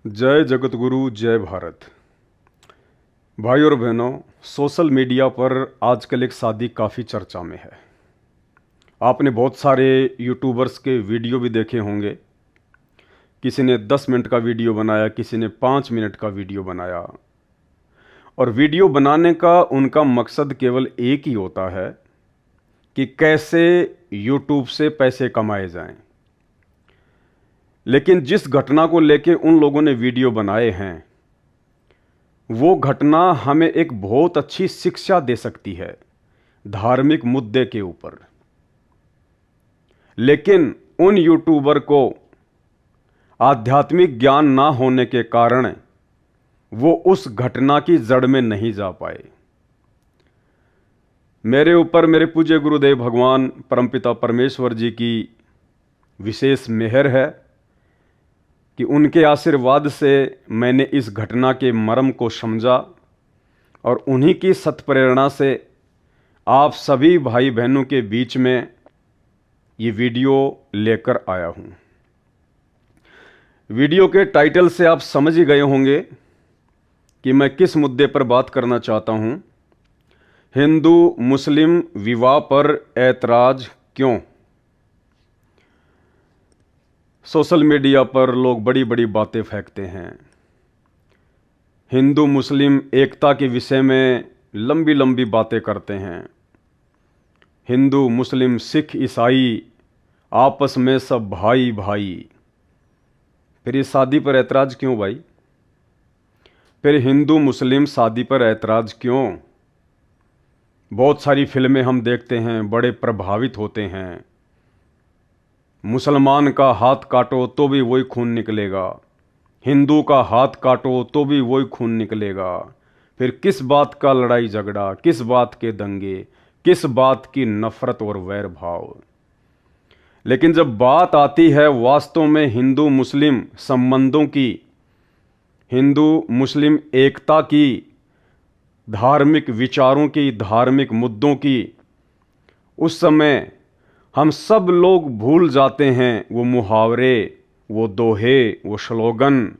जय जगत गुरु जय भारत। भाई और बहनों, सोशल मीडिया पर आजकल एक शादी काफ़ी चर्चा में है। आपने बहुत सारे यूट्यूबर्स के वीडियो भी देखे होंगे। किसी ने 10 मिनट का वीडियो बनाया, किसी ने 5 मिनट का वीडियो बनाया। और वीडियो बनाने का उनका मकसद केवल एक ही होता है कि कैसे यूट्यूब से पैसे कमाए जाएं। लेकिन जिस घटना को लेके उन लोगों ने वीडियो बनाए हैं, वो घटना हमें एक बहुत अच्छी शिक्षा दे सकती है धार्मिक मुद्दे के ऊपर। लेकिन उन यूट्यूबर को आध्यात्मिक ज्ञान ना होने के कारण वो उस घटना की जड़ में नहीं जा पाए। मेरे ऊपर मेरे पूज्य गुरुदेव भगवान परमपिता परमेश्वर जी की विशेष मेहर है कि उनके आशीर्वाद से मैंने इस घटना के मर्म को समझा और उन्हीं की सत्प्रेरणा से आप सभी भाई बहनों के बीच में ये वीडियो लेकर आया हूँ। वीडियो के टाइटल से आप समझ ही गए होंगे कि मैं किस मुद्दे पर बात करना चाहता हूँ। हिंदू मुस्लिम विवाह पर ऐतराज क्यों? सोशल मीडिया पर लोग बड़ी बड़ी बातें फेंकते हैं। हिंदू मुस्लिम एकता के विषय में लंबी लंबी बातें करते हैं। हिंदू मुस्लिम सिख ईसाई आपस में सब भाई भाई। फिर ये शादी पर ऐतराज क्यों भाई? फिर हिंदू मुस्लिम शादी पर ऐतराज क्यों? बहुत सारी फिल्में हम देखते हैं, बड़े प्रभावित होते हैं। मुसलमान का हाथ काटो तो भी वही खून निकलेगा, हिंदू का हाथ काटो तो भी वही खून निकलेगा। फिर किस बात का लड़ाई झगड़ा, किस बात के दंगे, किस बात की नफरत और वैर भाव। लेकिन जब बात आती है वास्तव में हिंदू मुस्लिम संबंधों की, हिंदू मुस्लिम एकता की, धार्मिक विचारों की, धार्मिक मुद्दों की, उस समय हम सब लोग भूल जाते हैं वो मुहावरे, वो दोहे, वो स्लोगन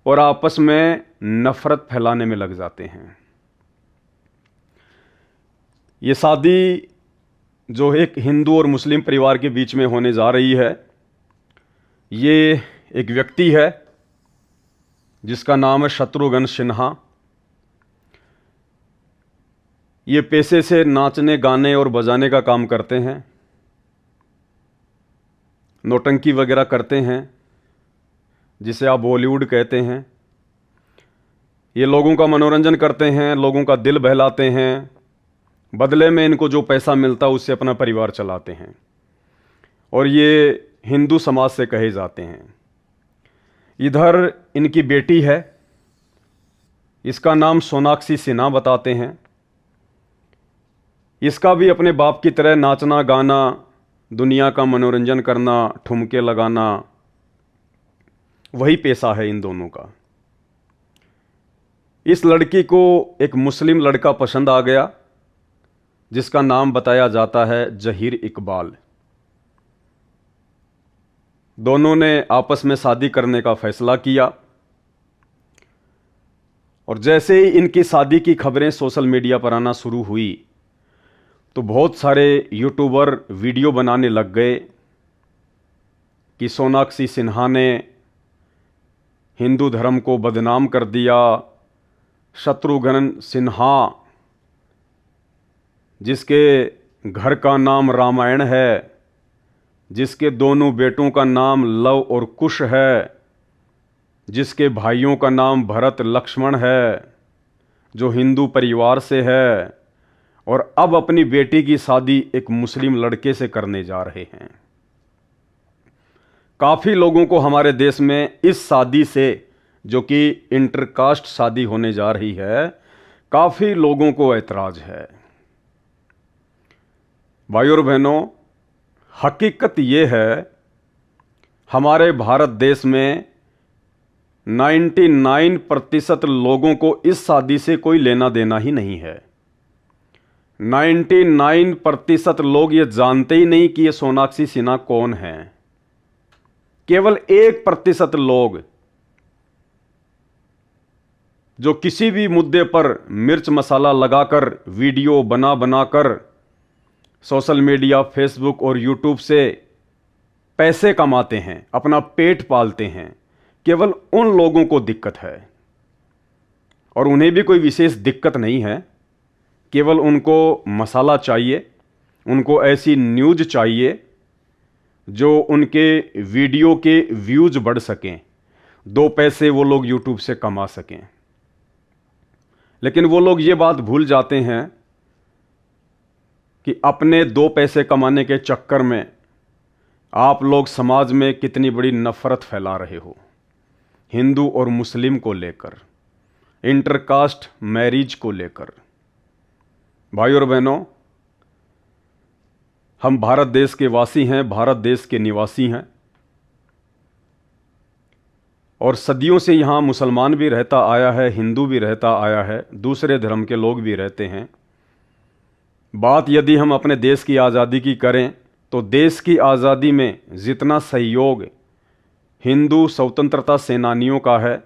और आपस में नफरत फैलाने में लग जाते हैं। ये शादी जो एक हिंदू और मुस्लिम परिवार के बीच में होने जा रही है, ये एक व्यक्ति है जिसका नाम है शत्रुघ्न सिन्हा। ये पेशे से नाचने गाने और बजाने का काम करते हैं, नौटंकी वगैरह करते हैं जिसे आप बॉलीवुड कहते हैं। ये लोगों का मनोरंजन करते हैं, लोगों का दिल बहलाते हैं। बदले में इनको जो पैसा मिलता है उससे अपना परिवार चलाते हैं और ये हिंदू समाज से कहे जाते हैं। इधर इनकी बेटी है, इसका नाम सोनाक्षी सिन्हा बताते हैं। इसका भी अपने बाप की तरह नाचना गाना, दुनिया का मनोरंजन करना, ठुमके लगाना, वही पेशा है इन दोनों का। इस लड़की को एक मुस्लिम लड़का पसंद आ गया जिसका नाम बताया जाता है जहीर इकबाल। दोनों ने आपस में शादी करने का फैसला किया और जैसे ही इनकी शादी की खबरें सोशल मीडिया पर आना शुरू हुई तो बहुत सारे यूट्यूबर वीडियो बनाने लग गए कि सोनाक्षी सिन्हा ने हिंदू धर्म को बदनाम कर दिया। शत्रुघ्न सिन्हा जिसके घर का नाम रामायण है, जिसके दोनों बेटों का नाम लव और कुश है, जिसके भाइयों का नाम भरत लक्ष्मण है, जो हिंदू परिवार से है, और अब अपनी बेटी की शादी एक मुस्लिम लड़के से करने जा रहे हैं। काफी लोगों को हमारे देश में इस शादी से, जो कि इंटरकास्ट शादी होने जा रही है, काफी लोगों को ऐतराज है। भाइयों और बहनों, हकीकत यह है हमारे भारत देश में 99% लोगों को इस शादी से कोई लेना देना ही नहीं है। 99% लोग ये जानते ही नहीं कि ये सोनाक्षी सिन्हा कौन है। केवल 1% लोग जो किसी भी मुद्दे पर मिर्च मसाला लगाकर वीडियो बना बनाकर सोशल मीडिया, फेसबुक और यूट्यूब से पैसे कमाते हैं, अपना पेट पालते हैं, केवल उन लोगों को दिक्कत है। और उन्हें भी कोई विशेष दिक्कत नहीं है, केवल उनको मसाला चाहिए, उनको ऐसी न्यूज़ चाहिए जो उनके वीडियो के व्यूज बढ़ सकें, 2 पैसे वो लोग यूट्यूब से कमा सकें। लेकिन वो लोग ये बात भूल जाते हैं कि अपने 2 पैसे कमाने के चक्कर में आप लोग समाज में कितनी बड़ी नफरत फैला रहे हो, हिंदू और मुस्लिम को लेकर, इंटरकास्ट मैरिज को लेकर। भाई और बहनों, हम भारत देश के वासी हैं, भारत देश के निवासी हैं, और सदियों से यहाँ मुसलमान भी रहता आया है, हिंदू भी रहता आया है, दूसरे धर्म के लोग भी रहते हैं। बात यदि हम अपने देश की आज़ादी की करें तो देश की आज़ादी में जितना सहयोग हिंदू स्वतंत्रता सेनानियों का है,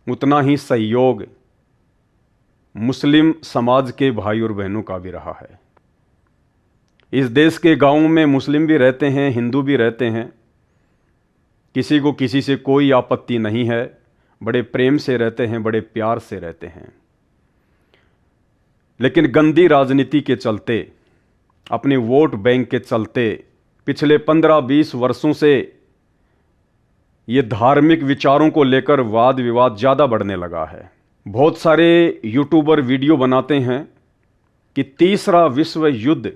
उतना ही सहयोग मुस्लिम समाज के भाई और बहनों का भी रहा है। इस देश के गांवों में मुस्लिम भी रहते हैं, हिंदू भी रहते हैं, किसी को किसी से कोई आपत्ति नहीं है, बड़े प्रेम से रहते हैं, बड़े प्यार से रहते हैं। लेकिन गंदी राजनीति के चलते, अपने वोट बैंक के चलते पिछले 15-20 वर्षों से ये धार्मिक विचारों को लेकर वाद विवाद ज़्यादा बढ़ने लगा है। बहुत सारे यूट्यूबर वीडियो बनाते हैं कि तीसरा विश्व युद्ध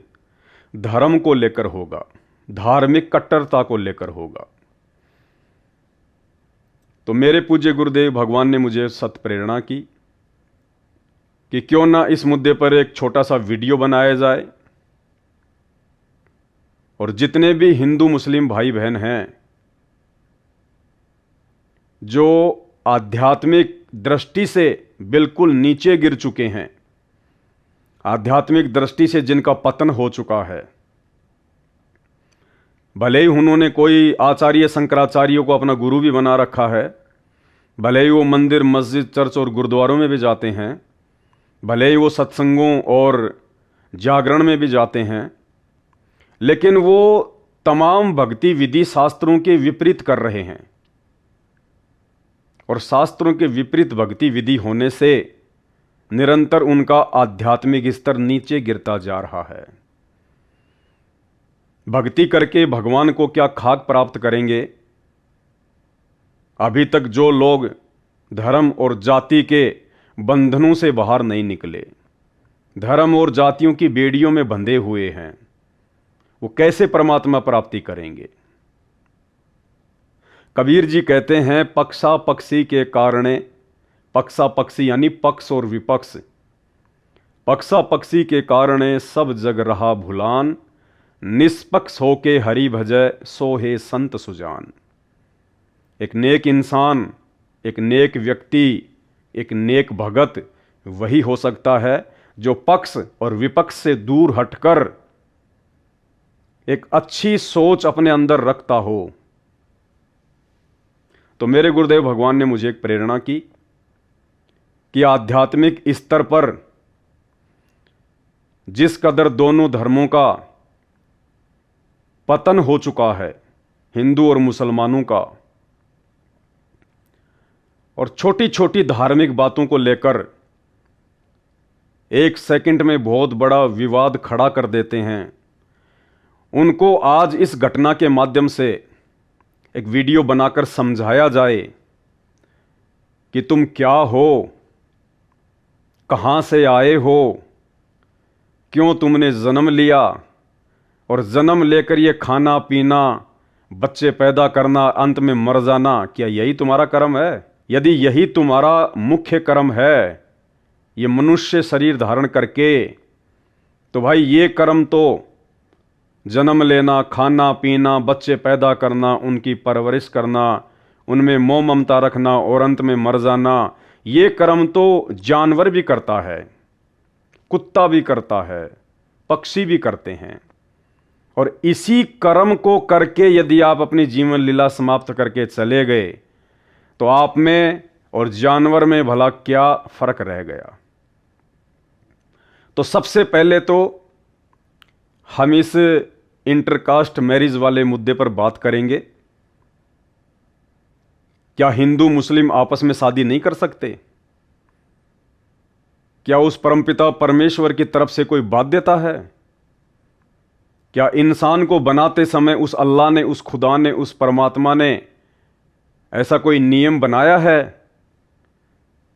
धर्म को लेकर होगा, धार्मिक कट्टरता को लेकर होगा। तो मेरे पूज्य गुरुदेव भगवान ने मुझे सत प्रेरणा की कि क्यों ना इस मुद्दे पर एक छोटा सा वीडियो बनाया जाए, और जितने भी हिंदू मुस्लिम भाई बहन हैं जो आध्यात्मिक दृष्टि से बिल्कुल नीचे गिर चुके हैं, आध्यात्मिक दृष्टि से जिनका पतन हो चुका है, भले ही उन्होंने कोई आचार्य शंकराचार्यों को अपना गुरु भी बना रखा है, भले ही वो मंदिर, मस्जिद, चर्च और गुरुद्वारों में भी जाते हैं, भले ही वो सत्संगों और जागरण में भी जाते हैं, लेकिन वो तमाम भक्ति विधि शास्त्रों के विपरीत कर रहे हैं। और शास्त्रों के विपरीत भक्ति विधि होने से निरंतर उनका आध्यात्मिक स्तर नीचे गिरता जा रहा है। भक्ति करके भगवान को क्या खाक प्राप्त करेंगे? अभी तक जो लोग धर्म और जाति के बंधनों से बाहर नहीं निकले, धर्म और जातियों की बेड़ियों में बंधे हुए हैं, वो कैसे परमात्मा प्राप्ति करेंगे? कबीर जी कहते हैं, पक्षा पक्षी के कारणे, पक्षा पक्षी यानी पक्ष और विपक्ष, पक्षा पक्षी के कारणे सब जग रहा भुलान, निष्पक्ष होके हरि भजय सोहे संत सुजान। एक नेक इंसान, एक नेक व्यक्ति, एक नेक भगत वही हो सकता है जो पक्ष और विपक्ष से दूर हटकर एक अच्छी सोच अपने अंदर रखता हो। तो मेरे गुरुदेव भगवान ने मुझे एक प्रेरणा की कि आध्यात्मिक स्तर पर जिस कदर दोनों धर्मों का पतन हो चुका है, हिंदू और मुसलमानों का, और छोटी छोटी धार्मिक बातों को लेकर एक सेकंड में बहुत बड़ा विवाद खड़ा कर देते हैं, उनको आज इस घटना के माध्यम से एक वीडियो बनाकर समझाया जाए कि तुम क्या हो, कहां से आए हो, क्यों तुमने जन्म लिया, और जन्म लेकर ये खाना पीना, बच्चे पैदा करना, अंत में मर जाना, क्या यही तुम्हारा कर्म है? यदि यही तुम्हारा मुख्य कर्म है, ये मनुष्य शरीर धारण करके, तो भाई ये कर्म तो जन्म लेना, खाना पीना, बच्चे पैदा करना, उनकी परवरिश करना, उनमें मोह ममता रखना और अंत में मर जाना, ये कर्म तो जानवर भी करता है, कुत्ता भी करता है, पक्षी भी करते हैं। और इसी कर्म को करके यदि आप अपनी जीवन लीला समाप्त करके चले गए तो आप में और जानवर में भला क्या फर्क रह गया। तो सबसे पहले तो हम इस इंटरकास्ट मैरिज वाले मुद्दे पर बात करेंगे। क्या हिंदू मुस्लिम आपस में शादी नहीं कर सकते? क्या उस परमपिता परमेश्वर की तरफ से कोई बाध्यता है? क्या इंसान को बनाते समय उस अल्लाह ने, उस खुदा ने, उस परमात्मा ने ऐसा कोई नियम बनाया है?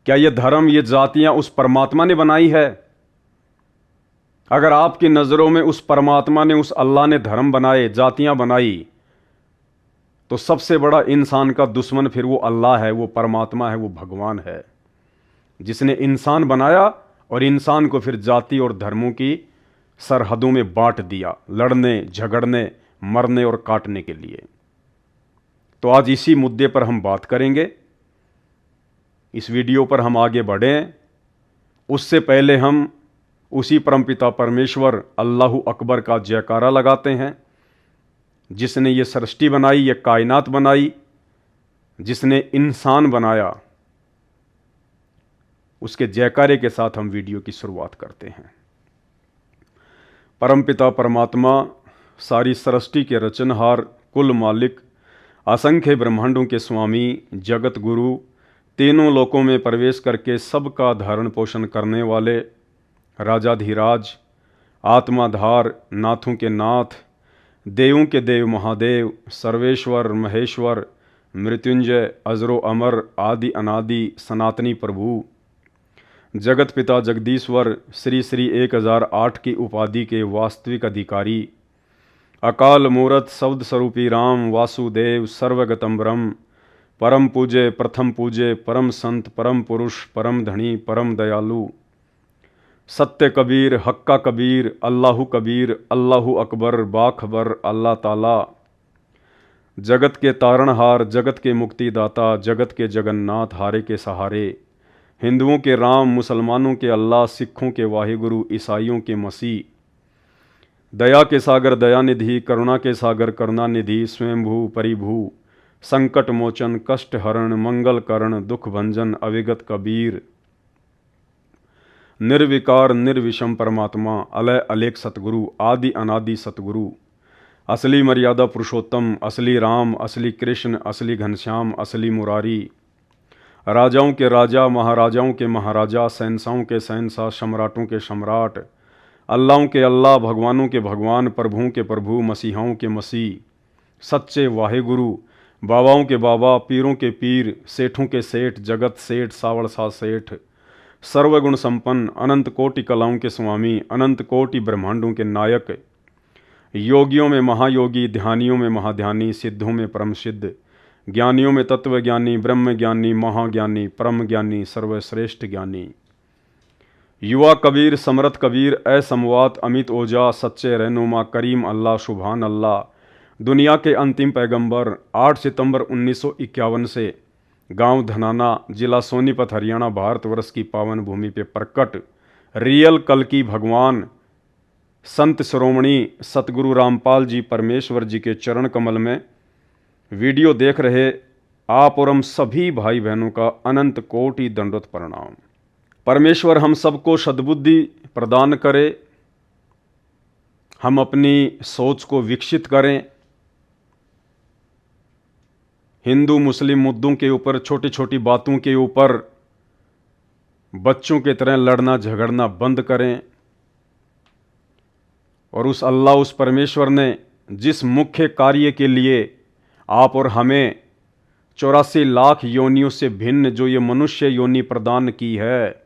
क्या ये धर्म, ये जातियां उस परमात्मा ने बनाई है? अगर आपकी नज़रों में उस परमात्मा ने, उस अल्लाह ने धर्म बनाए, जातियां बनाई, तो सबसे बड़ा इंसान का दुश्मन फिर वो अल्लाह है, वो परमात्मा है, वो भगवान है, जिसने इंसान बनाया और इंसान को फिर जाति और धर्मों की सरहदों में बांट दिया, लड़ने, झगड़ने, मरने और काटने के लिए। तो आज इसी मुद्दे पर हम बात करेंगे। इस वीडियो पर हम आगे बढ़ें उससे पहले हम उसी परमपिता परमेश्वर अल्लाहु अकबर का जयकारा लगाते हैं, जिसने ये सृष्टि बनाई, ये कायनात बनाई, जिसने इंसान बनाया। उसके जयकारे के साथ हम वीडियो की शुरुआत करते हैं। परमपिता परमात्मा, सारी सृष्टि के रचनहार, कुल मालिक, असंख्य ब्रह्मांडों के स्वामी, जगत गुरु, तीनों लोकों में प्रवेश करके सबका धारण पोषण करने वाले, राजाधिराज, आत्माधार, नाथों के नाथ, देवों के देव महादेव, सर्वेश्वर महेश्वर, मृत्युंजय, अजरो अमर, आदि अनादि, सनातनी प्रभु, जगत पिता जगदीश्वर, श्री श्री 1008 की उपाधि के वास्तविक अधिकारी, अकाल मूरत शब्द स्वरूपी राम, वासुदेव, सर्वगतम ब्रह्म, परम पूजे, प्रथम पूजे, परम संत, परम पुरुष, परम धनी, परम दयालु, सत्य कबीर, हक्का कबीर, अल्लाहु कबीर, अल्लाहु अकबर, बाखबर, अल्लाह ताला, जगत के तारणहार, जगत के मुक्तिदाता, जगत के जगन्नाथ, हारे के सहारे, हिंदुओं के राम, मुसलमानों के अल्लाह, सिखों के वाहिगुरु, ईसाइयों के मसीह, दया के सागर दयानिधि, करुणा के सागर करुणानिधि, स्वयंभू परिभू, संकट मोचन, कष्ट हरण, मंगल करण, दुख भंजन, अविगत कबीर, निर्विकार निर्विषम परमात्मा, अलय अलेख सतगुरु, आदि अनादि सतगुरु, असली मर्यादा पुरुषोत्तम, असली राम, असली कृष्ण, असली घनश्याम, असली मुरारी, राजाओं के राजा, महाराजाओं के महाराजा, शहंशाहों के शहंशाह, सम्राटों के सम्राट, अल्लाहों के अल्लाह, भगवानों के भगवान, प्रभुओं के प्रभु, मसीहाओं के मसीह, सच्चे वाहिगुरु, बाबाओं के बाबा, पीरों के पीर, सेठों के सेठ, जगत सेठ, सावड़ सा सेठ, सर्वगुण संपन्न, अनंत कोटि कलाओं के स्वामी, अनंत कोटि ब्रह्मांडों के नायक, योगियों में महायोगी, ध्यानियों में महाध्यानी, सिद्धों में परम सिद्ध, ज्ञानियों में तत्वज्ञानी, ब्रह्म ज्ञानी, महाज्ञानी, परम ज्ञानी, सर्वश्रेष्ठ ज्ञानी, युवा कबीर, समरथ कबीर, असमवात, अमित ओजा, सच्चे रहनुमा, करीम अल्लाह, सुभान अल्लाह, दुनिया के अंतिम पैगंबर, 8 सितंबर 1951 से गांव धनाना, जिला सोनीपत, हरियाणा, भारतवर्ष की पावन भूमि पे प्रकट रियल कल की भगवान संत शिरोमणि सतगुरु रामपाल जी परमेश्वर जी के चरण कमल में वीडियो देख रहे आप और हम सभी भाई बहनों का अनंत कोटि दंडवत प्रणाम। परमेश्वर हम सबको सद्बुद्धि प्रदान करे, हम अपनी सोच को विकसित करें, हिंदू मुस्लिम मुद्दों के ऊपर, छोटी छोटी बातों के ऊपर बच्चों की तरह लड़ना झगड़ना बंद करें, और उस अल्लाह, उस परमेश्वर ने जिस मुख्य कार्य के लिए आप और हमें 84 लाख योनियों से भिन्न जो ये मनुष्य योनि प्रदान की है,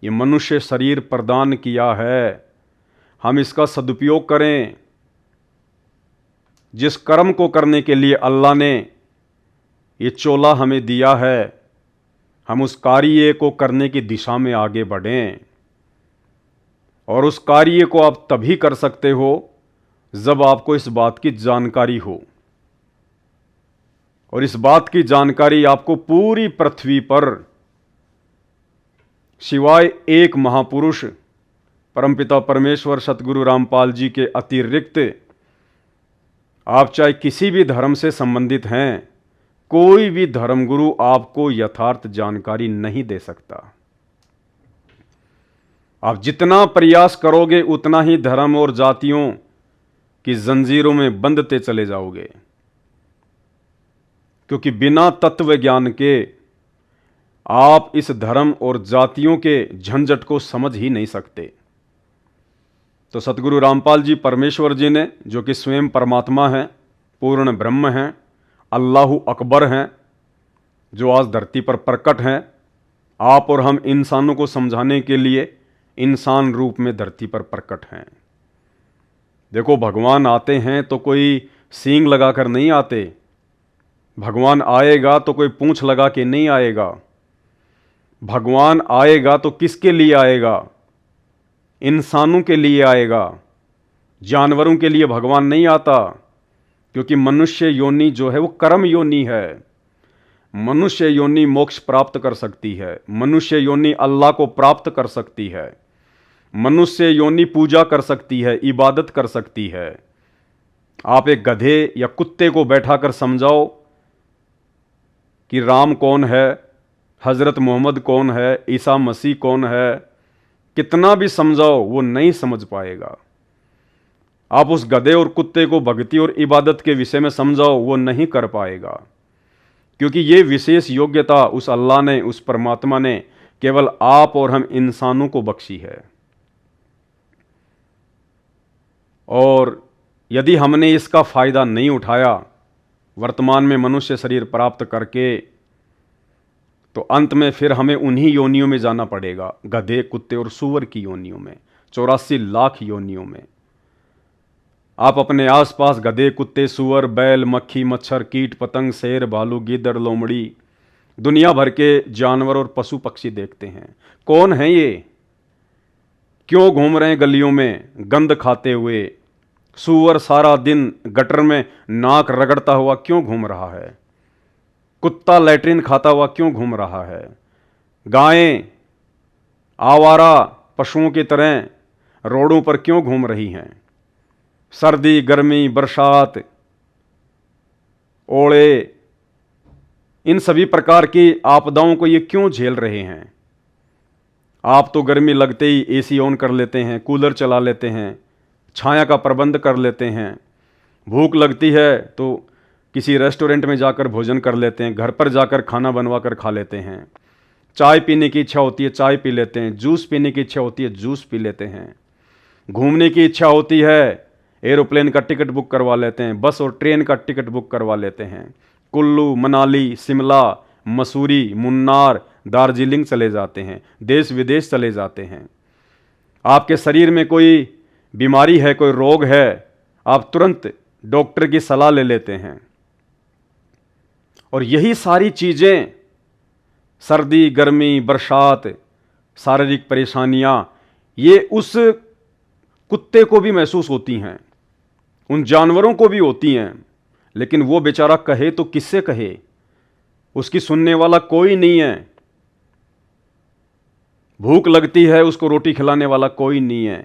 ये मनुष्य शरीर प्रदान किया है, हम इसका सदुपयोग करें। जिस कर्म को करने के लिए अल्लाह ने ये चोला हमें दिया है, हम उस कार्य को करने की दिशा में आगे बढ़ें। और उस कार्य को आप तभी कर सकते हो जब आपको इस बात की जानकारी हो, और इस बात की जानकारी आपको पूरी पृथ्वी पर सिवाय एक महापुरुष परमपिता परमेश्वर सतगुरु रामपाल जी के अतिरिक्त, आप चाहे किसी भी धर्म से संबंधित हैं, कोई भी धर्मगुरु आपको यथार्थ जानकारी नहीं दे सकता। आप जितना प्रयास करोगे उतना ही धर्म और जातियों की जंजीरों में बंधते चले जाओगे, क्योंकि बिना तत्व ज्ञान के आप इस धर्म और जातियों के झंझट को समझ ही नहीं सकते। तो सतगुरु रामपाल जी परमेश्वर जी ने, जो कि स्वयं परमात्मा हैं, पूर्ण ब्रह्म हैं, अल्लाहु अकबर हैं, जो आज धरती पर प्रकट हैं, आप और हम इंसानों को समझाने के लिए इंसान रूप में धरती पर प्रकट हैं। देखो, भगवान आते हैं तो कोई सींग लगाकर नहीं आते। भगवान आएगा तो कोई पूंछ लगा के नहीं आएगा। भगवान आएगा तो किसके लिए आएगा? इंसानों के लिए आएगा। जानवरों के लिए भगवान नहीं आता, क्योंकि मनुष्य योनि जो है वो कर्म योनि है। मनुष्य योनि मोक्ष प्राप्त कर सकती है। मनुष्य योनि अल्लाह को प्राप्त कर सकती है। मनुष्य योनि पूजा कर सकती है, इबादत कर सकती है। आप एक गधे या कुत्ते को बैठाकर समझाओ कि राम कौन है, हजरत मोहम्मद कौन है, ईसा मसीह कौन है, कितना भी समझाओ वो नहीं समझ पाएगा। आप उस गधे और कुत्ते को भक्ति और इबादत के विषय में समझाओ, वो नहीं कर पाएगा, क्योंकि ये विशेष योग्यता उस अल्लाह ने, उस परमात्मा ने केवल आप और हम इंसानों को बख्शी है। और यदि हमने इसका फायदा नहीं उठाया वर्तमान में मनुष्य शरीर प्राप्त करके, तो अंत में फिर हमें उन्हीं योनियों में जाना पड़ेगा, गधे, कुत्ते और सूअर की योनियों में, 84 लाख योनियों में। आप अपने आसपास गधे, कुत्ते, सूअर, बैल, मक्खी, मच्छर, कीट, पतंग, शेर, भालू, गीदड़, लोमड़ी, दुनिया भर के जानवर और पशु पक्षी देखते हैं। कौन है ये? क्यों घूम रहे हैं गलियों में गंद खाते हुए? सूअर सारा दिन गटर में नाक रगड़ता हुआ क्यों घूम रहा है? कुत्ता लैट्रिन खाता हुआ क्यों घूम रहा है? गायें आवारा पशुओं की तरह रोडों पर क्यों घूम रही हैं? सर्दी, गर्मी, बरसात, ओले, इन सभी प्रकार की आपदाओं को ये क्यों झेल रहे हैं? आप तो गर्मी लगते ही एसी ऑन कर लेते हैं, कूलर चला लेते हैं, छाया का प्रबंध कर लेते हैं। भूख लगती है तो किसी रेस्टोरेंट में जाकर भोजन कर लेते हैं, घर पर जाकर खाना बनवा कर खा लेते हैं। चाय पीने की इच्छा होती है, चाय पी लेते हैं। जूस पीने की इच्छा होती है, जूस पी लेते हैं। घूमने की इच्छा होती है, एरोप्लेन का टिकट बुक करवा लेते हैं, बस और ट्रेन का टिकट बुक करवा लेते हैं। कुल्लू, मनाली, शिमला, मसूरी, मुन्नार, दार्जिलिंग चले जाते हैं, देश विदेश चले जाते हैं। आपके शरीर में कोई बीमारी है, कोई रोग है, आप तुरंत डॉक्टर की सलाह ले लेते हैं। और यही सारी चीजें, सर्दी, गर्मी, बरसात, शारीरिक परेशानियां, ये उस कुत्ते को भी महसूस होती हैं, उन जानवरों को भी होती हैं, लेकिन वो बेचारा कहे तो किससे कहे? उसकी सुनने वाला कोई नहीं है। भूख लगती है, उसको रोटी खिलाने वाला कोई नहीं है।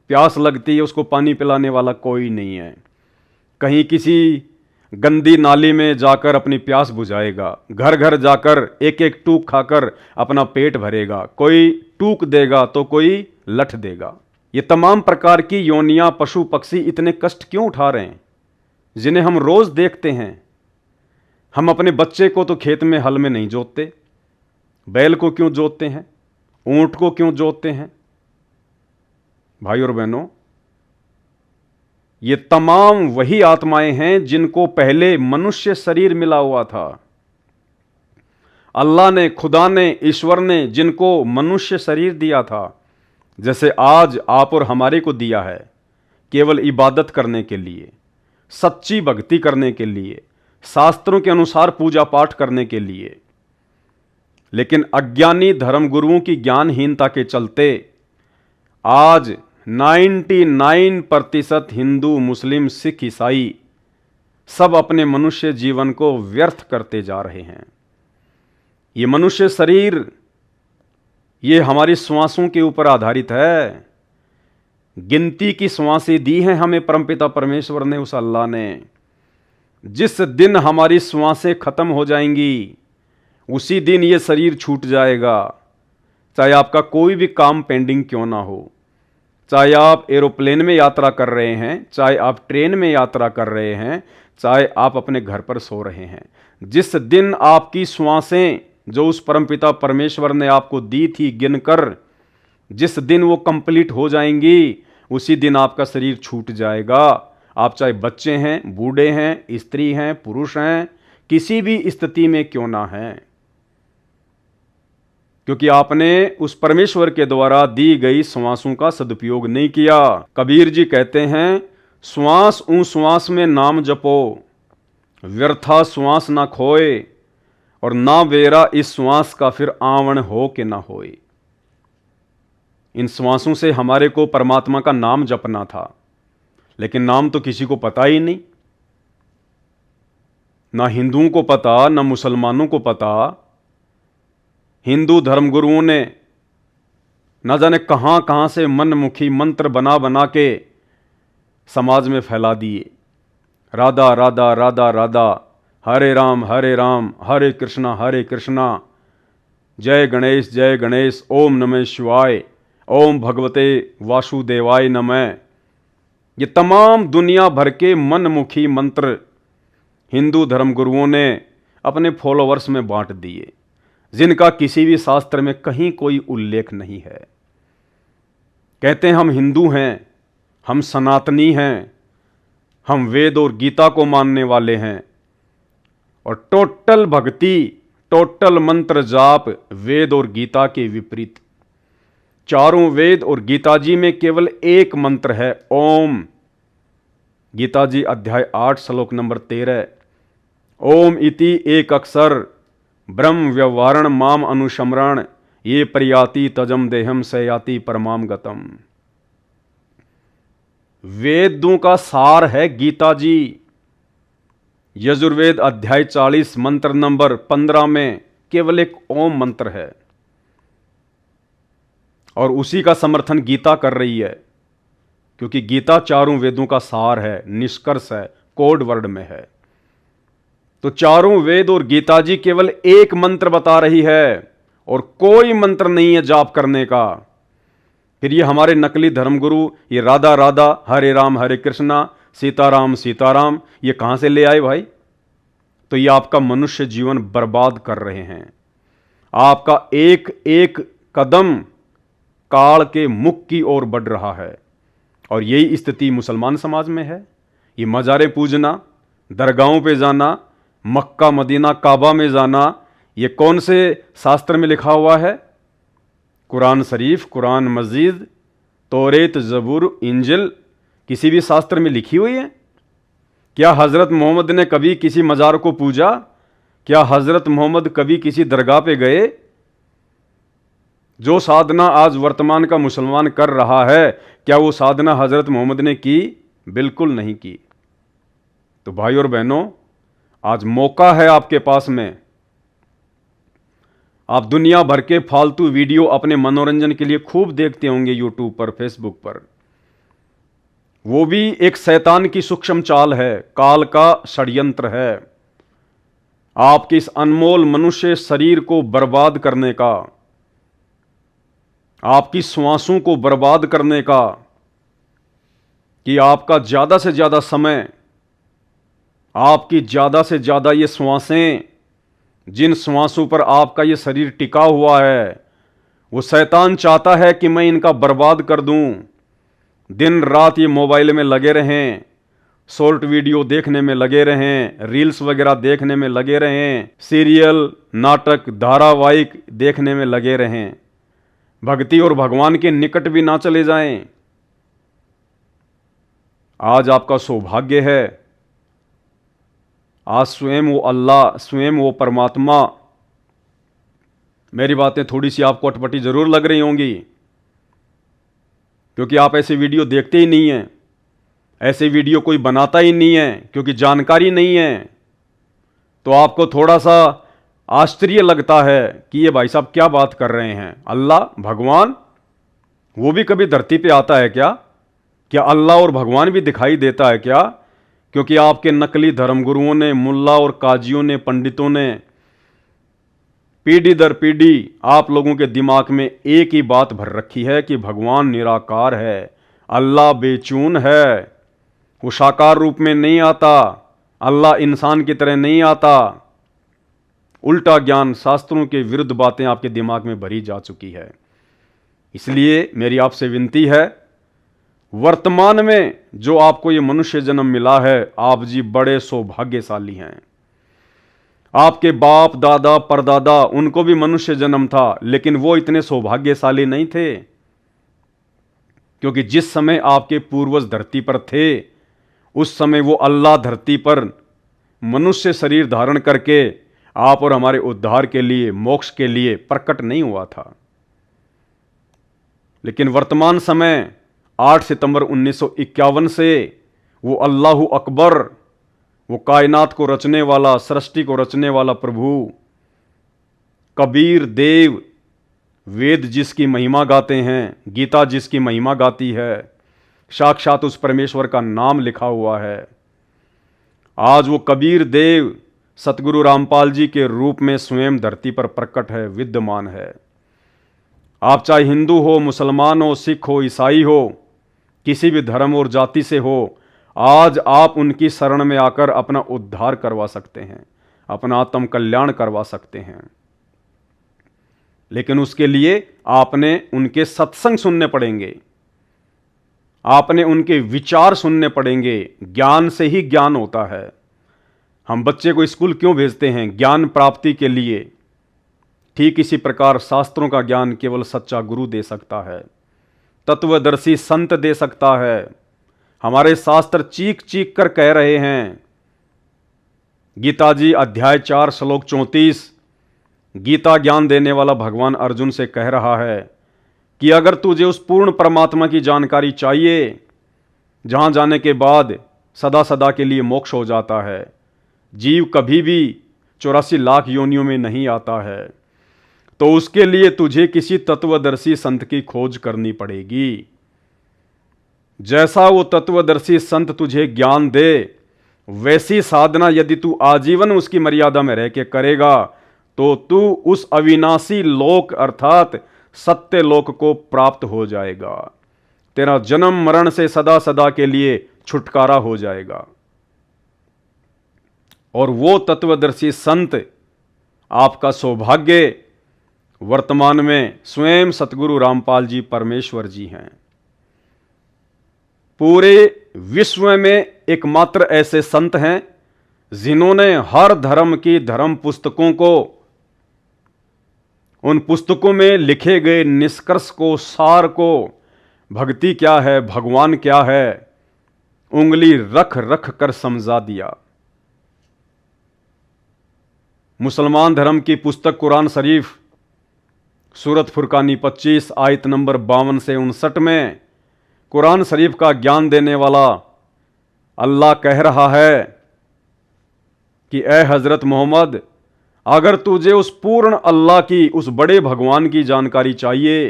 प्यास लगती है, उसको पानी पिलाने वाला कोई नहीं है। कहीं किसी गंदी नाली में जाकर अपनी प्यास बुझाएगा, घर घर जाकर एक एक टूक खाकर अपना पेट भरेगा। कोई टूक देगा तो कोई लठ देगा। ये तमाम प्रकार की योनियां, पशु पक्षी इतने कष्ट क्यों उठा रहे हैं, जिन्हें हम रोज देखते हैं? हम अपने बच्चे को तो खेत में हल में नहीं जोतते, बैल को क्यों जोतते हैं? ऊंट को क्यों जोतते हैं? भाई और बहनों, ये तमाम वही आत्माएं हैं जिनको पहले मनुष्य शरीर मिला हुआ था। अल्लाह ने, खुदा ने, ईश्वर ने जिनको मनुष्य शरीर दिया था, जैसे आज आप और हमारे को दिया है, केवल इबादत करने के लिए, सच्ची भक्ति करने के लिए, शास्त्रों के अनुसार पूजा पाठ करने के लिए। लेकिन अज्ञानी धर्मगुरुओं की ज्ञानहीनता के चलते आज 99% हिंदू, मुस्लिम, सिख, ईसाई सब अपने मनुष्य जीवन को व्यर्थ करते जा रहे हैं। ये मनुष्य शरीर, ये हमारी श्वासों के ऊपर आधारित है। गिनती की श्वासें दी हैं हमें परमपिता परमेश्वर ने, उस अल्लाह ने। जिस दिन हमारी श्वासें खत्म हो जाएंगी उसी दिन ये शरीर छूट जाएगा। चाहे आपका कोई भी काम पेंडिंग क्यों ना हो, चाहे आप एरोप्लेन में यात्रा कर रहे हैं, चाहे आप ट्रेन में यात्रा कर रहे हैं, चाहे आप अपने घर पर सो रहे हैं, जिस दिन आपकी श्वासें जो उस परमपिता परमेश्वर ने आपको दी थी गिनकर, जिस दिन वो कंप्लीट हो जाएंगी उसी दिन आपका शरीर छूट जाएगा। आप चाहे बच्चे हैं, बूढ़े हैं, स्त्री हैं, पुरुष हैं, किसी भी स्थिति में क्यों ना हैं, क्योंकि आपने उस परमेश्वर के द्वारा दी गई श्वासों का सदुपयोग नहीं किया। कबीर जी कहते हैं, श्वास ऊं श्वास में नाम जपो, व्यर्था श्वास ना खोए, और ना बेरा इस श्वास का फिर आवण हो कि ना होए। इन श्वासों से हमारे को परमात्मा का नाम जपना था, लेकिन नाम तो किसी को पता ही नहीं, ना हिंदुओं को पता, ना मुसलमानों को पता। हिंदू धर्मगुरुओं ने न जाने कहां कहां से मनमुखी मंत्र बना बना के समाज में फैला दिए। राधा राधा राधा राधा, हरे राम हरे कृष्णा, जय गणेश, ओम नमः शिवाय, ओम भगवते वासुदेवाय नमः। ये तमाम दुनिया भर के मनमुखी मंत्र हिंदू धर्मगुरुओं ने अपने फॉलोअर्स में बांट दिए, जिनका किसी भी शास्त्र में कहीं कोई उल्लेख नहीं है। कहते हैं हम हिंदू हैं, हम सनातनी हैं, हम वेद और गीता को मानने वाले हैं, और टोटल भक्ति, टोटल मंत्र जाप वेद और गीता के विपरीत। चारों वेद और गीता जी में केवल एक मंत्र है, ओम। गीता जी अध्याय 8 श्लोक नंबर 13, ओम इति एक अक्षर ब्रह्म व्यवहारण माम अनुशमरण, ये प्रयाति तजम देहम सयाति परमाम गतम। वेदों का सार है गीता जी। यजुर्वेद अध्याय 40 मंत्र नंबर 15 में केवल एक ओम मंत्र है, और उसी का समर्थन गीता कर रही है, क्योंकि गीता चारों वेदों का सार है, निष्कर्ष है, कोड वर्ड में है। तो चारों वेद और गीता जी केवल एक मंत्र बता रही है, और कोई मंत्र नहीं है जाप करने का। फिर ये हमारे नकली धर्मगुरु ये राधा राधा, हरे राम हरे कृष्णा, सीताराम, ये कहां से ले आए भाई? तो ये आपका मनुष्य जीवन बर्बाद कर रहे हैं। आपका एक एक कदम काल के मुख की ओर बढ़ रहा है, और यही स्थिति मुसलमान समाज में है। ये मजारे पूजना, दरगाहों पे जाना, मक्का मदीना काबा में जाना, ये कौन से शास्त्र में लिखा हुआ है? कुरान शरीफ, कुरान मजीद, तौरेत, जबूर, इंजिल, किसी भी शास्त्र में लिखी हुई है? क्या हज़रत मोहम्मद ने कभी किसी मज़ार को पूजा? क्या हज़रत मोहम्मद कभी किसी दरगाह पे गए? जो साधना आज वर्तमान का मुसलमान कर रहा है, क्या वो साधना हज़रत मोहम्मद ने की? बिल्कुल नहीं की। तो भाई और बहनों, आज मौका है आपके पास में। आप दुनिया भर के फालतू वीडियो अपने मनोरंजन के लिए खूब देखते होंगे यूट्यूब पर, फेसबुक पर। वो भी एक शैतान की सूक्ष्म चाल है, काल का षड्यंत्र है, आपके इस अनमोल मनुष्य शरीर को बर्बाद करने का, आपकी श्वासों को बर्बाद करने का, कि आपका ज्यादा से ज्यादा समय, आपकी ज्यादा से ज्यादा ये श्वासें, जिन श्वासों पर आपका ये शरीर टिका हुआ है, वो शैतान चाहता है कि मैं इनका बर्बाद कर दूं। दिन रात ये मोबाइल में लगे रहें, शॉर्ट वीडियो देखने में लगे रहें, रील्स वगैरह देखने में लगे रहें, सीरियल, नाटक, धारावाहिक देखने में लगे रहें, भक्ति और भगवान के निकट भी ना चले जाएं। आज आपका सौभाग्य है, आज स्वयं वो अल्लाह, स्वयं वो परमात्मा, मेरी बातें थोड़ी सी आपको अटपटी जरूर लग रही होंगी, क्योंकि आप ऐसे वीडियो देखते ही नहीं हैं, ऐसे वीडियो कोई बनाता ही नहीं है, क्योंकि जानकारी नहीं है। तो आपको थोड़ा सा आश्चर्य लगता है कि ये भाई साहब क्या बात कर रहे हैं। अल्लाह, भगवान, वो भी कभी धरती पे आता है क्या? क्या अल्लाह और भगवान भी दिखाई देता है क्या? क्योंकि आपके नकली धर्मगुरुओं ने, मुल्ला और काजियों ने, पंडितों ने पीढ़ी दर पीढ़ी आप लोगों के दिमाग में एक ही बात भर रखी है कि भगवान निराकार है, अल्लाह बेचून है, वो साकार रूप में नहीं आता, अल्लाह इंसान की तरह नहीं आता। उल्टा ज्ञान, शास्त्रों के विरुद्ध बातें आपके दिमाग में भरी जा चुकी है। इसलिए मेरी आपसे विनती है, वर्तमान में जो आपको ये मनुष्य जन्म मिला है, आप जी बड़े सौभाग्यशाली हैं। आपके बाप दादा परदादा उनको भी मनुष्य जन्म था, लेकिन वो इतने सौभाग्यशाली नहीं थे, क्योंकि जिस समय आपके पूर्वज धरती पर थे उस समय वो अल्लाह धरती पर मनुष्य शरीर धारण करके आप और हमारे उद्धार के लिए, मोक्ष के लिए प्रकट नहीं हुआ था। लेकिन वर्तमान समय 8 सितंबर 1951 से वो अल्लाहु अकबर, वो कायनात को रचने वाला, सृष्टि को रचने वाला प्रभु, कबीर देव वेद जिसकी महिमा गाते हैं, गीता जिसकी महिमा गाती है, साक्षात उस परमेश्वर का नाम लिखा हुआ है। आज वो कबीर देव सतगुरु रामपाल जी के रूप में स्वयं धरती पर प्रकट है, विद्यमान है। आप चाहे हिंदू हो, मुसलमान हो, सिख हो, ईसाई हो, किसी भी धर्म और जाति से हो, आज आप उनकी शरण में आकर अपना उद्धार करवा सकते हैं, अपना आत्म कल्याण करवा सकते हैं। लेकिन उसके लिए आपने उनके सत्संग सुनने पड़ेंगे, आपने उनके विचार सुनने पड़ेंगे। ज्ञान से ही ज्ञान होता है। हम बच्चे को स्कूल क्यों भेजते हैं? ज्ञान प्राप्ति के लिए। ठीक इसी प्रकार शास्त्रों का ज्ञान केवल सच्चा गुरु दे सकता है, तत्वदर्शी संत दे सकता है। हमारे शास्त्र चीख चीख कर कह रहे हैं, गीता जी अध्याय 4 श्लोक 34, गीता ज्ञान देने वाला भगवान अर्जुन से कह रहा है कि अगर तुझे उस पूर्ण परमात्मा की जानकारी चाहिए, जहां जाने के बाद सदा सदा के लिए मोक्ष हो जाता है, जीव कभी भी 84 लाख योनियों में नहीं आता है, तो उसके लिए तुझे किसी तत्वदर्शी संत की खोज करनी पड़ेगी। जैसा वो तत्वदर्शी संत तुझे ज्ञान दे, वैसी साधना यदि तू आजीवन उसकी मर्यादा में रह के करेगा, तो तू उस अविनाशी लोक अर्थात सत्य लोक को प्राप्त हो जाएगा। तेरा जन्म मरण से सदा सदा के लिए छुटकारा हो जाएगा। और वो तत्वदर्शी संत आपका सौभाग्य वर्तमान में स्वयं सतगुरु रामपाल जी परमेश्वर जी हैं। पूरे विश्व में एकमात्र ऐसे संत हैं जिन्होंने हर धर्म की धर्म पुस्तकों को, उन पुस्तकों में लिखे गए निष्कर्ष को, सार को, भक्ति क्या है, भगवान क्या है, उंगली रख रख कर समझा दिया। मुसलमान धर्म की पुस्तक कुरान शरीफ सूरत फुरकानी 25 आयत नंबर 52 से 59 में कुरान शरीफ का ज्ञान देने वाला अल्लाह कह रहा है कि ए हजरत मोहम्मद, अगर तुझे उस पूर्ण अल्लाह की, उस बड़े भगवान की जानकारी चाहिए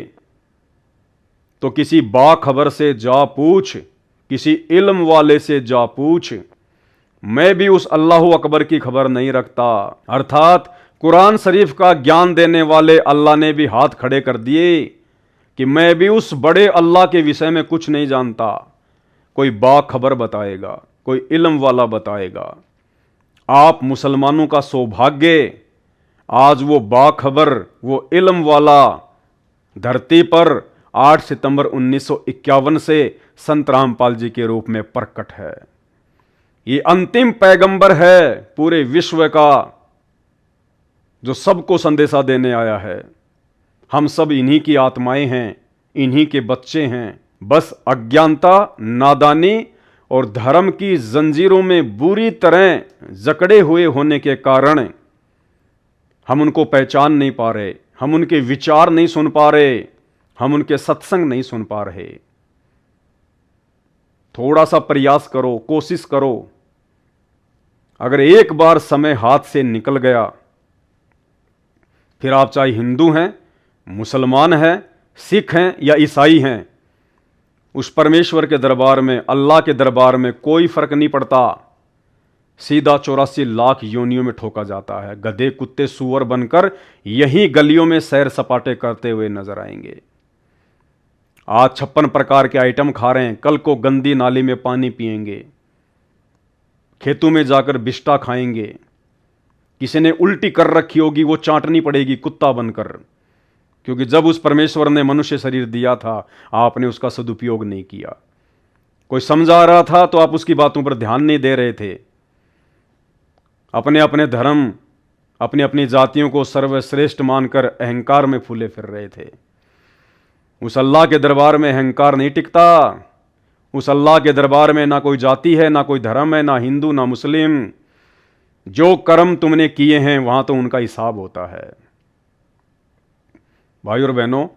तो किसी बाखबर से जा पूछ, किसी इल्म वाले से जा पूछ। मैं भी उस अल्लाह अकबर की खबर नहीं रखता। अर्थात कुरान शरीफ का ज्ञान देने वाले अल्लाह ने भी हाथ खड़े कर दिए कि मैं भी उस बड़े अल्लाह के विषय में कुछ नहीं जानता। कोई बाखबर बताएगा, कोई इल्म वाला बताएगा। आप मुसलमानों का सौभाग्य, आज वो बाखबर, वो इल्म वाला धरती पर 8 सितंबर 1951 से संत रामपाल जी के रूप में प्रकट है। ये अंतिम पैगंबर है पूरे विश्व का, जो सबको संदेशा देने आया है। हम सब इन्हीं की आत्माएं हैं, इन्हीं के बच्चे हैं। बस अज्ञानता, नादानी और धर्म की जंजीरों में बुरी तरह जकड़े हुए होने के कारण हम उनको पहचान नहीं पा रहे, हम उनके विचार नहीं सुन पा रहे, हम उनके सत्संग नहीं सुन पा रहे। थोड़ा सा प्रयास करो, कोशिश करो। अगर एक बार समय हाथ से निकल गया, फिर आप चाहे हिंदू हैं, मुसलमान हैं, सिख हैं या ईसाई हैं, उस परमेश्वर के दरबार में, अल्लाह के दरबार में कोई फर्क नहीं पड़ता। सीधा 84 लाख योनियों में ठोका जाता है। गधे कुत्ते सूअर बनकर यही गलियों में सैर सपाटे करते हुए नजर आएंगे। आज 56 प्रकार के आइटम खा रहे हैं, कल को गंदी नाली में पानी पिएंगे, खेतों में जाकर बिष्टा खाएंगे। किसी ने उल्टी कर रखी होगी, वो चाटनी पड़ेगी कुत्ता बनकर, क्योंकि जब उस परमेश्वर ने मनुष्य शरीर दिया था आपने उसका सदुपयोग नहीं किया। कोई समझा रहा था तो आप उसकी बातों पर ध्यान नहीं दे रहे थे। अपने अपने धर्म, अपनी अपनी जातियों को सर्वश्रेष्ठ मानकर अहंकार में फूले फिर रहे थे। उस अल्लाह के दरबार में अहंकार नहीं टिकता। उस अल्लाह के दरबार में ना कोई जाति है, ना कोई धर्म है, ना हिंदू ना मुस्लिम। जो कर्म तुमने किए हैं वहां तो उनका हिसाब होता है। भाई और बहनों,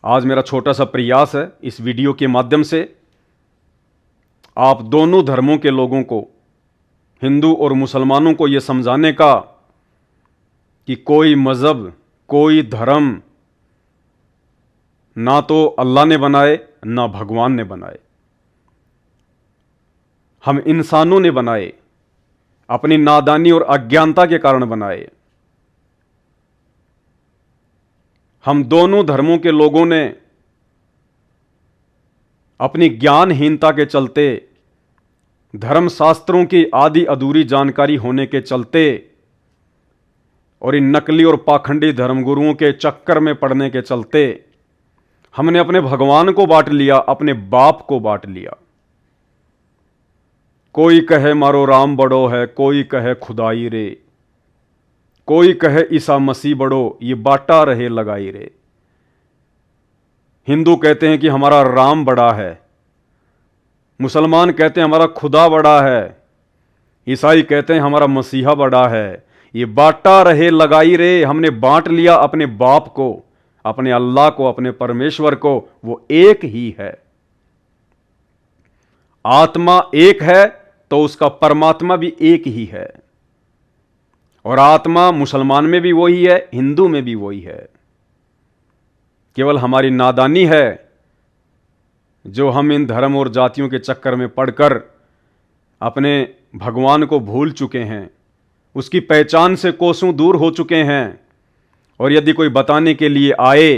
आज मेरा छोटा सा प्रयास है इस वीडियो के माध्यम से आप दोनों धर्मों के लोगों को, हिंदू और मुसलमानों को यह समझाने का कि कोई मजहब, कोई धर्म ना तो अल्लाह ने बनाए ना भगवान ने बनाए, हम इंसानों ने बनाए, अपनी नादानी और अज्ञानता के कारण बनाए। हम दोनों धर्मों के लोगों ने अपनी ज्ञानहीनता के चलते, धर्मशास्त्रों की आधी अधूरी जानकारी होने के चलते और इन नकली और पाखंडी धर्मगुरुओं के चक्कर में पड़ने के चलते हमने अपने भगवान को बांट लिया, अपने बाप को बांट लिया। कोई कहे मारो राम बड़ो है, कोई कहे खुदाई रे, कोई कहे ईसा मसीह बड़ो, ये बाटा रहे लगाई रे। हिंदू कहते हैं कि हमारा राम बड़ा है, मुसलमान कहते हैं हमारा खुदा बड़ा है, ईसाई कहते हैं हमारा मसीहा बड़ा है। ये बाटा रहे लगाई रे, हमने बांट लिया अपने बाप को, अपने अल्लाह को, अपने परमेश्वर को। वो एक ही है। आत्मा एक है तो उसका परमात्मा भी एक ही है, और आत्मा मुसलमान में भी वही है, हिंदू में भी वही है। केवल हमारी नादानी है जो हम इन धर्म और जातियों के चक्कर में पड़कर अपने भगवान को भूल चुके हैं, उसकी पहचान से कोसों दूर हो चुके हैं। और यदि कोई बताने के लिए आए,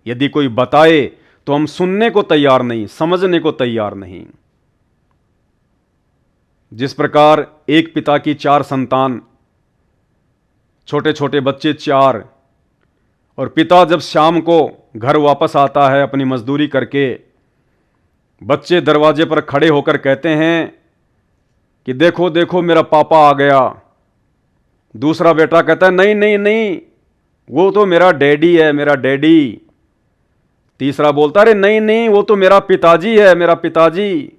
यदि कोई बताए, तो हम सुनने को तैयार नहीं, समझने को तैयार नहीं। जिस प्रकार एक पिता की 4 संतान, छोटे छोटे बच्चे 4, और पिता जब शाम को घर वापस आता है अपनी मजदूरी करके, बच्चे दरवाजे पर खड़े होकर कहते हैं कि देखो देखो मेरा पापा आ गया। दूसरा बेटा कहता है नहीं नहीं नहीं, वो तो मेरा डैडी है, मेरा डैडी। तीसरा बोलता है अरे नहीं नहीं, वो तो मेरा पिताजी है, मेरा पिताजी।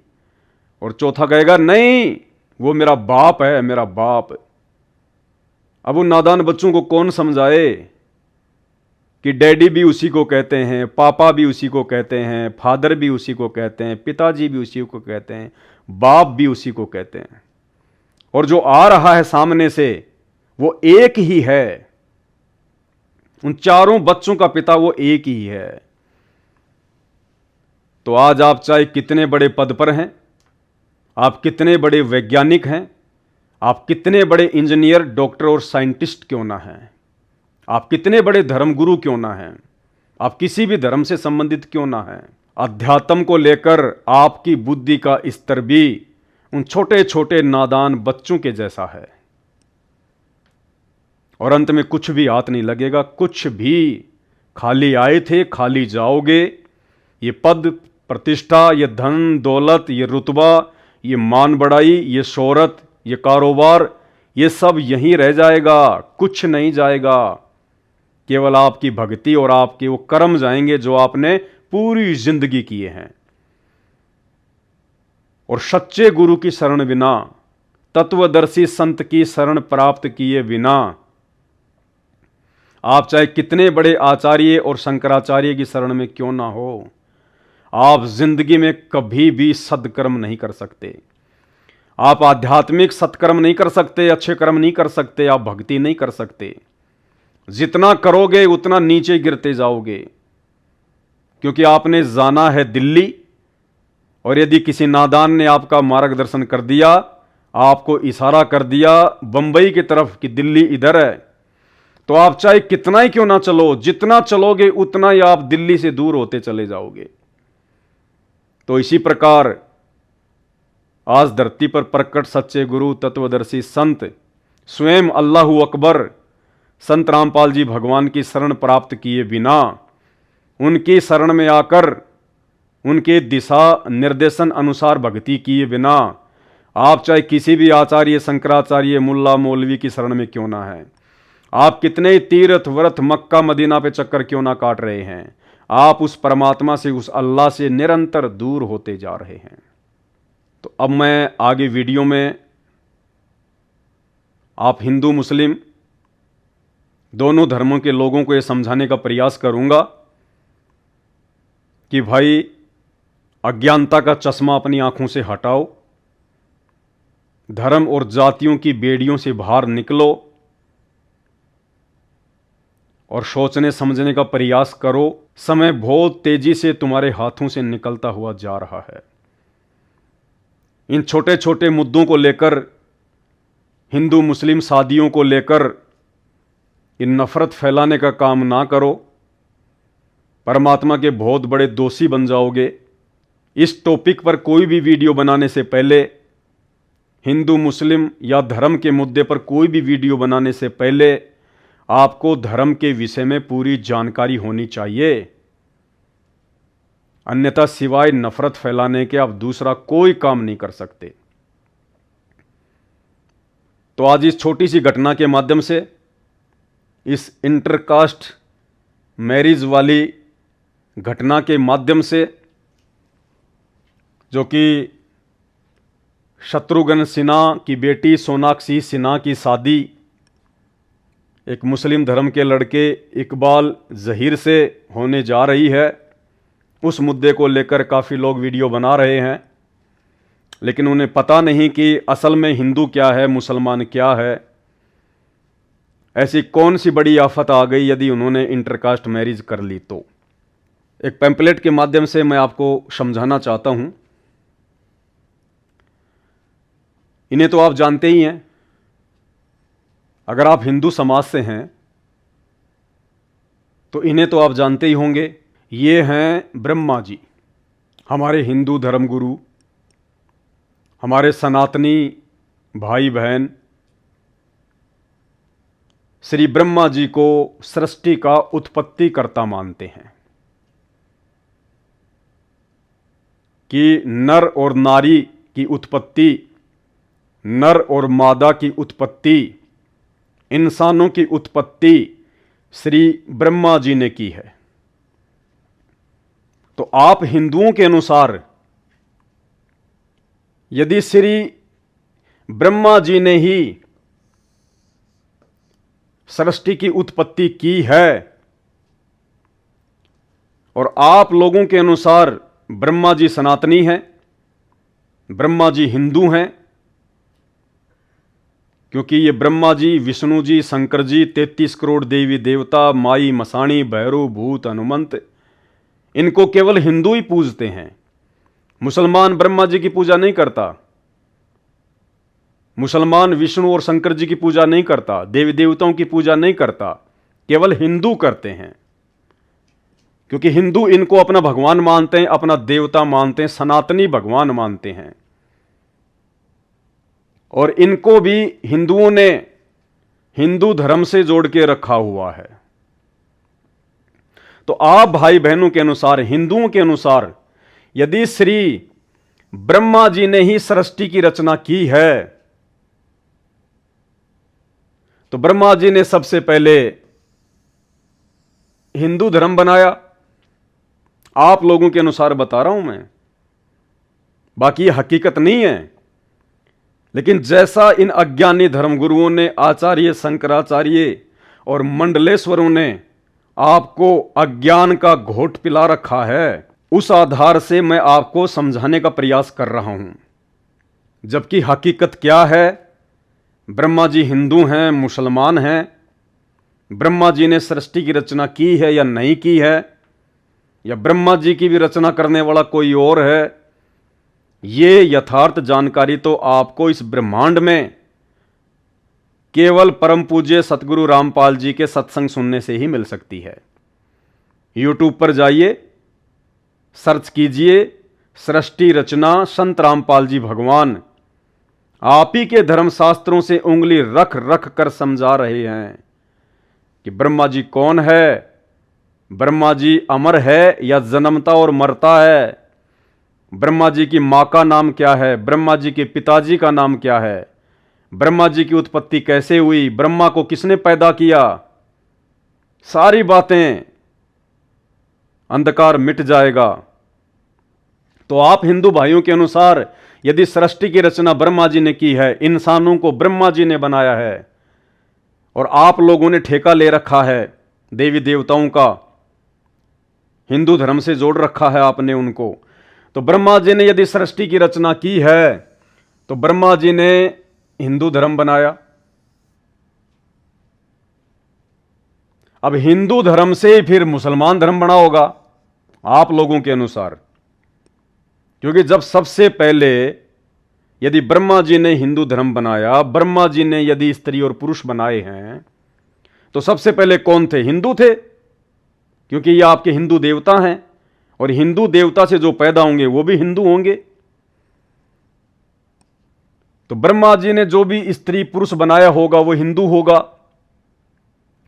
और चौथा कहेगा नहीं, वो मेरा बाप है, मेरा बाप। अब उन नादान बच्चों को कौन समझाए कि डैडी भी उसी को कहते हैं, पापा भी उसी को कहते हैं, फादर भी उसी को कहते हैं, पिताजी भी उसी को कहते हैं, बाप भी उसी को कहते हैं। और जो आ रहा है सामने से वो एक ही है। उन चारों बच्चों का पिता वो एक ही है। तो आज आप चाहे कितने बड़े पद पर हैं, आप कितने बड़े वैज्ञानिक हैं, आप कितने बड़े इंजीनियर, डॉक्टर और साइंटिस्ट क्यों ना हैं, आप कितने बड़े धर्मगुरु क्यों ना हैं, आप किसी भी धर्म से संबंधित क्यों ना हैं, अध्यात्म को लेकर आपकी बुद्धि का स्तर भी उन छोटे छोटे नादान बच्चों के जैसा है। और अंत में कुछ भी हाथ नहीं लगेगा, कुछ भी। खाली आए थे खाली जाओगे। ये पद प्रतिष्ठा, ये धन दौलत, ये रुतबा, ये मान बढ़ाई, ये शोहरत, ये कारोबार, ये सब यहीं रह जाएगा, कुछ नहीं जाएगा। केवल आपकी भक्ति और आपके वो कर्म जाएंगे जो आपने पूरी जिंदगी किए हैं। और सच्चे गुरु की शरण बिना, तत्वदर्शी संत की शरण प्राप्त किए बिना, आप चाहे कितने बड़े आचार्य और शंकराचार्य की शरण में क्यों ना हो, आप जिंदगी में कभी भी सत्कर्म नहीं कर सकते। आप आध्यात्मिक सत्कर्म नहीं कर सकते, अच्छे कर्म नहीं कर सकते, आप भक्ति नहीं कर सकते। जितना करोगे उतना नीचे गिरते जाओगे, क्योंकि आपने जाना है दिल्ली। और यदि किसी नादान ने आपका मार्गदर्शन कर दिया आपको इशारा कर दिया बंबई की तरफ कि दिल्ली इधर है, तो आप चाहे कितना ही क्यों ना चलो, जितना चलोगे उतना ही आप दिल्ली से दूर होते चले जाओगे। तो इसी प्रकार आज धरती पर प्रकट सच्चे गुरु तत्वदर्शी संत स्वयं अल्लाहू अकबर संत रामपाल जी भगवान की शरण प्राप्त किए बिना, उनकी शरण में आकर उनके दिशा निर्देशन अनुसार भक्ति किए बिना आप चाहे किसी भी आचार्य, शंकराचार्य, मुल्ला मौलवी की शरण में क्यों ना है, आप कितने तीर्थ व्रत मक्का मदीना पे चक्कर क्यों ना काट रहे हैं, आप उस परमात्मा से, उस अल्लाह से निरंतर दूर होते जा रहे हैं। तो अब मैं आगे वीडियो में आप हिंदू मुस्लिम दोनों धर्मों के लोगों को यह समझाने का प्रयास करूंगा कि भाई अज्ञानता का चश्मा अपनी आंखों से हटाओ, धर्म और जातियों की बेड़ियों से बाहर निकलो और सोचने समझने का प्रयास करो। समय बहुत तेजी से तुम्हारे हाथों से निकलता हुआ जा रहा है। इन छोटे छोटे मुद्दों को लेकर, हिंदू मुस्लिम शादियों को लेकर इन नफरत फैलाने का काम ना करो, परमात्मा के बहुत बड़े दोषी बन जाओगे। इस टॉपिक पर कोई भी वीडियो बनाने से पहले, हिंदू मुस्लिम या धर्म के मुद्दे पर कोई भी वीडियो बनाने से पहले आपको धर्म के विषय में पूरी जानकारी होनी चाहिए, अन्यथा सिवाय नफरत फैलाने के आप दूसरा कोई काम नहीं कर सकते। तो आज इस छोटी सी घटना के माध्यम से, इस इंटरकास्ट मैरिज वाली घटना के माध्यम से, जो कि शत्रुघ्न सिन्हा की बेटी सोनाक्षी सिन्हा की शादी एक मुस्लिम धर्म के लड़के इकबाल जहीर से होने जा रही है, उस मुद्दे को लेकर काफ़ी लोग वीडियो बना रहे हैं, लेकिन उन्हें पता नहीं कि असल में हिंदू क्या है, मुसलमान क्या है। ऐसी कौन सी बड़ी आफत आ गई यदि उन्होंने इंटरकास्ट मैरिज कर ली। तो एक पैम्पलेट के माध्यम से मैं आपको समझाना चाहता हूं। इन्हें तो आप जानते ही हैं, अगर आप हिंदू समाज से हैं तो इन्हें तो आप जानते ही होंगे। ये हैं ब्रह्मा जी, हमारे हिंदू धर्मगुरु, हमारे सनातनी भाई बहन। श्री ब्रह्मा जी को सृष्टि का उत्पत्तिकर्ता मानते हैं कि नर और नारी की उत्पत्ति, नर और मादा की उत्पत्ति, इंसानों की उत्पत्ति श्री ब्रह्मा जी ने की है। तो आप हिंदुओं के अनुसार यदि श्री ब्रह्मा जी ने ही सृष्टि की उत्पत्ति की है और आप लोगों के अनुसार ब्रह्मा जी सनातनी हैं, ब्रह्मा जी हिंदू हैं, क्योंकि ये ब्रह्मा जी, विष्णु जी, शंकर जी, 33 करोड़ देवी देवता, माई मसाणी, भैरव, भूत, हनुमंत, इनको केवल हिंदू ही पूजते हैं। मुसलमान ब्रह्मा जी की पूजा नहीं करता, मुसलमान विष्णु और शंकर जी की पूजा नहीं करता, देवी देवताओं की पूजा नहीं करता, केवल हिंदू करते हैं। क्योंकि हिंदू इनको अपना भगवान मानते हैं, अपना देवता मानते हैं, सनातनी भगवान मानते हैं। और इनको भी हिंदुओं ने हिंदू धर्म से जोड़ के रखा हुआ है। तो आप भाई बहनों के अनुसार, हिंदुओं के अनुसार, यदि श्री ब्रह्मा जी ने ही सृष्टि की रचना की है तो ब्रह्मा जी ने सबसे पहले हिंदू धर्म बनाया। आप लोगों के अनुसार बता रहा हूं मैं, बाकी हकीकत नहीं है। लेकिन जैसा इन अज्ञानी धर्मगुरुओं ने, आचार्य, शंकराचार्य और मंडलेश्वरों ने आपको अज्ञान का घोट पिला रखा है, उस आधार से मैं आपको समझाने का प्रयास कर रहा हूं। जबकि हकीकत क्या है, ब्रह्मा जी हिंदू हैं, मुसलमान हैं, ब्रह्मा जी ने सृष्टि की रचना की है या नहीं की है, या ब्रह्मा जी की भी रचना करने वाला कोई और है, ये यथार्थ जानकारी तो आपको इस ब्रह्मांड में केवल परम पूज्य सतगुरु रामपाल जी के सत्संग सुनने से ही मिल सकती है। यूट्यूब पर जाइए, सर्च कीजिए सृष्टि रचना संत रामपाल जी भगवान। आप ही के धर्मशास्त्रों से उंगली रख रख कर समझा रहे हैं कि ब्रह्मा जी कौन है, ब्रह्मा जी अमर है या जन्मता और मरता है, ब्रह्मा जी की मां का नाम क्या है, ब्रह्मा जी के पिताजी का नाम क्या है, ब्रह्मा जी की उत्पत्ति कैसे हुई, ब्रह्मा को किसने पैदा किया। सारी बातें, अंधकार मिट जाएगा। तो आप हिंदू भाइयों के अनुसार यदि सृष्टि की रचना ब्रह्मा जी ने की है, इंसानों को ब्रह्मा जी ने बनाया है, और आप लोगों ने ठेका ले रखा है देवी देवताओं का, हिंदू धर्म से जोड़ रखा है आपने उनको, तो ब्रह्मा जी ने यदि सृष्टि की रचना की है तो ब्रह्मा जी ने हिंदू धर्म बनाया। अब हिंदू धर्म से फिर मुसलमान धर्म बना होगा आप लोगों के अनुसार, क्योंकि जब सबसे पहले यदि ब्रह्मा जी ने हिंदू धर्म बनाया, ब्रह्मा जी ने यदि स्त्री और पुरुष बनाए हैं, तो सबसे पहले कौन थे? हिंदू थे, क्योंकि ये आपके हिंदू देवता हैं, और हिंदू देवता से जो पैदा होंगे वो भी हिंदू होंगे। तो ब्रह्मा जी ने जो भी स्त्री पुरुष बनाया होगा वो हिंदू होगा,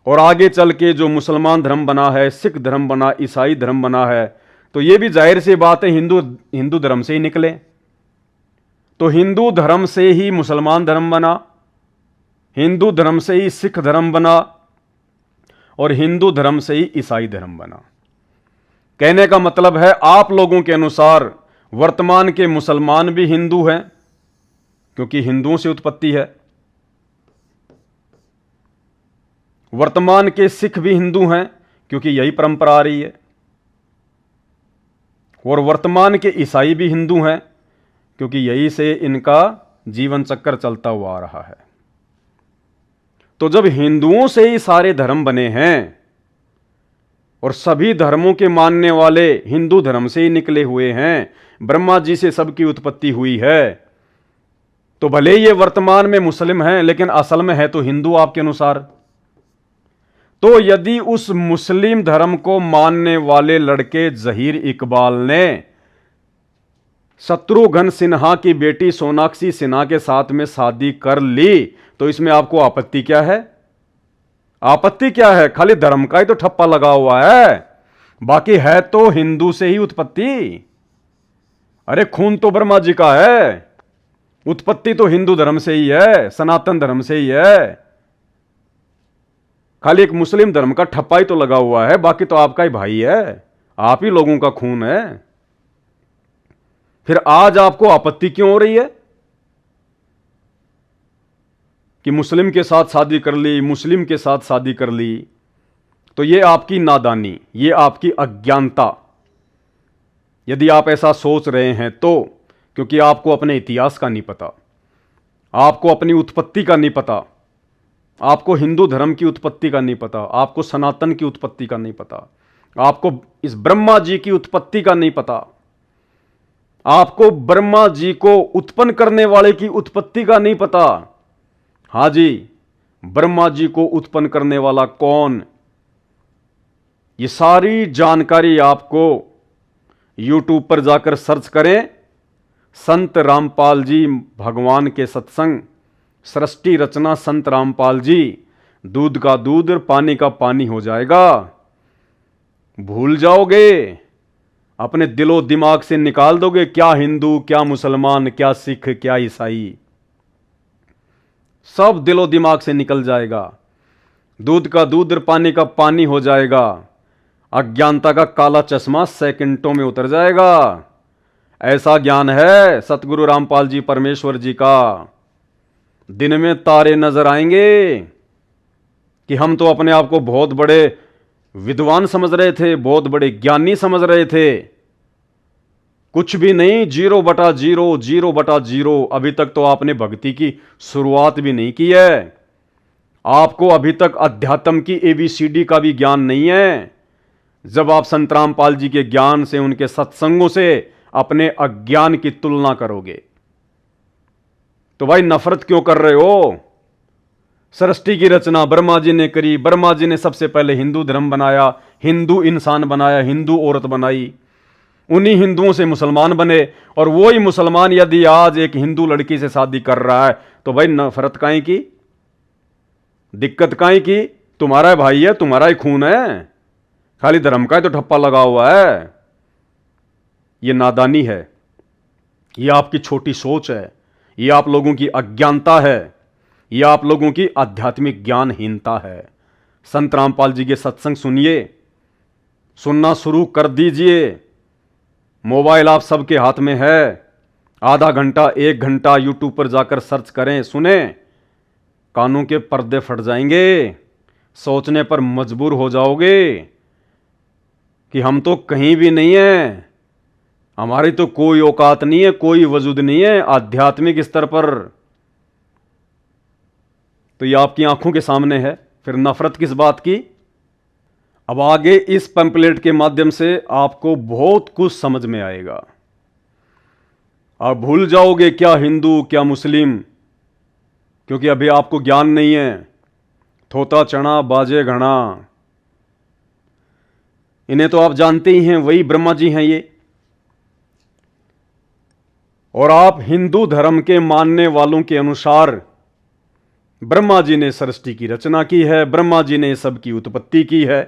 और आगे चल के जो मुसलमान धर्म बना है, सिख धर्म बना, ईसाई धर्म बना है, तो ये भी जाहिर सी बात है हिंदू धर्म से ही निकले। तो हिंदू धर्म से ही मुसलमान धर्म बना, हिंदू धर्म से ही सिख धर्म बना, और हिंदू धर्म से ही ईसाई धर्म बना। कहने का मतलब है आप लोगों के अनुसार वर्तमान के मुसलमान भी हिंदू हैं, क्योंकि हिंदुओं से उत्पत्ति है। वर्तमान के सिख भी हिंदू हैं, क्योंकि यही परंपरा आ रही है। और वर्तमान के ईसाई भी हिंदू हैं, क्योंकि यही से इनका जीवन चक्र चलता हुआ आ रहा है। तो जब हिंदुओं से ही सारे धर्म बने हैं और सभी धर्मों के मानने वाले हिंदू धर्म से ही निकले हुए हैं, ब्रह्मा जी से सबकी उत्पत्ति हुई है, तो भले ये वर्तमान में मुस्लिम हैं लेकिन असल में है तो हिंदू आपके अनुसार। तो यदि उस मुस्लिम धर्म को मानने वाले लड़के जहीर इकबाल ने शत्रुघ्न सिन्हा की बेटी सोनाक्षी सिन्हा के साथ में शादी कर ली, तो इसमें आपको आपत्ति क्या है? आपत्ति क्या है? खाली धर्म का ही तो ठप्पा लगा हुआ है, बाकी है तो हिंदू से ही उत्पत्ति। अरे खून तो ब्रह्मा जी का है, उत्पत्ति तो हिंदू धर्म से ही है, सनातन धर्म से ही है। खाली एक मुस्लिम धर्म का ठप्पा ही तो लगा हुआ है, बाकी तो आपका ही भाई है, आप ही लोगों का खून है। फिर आज आपको आपत्ति क्यों हो रही है कि मुस्लिम के साथ शादी कर ली, मुस्लिम के साथ शादी कर ली? तो ये आपकी नादानी, ये आपकी अज्ञानता, यदि आप ऐसा सोच रहे हैं तो, क्योंकि आपको अपने इतिहास का नहीं पता, आपको अपनी उत्पत्ति का नहीं पता, आपको हिंदू धर्म की उत्पत्ति का नहीं पता, आपको सनातन की उत्पत्ति का नहीं पता, आपको इस ब्रह्मा जी की उत्पत्ति का नहीं पता, आपको ब्रह्मा जी को उत्पन्न करने वाले की उत्पत्ति का नहीं पता। हां जी, ब्रह्मा जी को उत्पन्न करने वाला कौन, ये सारी जानकारी आपको यूट्यूब पर जाकर सर्च करें, संत रामपाल जी भगवान के सत्संग, सृष्टि रचना संत रामपाल जी, दूध का दूध और पानी का पानी हो जाएगा। भूल जाओगे, अपने दिलो दिमाग से निकाल दोगे क्या हिंदू, क्या मुसलमान, क्या सिख, क्या ईसाई, सब दिलो दिमाग से निकल जाएगा। दूध का दूध और पानी का पानी हो जाएगा। अज्ञानता का काला चश्मा सेकंडों में उतर जाएगा। ऐसा ज्ञान है सतगुरु रामपाल जी परमेश्वर जी का। दिन में तारे नजर आएंगे कि हम तो अपने आप को बहुत बड़े विद्वान समझ रहे थे, बहुत बड़े ज्ञानी समझ रहे थे। कुछ भी नहीं, 0/0, 0/0। अभी तक तो आपने भक्ति की शुरुआत भी नहीं की है। आपको अभी तक अध्यात्म की ABCD का भी ज्ञान नहीं है। जब आप संत रामपाल जी के ज्ञान से, उनके सत्संगों से अपने अज्ञान की तुलना करोगे। तो भाई नफरत क्यों कर रहे हो? सृष्टि की रचना ब्रह्मा जी ने करी। ब्रह्मा जी ने सबसे पहले हिंदू धर्म बनाया, हिंदू इंसान बनाया, हिंदू औरत बनाई, उन्हीं हिंदुओं से मुसलमान बने। और वही मुसलमान यदि आज एक हिंदू लड़की से शादी कर रहा है तो भाई नफरत काहे की, दिक्कत काहे की? तुम्हारा भाई है, तुम्हारा ही खून है, खाली धर्म का ही तो ठप्पा लगा हुआ है। यह नादानी है, यह आपकी छोटी सोच है, यह आप लोगों की अज्ञानता है, यह आप लोगों की आध्यात्मिक ज्ञानहीनता है। संत रामपाल जी के सत्संग सुनिए, सुनना शुरू कर दीजिए। मोबाइल आप सबके हाथ में है, आधा घंटा 1 घंटा यूट्यूब पर जाकर सर्च करें, सुने, कानों के पर्दे फट जाएंगे, सोचने पर मजबूर हो जाओगे कि हम तो कहीं भी नहीं है, हमारी तो कोई औकात नहीं है, कोई वजूद नहीं है आध्यात्मिक स्तर पर। तो ये आपकी आंखों के सामने है, फिर नफरत किस बात की? अब आगे इस पैम्पलेट के माध्यम से आपको बहुत कुछ समझ में आएगा। आप भूल जाओगे क्या हिंदू क्या मुस्लिम, क्योंकि अभी आपको ज्ञान नहीं है। थोता चना बाजे घना, इन्हें तो आप जानते ही हैं, वही ब्रह्मा जी हैं ये। और आप हिंदू धर्म के मानने वालों के अनुसार ब्रह्मा जी ने सृष्टि की रचना की है, ब्रह्मा जी ने सबकी उत्पत्ति की है।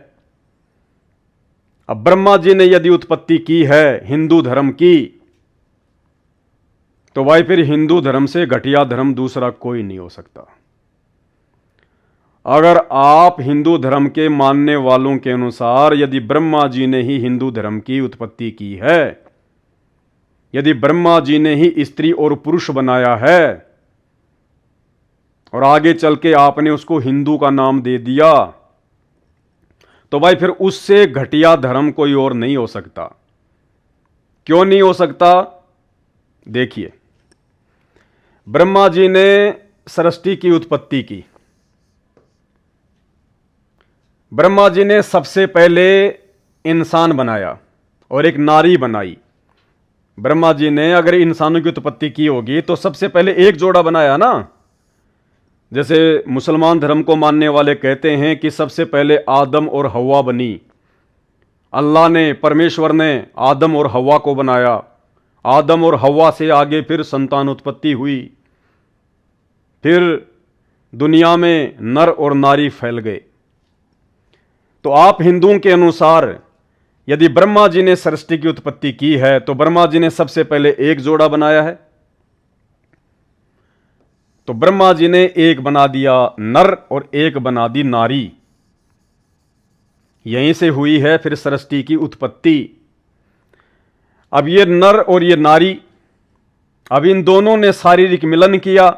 अब ब्रह्मा जी ने यदि उत्पत्ति की है हिंदू धर्म की, तो भाई फिर हिंदू धर्म से घटिया धर्म दूसरा कोई नहीं हो सकता। अगर आप हिंदू धर्म के मानने वालों के अनुसार यदि ब्रह्मा जी ने ही हिंदू धर्म की उत्पत्ति की है, यदि ब्रह्मा जी ने ही स्त्री और पुरुष बनाया है, और आगे चल के आपने उसको हिंदू का नाम दे दिया, तो भाई फिर उससे घटिया धर्म कोई और नहीं हो सकता। क्यों नहीं हो सकता? देखिए, ब्रह्मा जी ने सृष्टि की उत्पत्ति की, ब्रह्मा जी ने सबसे पहले इंसान बनाया और एक नारी बनाई। ब्रह्मा जी ने अगर इंसानों की उत्पत्ति की होगी तो सबसे पहले एक जोड़ा बनाया ना। जैसे मुसलमान धर्म को मानने वाले कहते हैं कि सबसे पहले आदम और हव्वा बनी, अल्लाह ने, परमेश्वर ने आदम और हव्वा को बनाया, आदम और हव्वा से आगे फिर संतान उत्पत्ति हुई, फिर दुनिया में नर और नारी फैल गए। तो आप हिंदुओं के अनुसार यदि ब्रह्मा जी ने सृष्टि की उत्पत्ति की है तो ब्रह्मा जी ने सबसे पहले एक जोड़ा बनाया है। तो ब्रह्मा जी ने एक बना दिया नर और एक बना दी नारी, यहीं से हुई है फिर सृष्टि की उत्पत्ति। अब ये नर और ये नारी, अब इन दोनों ने शारीरिक मिलन किया,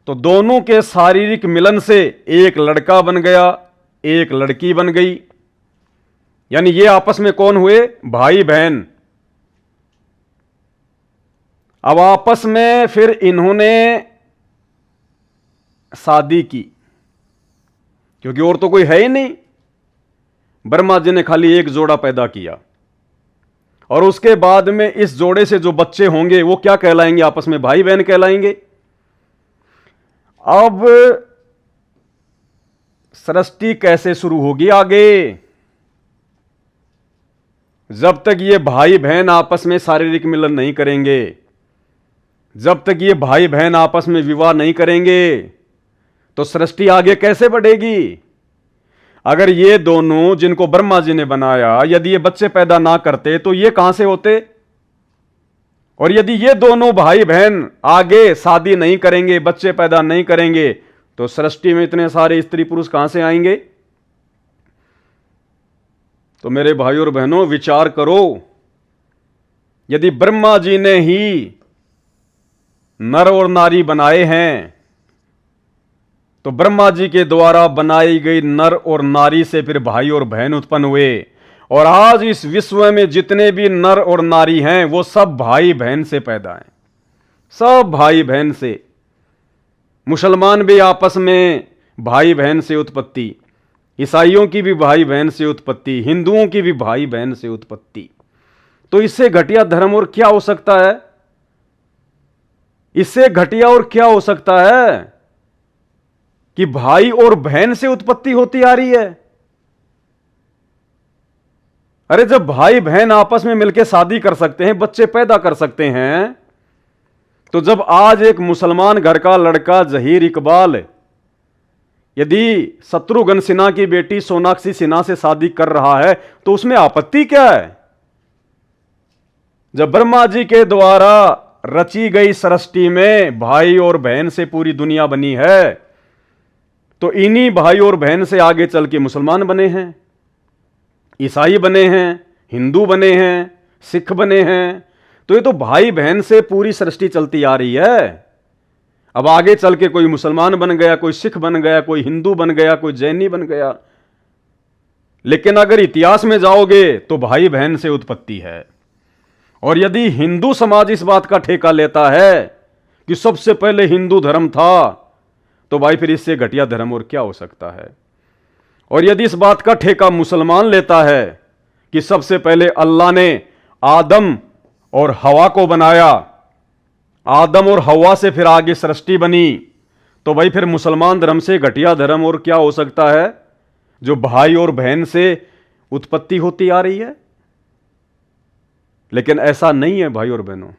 तो दोनों के शारीरिक मिलन से एक लड़का बन गया, एक लड़की बन गई। यानी ये आपस में कौन हुए? भाई बहन। अब आपस में फिर इन्होंने शादी की, क्योंकि और तो कोई है ही नहीं। ब्रह्मा जी ने खाली एक जोड़ा पैदा किया, और उसके बाद में इस जोड़े से जो बच्चे होंगे वो क्या कहलाएंगे? आपस में भाई बहन कहलाएंगे। अब सृष्टि कैसे शुरू होगी आगे? जब तक ये भाई बहन आपस में शारीरिक मिलन नहीं करेंगे, जब तक ये भाई बहन आपस में विवाह नहीं करेंगे, तो सृष्टि आगे कैसे बढ़ेगी? अगर ये दोनों जिनको ब्रह्मा जी ने बनाया यदि ये बच्चे पैदा ना करते तो ये कहां से होते? और यदि ये दोनों भाई बहन आगे शादी नहीं करेंगे, बच्चे पैदा नहीं करेंगे, तो सृष्टि में इतने सारे स्त्री पुरुष कहां से आएंगे? तो मेरे भाइयों और बहनों विचार करो, यदि ब्रह्मा जी ने ही नर और नारी बनाए हैं, तो ब्रह्मा जी के द्वारा बनाई गई नर और नारी से फिर भाई और बहन उत्पन्न हुए। और आज इस विश्व में जितने भी नर और नारी हैं वो सब भाई बहन से पैदा हैं, सब भाई बहन से। मुसलमान भी आपस में भाई बहन से उत्पत्ति, ईसाइयों की भी भाई बहन से उत्पत्ति, हिंदुओं की भी भाई बहन से उत्पत्ति। तो इससे घटिया धर्म और क्या हो सकता है? इससे घटिया और क्या हो सकता है कि भाई और बहन से उत्पत्ति होती आ रही है। अरे जब भाई बहन आपस में मिलकर शादी कर सकते हैं, बच्चे पैदा कर सकते हैं, तो जब आज एक मुसलमान घर का लड़का जहीर इकबाल यदि शत्रुघ्न सिन्हा की बेटी सोनाक्षी सिन्हा से शादी कर रहा है तो उसमें आपत्ति क्या है? जब ब्रह्मा जी के द्वारा रची गई सृष्टि में भाई और बहन से पूरी दुनिया बनी है, तो इन्हीं भाई और बहन से आगे चल के मुसलमान बने हैं, ईसाई बने हैं, हिंदू बने हैं, सिख बने हैं। तो ये तो भाई बहन से पूरी सृष्टि चलती आ रही है। अब आगे चल के कोई मुसलमान बन गया, कोई सिख बन गया, कोई हिंदू बन गया, कोई जैनी बन गया, लेकिन अगर इतिहास में जाओगे तो भाई बहन से उत्पत्ति है। और यदि हिंदू समाज इस बात का ठेका लेता है कि सबसे पहले हिंदू धर्म था, तो भाई फिर इससे घटिया धर्म और क्या हो सकता है? और यदि इस बात का ठेका मुसलमान लेता है कि सबसे पहले अल्लाह ने आदम और हवा को बनाया, आदम और हवा से फिर आगे सृष्टि बनी, तो भाई फिर मुसलमान धर्म से घटिया धर्म और क्या हो सकता है जो भाई और बहन से उत्पत्ति होती आ रही है? लेकिन ऐसा नहीं है भाई और बहनों।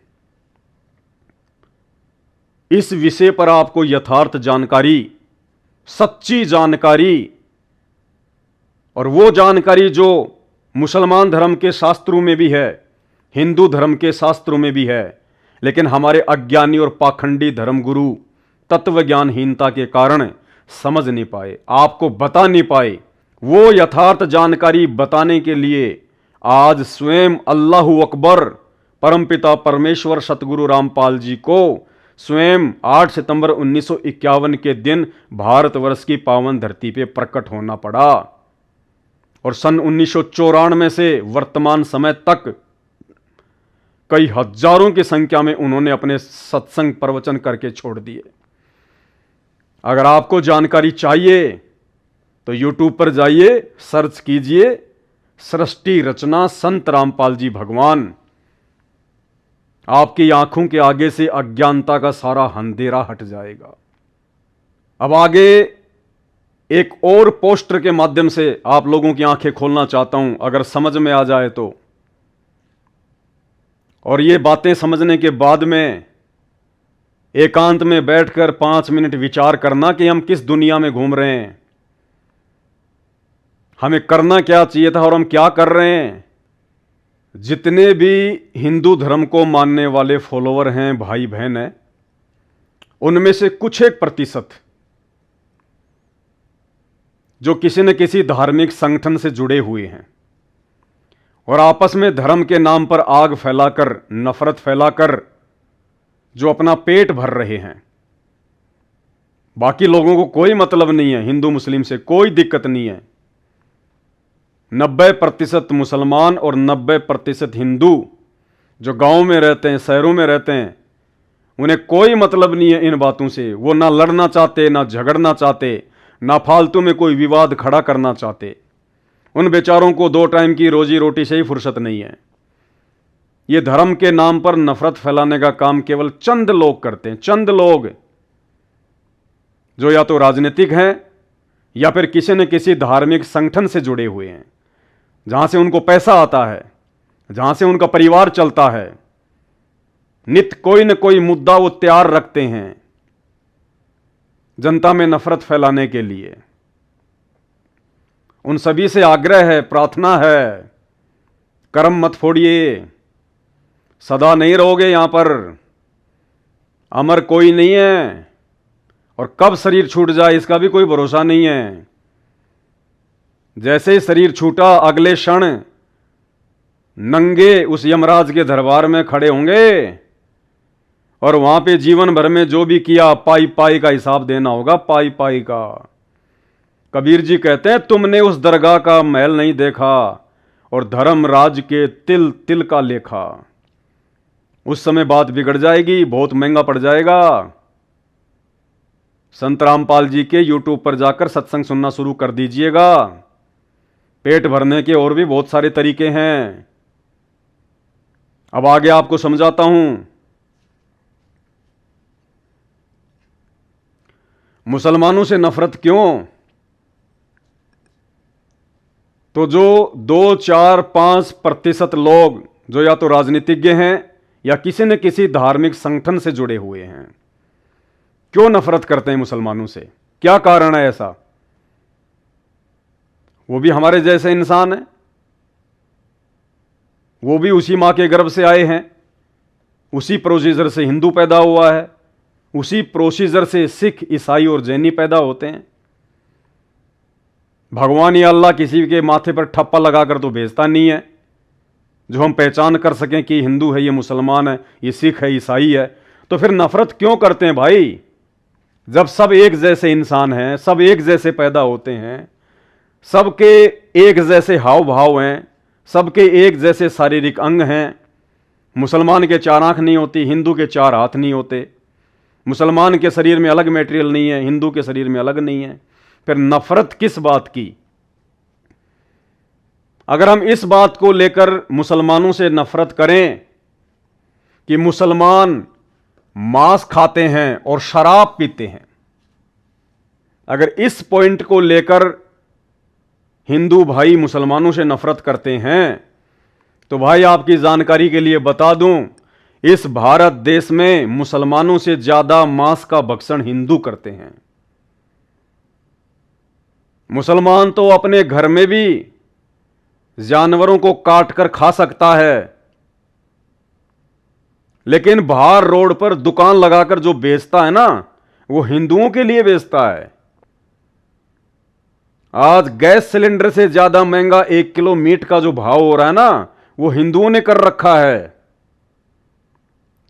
इस विषय पर आपको यथार्थ जानकारी, सच्ची जानकारी, और वो जानकारी जो मुसलमान धर्म के शास्त्रों में भी है, हिंदू धर्म के शास्त्रों में भी है, लेकिन हमारे अज्ञानी और पाखंडी धर्मगुरु तत्व ज्ञानहीनता के कारण समझ नहीं पाए, आपको बता नहीं पाए। वो यथार्थ जानकारी बताने के लिए आज स्वयं अल्लाहु अकबर परमपिता परमेश्वर सतगुरु रामपाल जी को स्वयं 8 सितंबर 1951 के दिन भारतवर्ष की पावन धरती पे प्रकट होना पड़ा। और सन 1994 से वर्तमान समय तक कई हजारों की संख्या में उन्होंने अपने सत्संग प्रवचन करके छोड़ दिए। अगर आपको जानकारी चाहिए तो YouTube पर जाइए, सर्च कीजिए सृष्टि रचना संत रामपाल जी भगवान। आपकी आंखों के आगे से अज्ञानता का सारा अंधेरा हट जाएगा। अब आगे एक और पोस्टर के माध्यम से आप लोगों की आंखें खोलना चाहता हूं, अगर समझ में आ जाए तो। और ये बातें समझने के बाद में एकांत में बैठकर 5 मिनट विचार करना कि हम किस दुनिया में घूम रहे हैं, हमें करना क्या चाहिए था और हम क्या कर रहे हैं। जितने भी हिंदू धर्म को मानने वाले फॉलोवर हैं, भाई बहन हैं, उनमें से कुछ एक प्रतिशत जो किसी न किसी धार्मिक संगठन से जुड़े हुए हैं और आपस में धर्म के नाम पर आग फैलाकर, नफरत फैलाकर जो अपना पेट भर रहे हैं। बाकी लोगों को कोई मतलब नहीं है, हिंदू मुस्लिम से कोई दिक्कत नहीं है। 90% मुसलमान और 90% हिंदू जो गांव में रहते हैं, शहरों में रहते हैं, उन्हें कोई मतलब नहीं है इन बातों से। वो ना लड़ना चाहते, ना झगड़ना चाहते, ना फालतू में कोई विवाद खड़ा करना चाहते। उन बेचारों को 2 टाइम की रोजी रोटी से ही फुर्सत नहीं है। ये धर्म के नाम पर नफरत फैलाने का काम केवल चंद लोग करते हैं, चंद लोग जो या तो राजनीतिक हैं या फिर किसी न किसी धार्मिक संगठन से जुड़े हुए हैं, जहां से उनको पैसा आता है, जहां से उनका परिवार चलता है। नित्य कोई न कोई मुद्दा वो तैयार रखते हैं जनता में नफरत फैलाने के लिए। उन सभी से आग्रह है, प्रार्थना है, कर्म मत फोड़िए, सदा नहीं रहोगे यहां पर, अमर कोई नहीं है, और कब शरीर छूट जाए इसका भी कोई भरोसा नहीं है। जैसे ही शरीर छूटा अगले क्षण नंगे उस यमराज के दरबार में खड़े होंगे और वहां पे जीवन भर में जो भी किया पाई पाई का हिसाब देना होगा, पाई पाई का। कबीर जी कहते हैं, तुमने उस दरगाह का महल नहीं देखा और धर्मराज के तिल तिल का लेखा। उस समय बात बिगड़ जाएगी, बहुत महंगा पड़ जाएगा। संत रामपाल जी के YouTube पर जाकर सत्संग सुनना शुरू कर दीजिएगा। पेट भरने के और भी बहुत सारे तरीके हैं। अब आगे आपको समझाता हूं। मुसलमानों से नफरत क्यों? तो जो 2, 4, 5% लोग जो या तो राजनीतिज्ञ हैं या किसी न किसी धार्मिक संगठन से जुड़े हुए हैं, क्यों नफरत करते हैं मुसलमानों से? क्या कारण है ऐसा? वो भी हमारे जैसे इंसान हैं, वो भी उसी मां के गर्भ से आए हैं, उसी प्रोसीजर से हिंदू पैदा हुआ है, उसी प्रोसीजर से सिख, ईसाई और जैनी पैदा होते हैं। भगवान या अल्लाह किसी के माथे पर ठप्पा लगाकर तो भेजता नहीं है जो हम पहचान कर सकें कि हिंदू है, ये मुसलमान है, ये सिख है, ईसाई है। तो फिर नफरत क्यों करते हैं भाई? जब सब एक जैसे इंसान हैं, सब एक जैसे पैदा होते हैं, सबके एक जैसे हाव भाव हैं, सबके एक जैसे शारीरिक अंग हैं। मुसलमान के 4 आंख नहीं होती, हिंदू के 4 हाथ नहीं होते। मुसलमान के शरीर में अलग मटेरियल नहीं है, हिंदू के शरीर में अलग नहीं है। फिर नफरत किस बात की? अगर हम इस बात को लेकर मुसलमानों से नफरत करें कि मुसलमान मांस खाते हैं और शराब पीते हैं, अगर इस पॉइंट को लेकर हिंदू भाई मुसलमानों से नफरत करते हैं, तो भाई आपकी जानकारी के लिए बता दूं, इस भारत देश में मुसलमानों से ज्यादा मांस का भक्षण हिंदू करते हैं। मुसलमान तो अपने घर में भी जानवरों को काट कर खा सकता है, लेकिन बाहर रोड पर दुकान लगाकर जो बेचता है ना, वो हिंदुओं के लिए बेचता है। आज गैस सिलेंडर से ज्यादा महंगा 1 किलो मीट का जो भाव हो रहा है ना, वो हिंदुओं ने कर रखा है।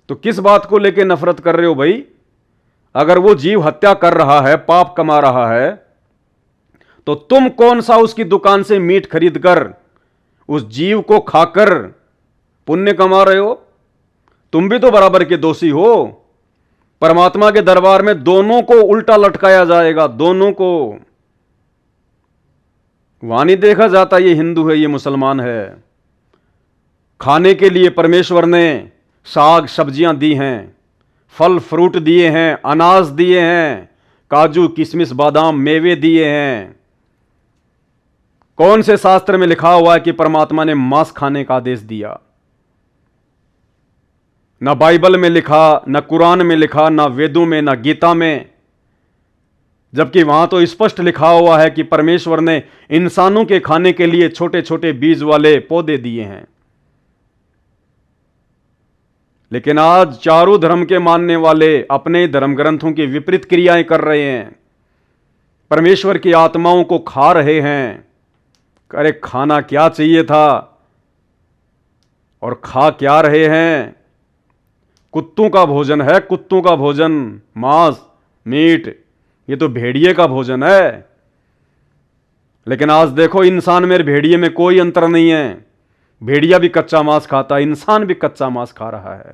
तो किस बात को लेकर नफरत कर रहे हो भाई? अगर वो जीव हत्या कर रहा है, पाप कमा रहा है, तो तुम कौन सा उसकी दुकान से मीट खरीद कर उस जीव को खाकर पुण्य कमा रहे हो? तुम भी तो बराबर के दोषी हो। परमात्मा के दरबार में दोनों को उल्टा लटकाया जाएगा, दोनों को। वहां नहीं देखा जाता ये हिंदू है, ये मुसलमान है। खाने के लिए परमेश्वर ने साग सब्जियां दी हैं, फल फ्रूट दिए हैं, अनाज दिए हैं, काजू किशमिश बादाम मेवे दिए हैं। कौन से शास्त्र में लिखा हुआ है कि परमात्मा ने मांस खाने का आदेश दिया? ना बाइबल में लिखा, ना कुरान में लिखा, ना वेदों में, ना गीता में। जबकि वहां तो स्पष्ट लिखा हुआ है कि परमेश्वर ने इंसानों के खाने के लिए छोटे छोटे बीज वाले पौधे दिए हैं। लेकिन आज चारों धर्म के मानने वाले अपने धर्म ग्रंथों की विपरीत क्रियाएं कर रहे हैं, परमेश्वर की आत्माओं को खा रहे हैं। अरे खाना क्या चाहिए था और खा क्या रहे हैं? कुत्तों का भोजन है, कुत्तों का भोजन, मांस मीट, ये तो भेड़िए का भोजन है। लेकिन आज देखो, इंसान में भेड़िए में कोई अंतर नहीं है। भेड़िया भी कच्चा मांस खाता है, इंसान भी कच्चा मांस खा रहा है।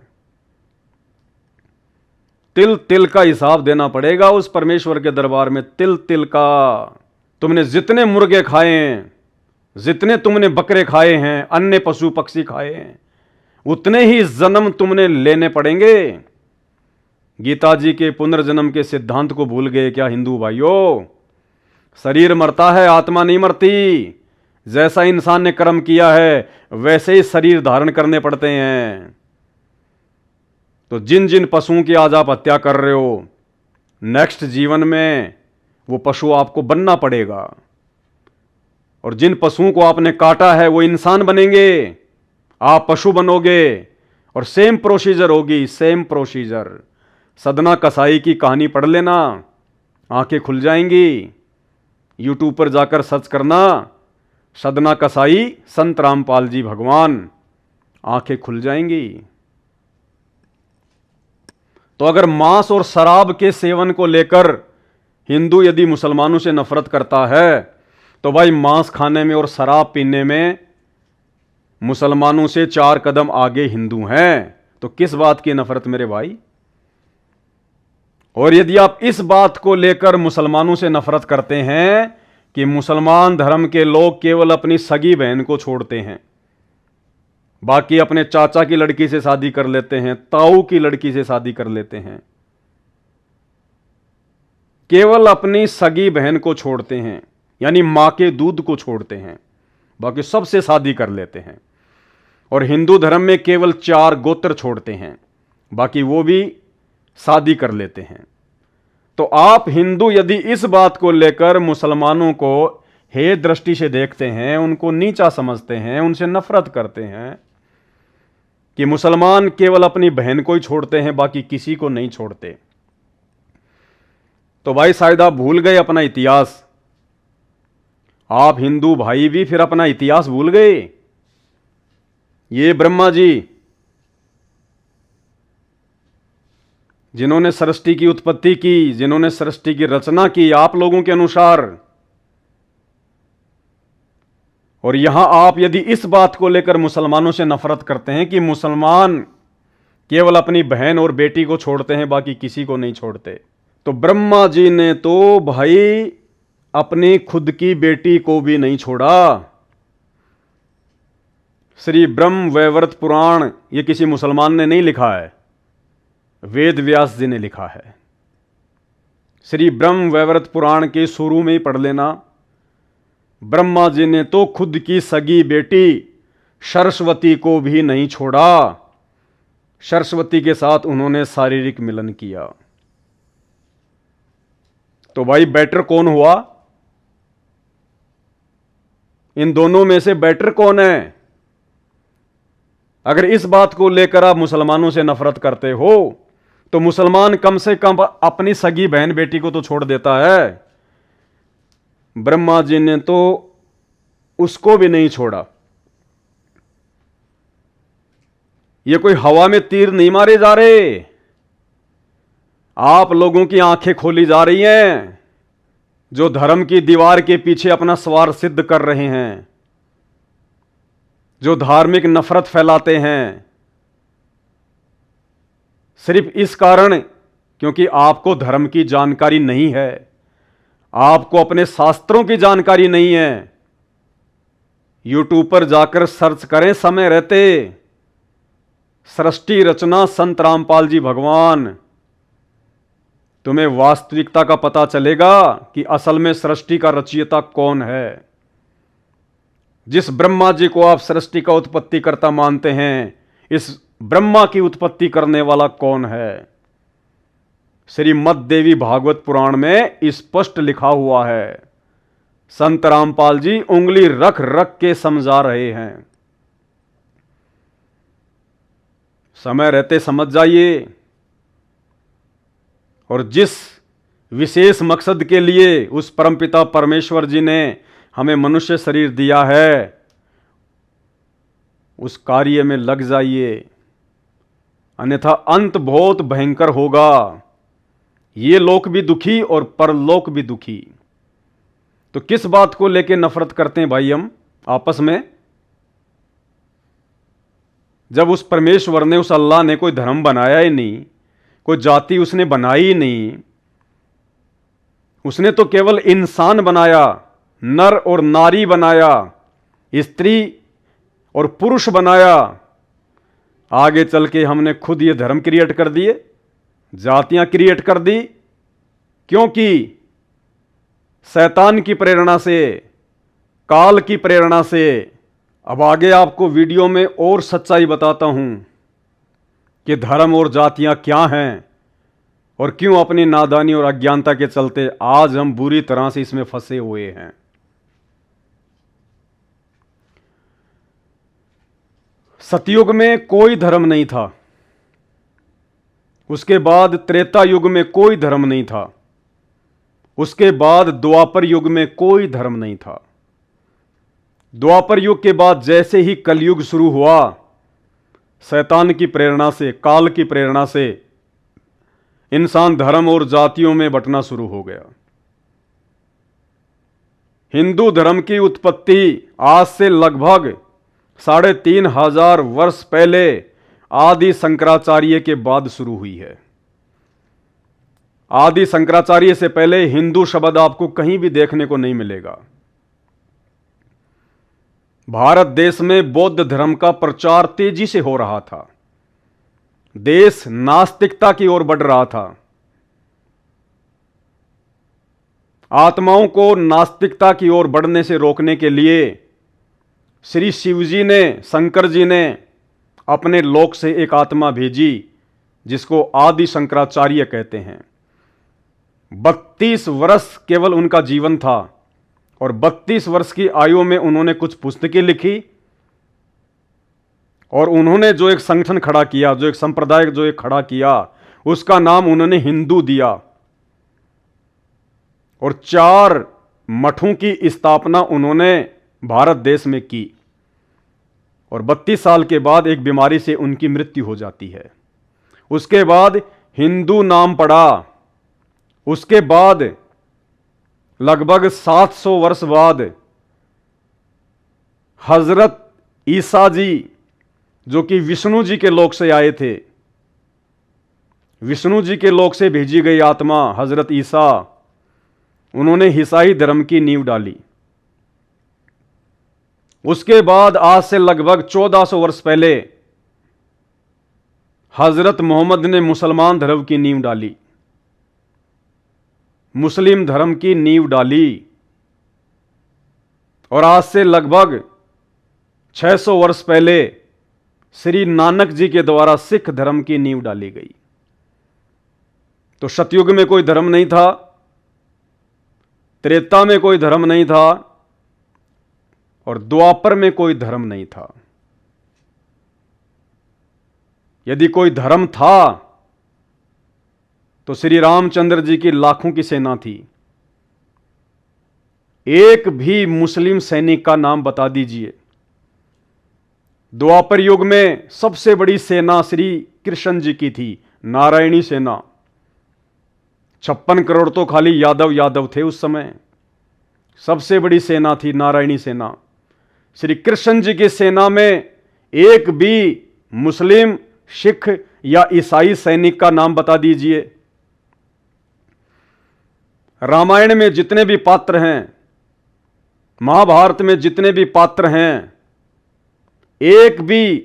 तिल तिल का हिसाब देना पड़ेगा उस परमेश्वर के दरबार में, तिल तिल का। तुमने जितने मुर्गे खाए हैं, जितने तुमने बकरे खाए हैं, अन्य पशु पक्षी खाए हैं, उतने ही जन्म तुमने लेने पड़ेंगे। गीता जी के पुनर्जन्म के सिद्धांत को भूल गए क्या हिंदू भाइयों? शरीर मरता है, आत्मा नहीं मरती। जैसा इंसान ने कर्म किया है वैसे ही शरीर धारण करने पड़ते हैं। तो जिन जिन पशुओं की आज आप हत्या कर रहे हो, नेक्स्ट जीवन में वो पशु आपको बनना पड़ेगा। और जिन पशुओं को आपने काटा है वो इंसान बनेंगे, आप पशु बनोगे। और सेम प्रोसीजर होगी, सेम प्रोसीजर। सदना कसाई की कहानी पढ़ लेना, आंखें खुल जाएंगी। यूट्यूब पर जाकर सर्च करना, सदना कसाई संत रामपाल जी भगवान, आंखें खुल जाएंगी। तो अगर मांस और शराब के सेवन को लेकर हिंदू यदि मुसलमानों से नफरत करता है, तो भाई मांस खाने में और शराब पीने में मुसलमानों से 4 कदम आगे हिंदू हैं। तो किस बात की नफरत मेरे भाई? और यदि आप इस बात को लेकर मुसलमानों से नफरत करते हैं कि मुसलमान धर्म के लोग केवल अपनी सगी बहन को छोड़ते हैं, बाकी अपने चाचा की लड़की से शादी कर लेते हैं, ताऊ की लड़की से शादी कर लेते हैं, केवल अपनी सगी बहन को छोड़ते हैं, यानी मां के दूध को छोड़ते हैं, बाकी सबसे शादी कर लेते हैं। और हिंदू धर्म में केवल 4 गोत्र छोड़ते हैं, बाकी वो भी शादी कर लेते हैं। तो आप हिंदू यदि इस बात को लेकर मुसलमानों को हे दृष्टि से देखते हैं, उनको नीचा समझते हैं, उनसे नफरत करते हैं कि मुसलमान केवल अपनी बहन को ही छोड़ते हैं, बाकी किसी को नहीं छोड़ते, तो भाई शायद आप भूल गए अपना इतिहास। आप हिंदू भाई भी फिर अपना इतिहास भूल गए। ये ब्रह्मा जी जिन्होंने सृष्टि की उत्पत्ति की, जिन्होंने सृष्टि की रचना की आप लोगों के अनुसार, और यहां आप यदि इस बात को लेकर मुसलमानों से नफरत करते हैं कि मुसलमान केवल अपनी बहन और बेटी को छोड़ते हैं, बाकी किसी को नहीं छोड़ते, तो ब्रह्मा जी ने तो भाई अपनी खुद की बेटी को भी नहीं छोड़ा। श्री ब्रह्म वैवर्त पुराण ये किसी मुसलमान ने नहीं लिखा है, वेद व्यास जी ने लिखा है। श्री ब्रह्म वैवर्त पुराण के शुरू में ही पढ़ लेना। ब्रह्मा जी ने तो खुद की सगी बेटी सरस्वती को भी नहीं छोड़ा, सरस्वती के साथ उन्होंने शारीरिक मिलन किया। तो भाई बेटर कौन हुआ? इन दोनों में से बेटर कौन है? अगर इस बात को लेकर आप मुसलमानों से नफरत करते हो तो मुसलमान कम से कम अपनी सगी बहन बेटी को तो छोड़ देता है। ब्रह्मा जी ने तो उसको भी नहीं छोड़ा। ये कोई हवा में तीर नहीं मारे जा रहे, आप लोगों की आंखें खोली जा रही हैं जो धर्म की दीवार के पीछे अपना स्वार्थ सिद्ध कर रहे हैं, जो धार्मिक नफरत फैलाते हैं, सिर्फ इस कारण क्योंकि आपको धर्म की जानकारी नहीं है, आपको अपने शास्त्रों की जानकारी नहीं है। यूट्यूब पर जाकर सर्च करें समय रहते, सृष्टि रचना संत रामपाल जी भगवान, तुम्हें वास्तविकता का पता चलेगा कि असल में सृष्टि का रचयिता कौन है। जिस ब्रह्मा जी को आप सृष्टि का उत्पत्ति करता मानते हैं, इस ब्रह्मा की उत्पत्ति करने वाला कौन है? श्रीमद् देवी भागवत पुराण में स्पष्ट लिखा हुआ है। संत रामपाल जी उंगली रख रख के समझा रहे हैं। समय रहते समझ जाइए। और जिस विशेष मकसद के लिए उस परमपिता परमेश्वर जी ने हमें मनुष्य शरीर दिया है, उस कार्य में लग जाइए, अन्यथा अंत बहुत भयंकर होगा। ये लोक भी दुखी और परलोक भी दुखी। तो किस बात को लेकर नफरत करते हैं भाई हम आपस में? जब उस परमेश्वर ने, उस अल्लाह ने कोई धर्म बनाया ही नहीं, कोई जाति उसने बनाई ही नहीं, उसने तो केवल इंसान बनाया, नर और नारी बनाया, स्त्री और पुरुष बनाया। आगे चल के हमने खुद ये धर्म क्रिएट कर दिए, जातियां क्रिएट कर दी, क्योंकि शैतान की प्रेरणा से, काल की प्रेरणा से। अब आगे आपको वीडियो में और सच्चाई बताता हूं कि धर्म और जातियां क्या हैं और क्यों अपनी नादानी और अज्ञानता के चलते आज हम बुरी तरह से इसमें फंसे हुए हैं। सतयुग में कोई धर्म नहीं था, उसके बाद त्रेता युग में कोई धर्म नहीं था, उसके बाद द्वापर युग में कोई धर्म नहीं था। द्वापर युग के बाद जैसे ही कलयुग शुरू हुआ, शैतान की प्रेरणा से, काल की प्रेरणा से इंसान धर्म और जातियों में बंटना शुरू हो गया। हिंदू धर्म की उत्पत्ति आज से लगभग 3500 वर्ष पहले आदि शंकराचार्य के बाद शुरू हुई है। आदि शंकराचार्य से पहले हिंदू शब्द आपको कहीं भी देखने को नहीं मिलेगा। भारत देश में बौद्ध धर्म का प्रचार तेजी से हो रहा था। देश नास्तिकता की ओर बढ़ रहा था। आत्माओं को नास्तिकता की ओर बढ़ने से रोकने के लिए श्री शिवजी ने, शंकर जी ने अपने लोक से एक आत्मा भेजी जिसको आदि शंकराचार्य कहते हैं। 32 वर्ष केवल उनका जीवन था और 32 वर्ष की आयु में उन्होंने कुछ पुस्तकें लिखी और उन्होंने जो एक संगठन खड़ा किया, जो एक संप्रदाय जो एक खड़ा किया, उसका नाम उन्होंने हिंदू दिया और 4 मठों की स्थापना उन्होंने भारत देश में की। और 32 साल के बाद एक बीमारी से उनकी मृत्यु हो जाती है। उसके बाद हिंदू नाम पड़ा। उसके बाद लगभग 700 वर्ष बाद हजरत ईसा जी, जो कि विष्णु जी के लोक से आए थे, विष्णु जी के लोक से भेजी गई आत्मा हजरत ईसा, उन्होंने ईसाई धर्म की नींव डाली। उसके बाद आज से लगभग 1400 वर्ष पहले हजरत मोहम्मद ने मुसलमान धर्म की नींव डाली, मुस्लिम धर्म की नींव डाली। और आज से लगभग 600 वर्ष पहले श्री नानक जी के द्वारा सिख धर्म की नींव डाली गई। तो सतयुग में कोई धर्म नहीं था, त्रेता में कोई धर्म नहीं था और द्वापर में कोई धर्म नहीं था। यदि कोई धर्म था तो श्री रामचंद्र जी की लाखों की सेना थी। एक भी मुस्लिम सैनिक का नाम बता दीजिए। द्वापर युग में सबसे बड़ी सेना श्री कृष्ण जी की थी, नारायणी सेना। 56 करोड़ तो खाली यादव थे उस समय। सबसे बड़ी सेना थी नारायणी सेना। श्री कृष्ण जी की सेना में एक भी मुस्लिम, सिख या ईसाई सैनिक का नाम बता दीजिए। रामायण में जितने भी पात्र हैं, महाभारत में जितने भी पात्र हैं, एक भी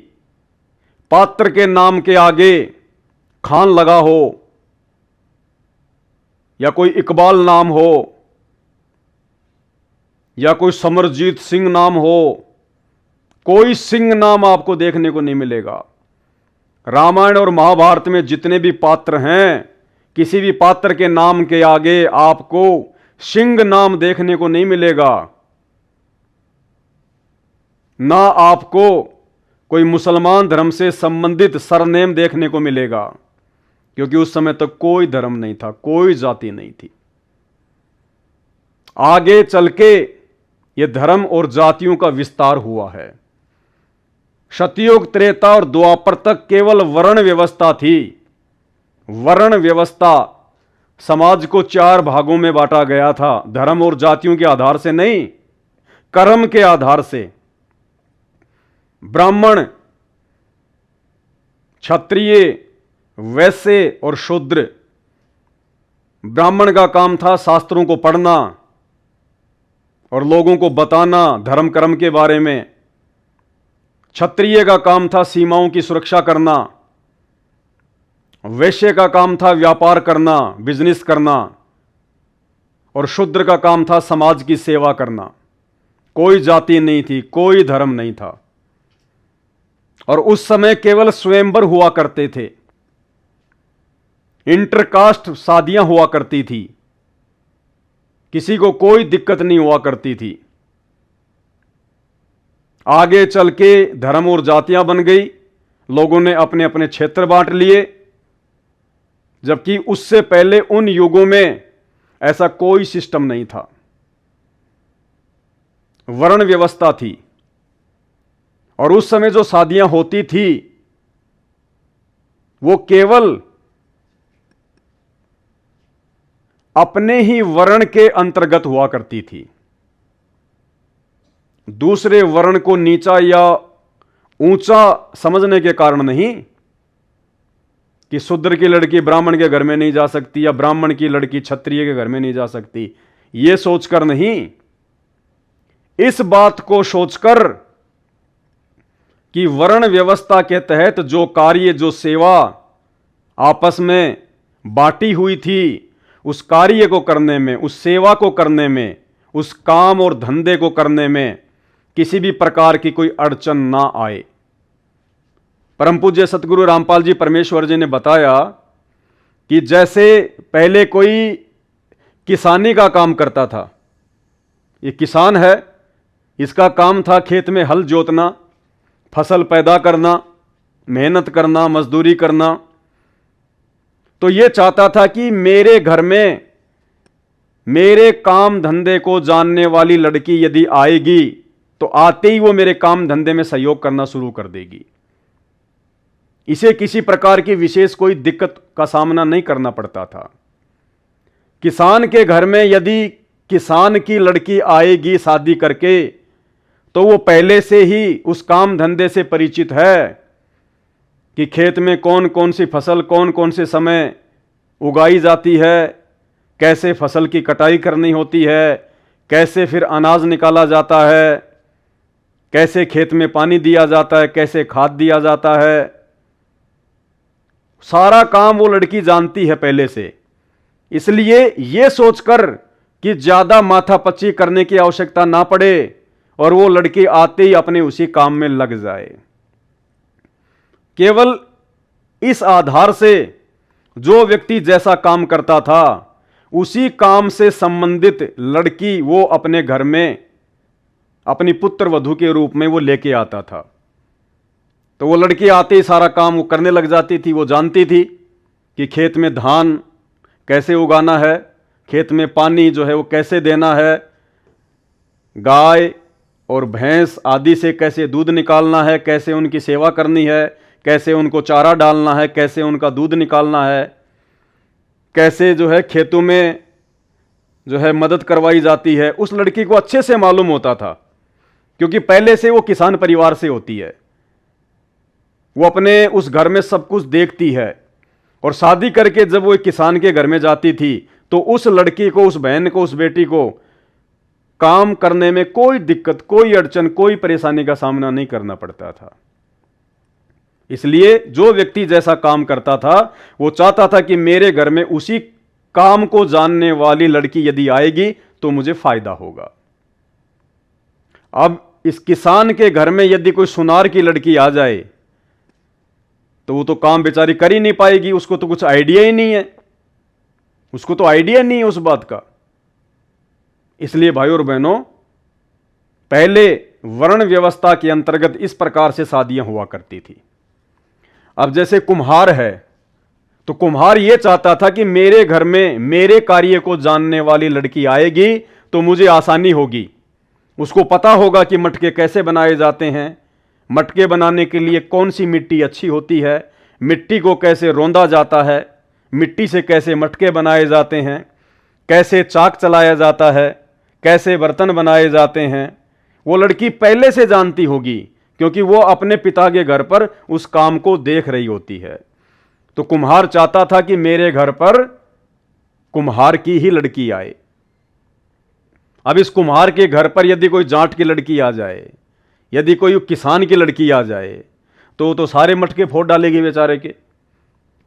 पात्र के नाम के आगे खान लगा हो या कोई इकबाल नाम हो या कोई समरजीत सिंह नाम हो, कोई सिंह नाम आपको देखने को नहीं मिलेगा। रामायण और महाभारत में जितने भी पात्र हैं, किसी भी पात्र के नाम के आगे आपको सिंह नाम देखने को नहीं मिलेगा। ना आपको कोई मुसलमान धर्म से संबंधित सरनेम देखने को मिलेगा, क्योंकि उस समय तक कोई धर्म नहीं था, कोई जाति नहीं थी। आगे चल के यह धर्म और जातियों का विस्तार हुआ है। सतयुग, त्रेता और द्वापर तक केवल वर्ण व्यवस्था थी। वर्ण व्यवस्था, समाज को 4 भागों में बांटा गया था, धर्म और जातियों के आधार से नहीं, कर्म के आधार से। ब्राह्मण, क्षत्रिय, वैश्य और शूद्र। ब्राह्मण का काम था शास्त्रों को पढ़ना और लोगों को बताना धर्म कर्म के बारे में। क्षत्रिय का काम था सीमाओं की सुरक्षा करना। वैश्य का काम था व्यापार करना, बिजनेस करना। और शूद्र का काम था समाज की सेवा करना। कोई जाति नहीं थी, कोई धर्म नहीं था। और उस समय केवल स्वयंवर हुआ करते थे। इंटरकास्ट शादियां हुआ करती थी, किसी को कोई दिक्कत नहीं हुआ करती थी। आगे चल के धर्म और जातियां बन गई, लोगों ने अपने अपने क्षेत्र बांट लिए, जबकि उससे पहले उन युगों में ऐसा कोई सिस्टम नहीं था। वर्ण व्यवस्था थी और उस समय जो शादियां होती थी वो केवल अपने ही वर्ण के अंतर्गत हुआ करती थी। दूसरे वर्ण को नीचा या ऊंचा समझने के कारण नहीं कि शूद्र की लड़की ब्राह्मण के घर में नहीं जा सकती या ब्राह्मण की लड़की क्षत्रिय के घर में नहीं जा सकती, यह सोचकर नहीं। इस बात को सोचकर कि वर्ण व्यवस्था के तहत जो कार्य, जो सेवा आपस में बांटी हुई थी, उस कार्य को करने में, उस सेवा को करने में, उस काम और धंधे को करने में किसी भी प्रकार की कोई अड़चन ना आए। परम पूज्य सतगुरु रामपाल जी परमेश्वर जी ने बताया कि जैसे पहले कोई किसानी का काम करता था, ये किसान है, इसका काम था खेत में हल जोतना, फसल पैदा करना, मेहनत करना, मजदूरी करना। तो ये चाहता था कि मेरे घर में मेरे काम धंधे को जानने वाली लड़की यदि आएगी तो आते ही वो मेरे काम धंधे में सहयोग करना शुरू कर देगी। इसे किसी प्रकार की विशेष कोई दिक्कत का सामना नहीं करना पड़ता था। किसान के घर में यदि किसान की लड़की आएगी शादी करके तो वो पहले से ही उस काम धंधे से परिचित है कि खेत में कौन कौन सी फसल कौन कौन से समय उगाई जाती है, कैसे फसल की कटाई करनी होती है, कैसे फिर अनाज निकाला जाता है, कैसे खेत में पानी दिया जाता है, कैसे खाद दिया जाता है। सारा काम वो लड़की जानती है पहले से। इसलिए ये सोचकर कि ज्यादा माथापच्ची करने की आवश्यकता ना पड़े और वो लड़की आते ही अपने उसी काम में लग जाए। केवल इस आधार से जो व्यक्ति जैसा काम करता था उसी काम से संबंधित लड़की वो अपने घर में अपनी पुत्र वधू के रूप में वो लेके आता था। तो वो लड़की आते ही सारा काम वो करने लग जाती थी। वो जानती थी कि खेत में धान कैसे उगाना है, खेत में पानी जो है वो कैसे देना है, गाय और भैंस आदि से कैसे दूध निकालना है, कैसे उनकी सेवा करनी है, कैसे उनको चारा डालना है, कैसे उनका दूध निकालना है, कैसे जो है खेतों में जो है मदद करवाई जाती है। उस लड़की को अच्छे से मालूम होता था क्योंकि पहले से वो किसान परिवार से होती है। वो अपने उस घर में सब कुछ देखती है और शादी करके जब वो एक किसान के घर में जाती थी तो उस लड़की को, उस बहन को, उस बेटी को काम करने में कोई दिक्कत, कोई अड़चन, कोई परेशानी का सामना नहीं करना पड़ता था। इसलिए जो व्यक्ति जैसा काम करता था वो चाहता था कि मेरे घर में उसी काम को जानने वाली लड़की यदि आएगी तो मुझे फायदा होगा। अब इस किसान के घर में यदि कोई सुनार की लड़की आ जाए तो वो तो काम बेचारी कर ही नहीं पाएगी। उसको तो कुछ आइडिया ही नहीं है, उसको तो आइडिया नहीं है उस बात का। इसलिए भाइयों और बहनों, पहले वर्ण व्यवस्था के अंतर्गत इस प्रकार से शादियां हुआ करती थी। अब जैसे कुम्हार है तो कुम्हार यह चाहता था कि मेरे घर में मेरे कार्य को जानने वाली लड़की आएगी तो मुझे आसानी होगी। उसको पता होगा कि मटके कैसे बनाए जाते हैं, मटके बनाने के लिए कौन सी मिट्टी अच्छी होती है, मिट्टी को कैसे रौंदा जाता है, मिट्टी से कैसे मटके बनाए जाते हैं, कैसे चाक चलाया जाता है, कैसे बर्तन बनाए जाते हैं। वो लड़की पहले से जानती होगी क्योंकि वो अपने पिता के घर पर उस काम को देख रही होती है। तो कुम्हार चाहता था कि मेरे घर पर कुम्हार की ही लड़की आए। अब इस कुम्हार के घर पर यदि कोई जाट की लड़की आ जाए, यदि कोई किसान की लड़की आ जाए तो सारे मटके फोड़ डालेगी बेचारे के।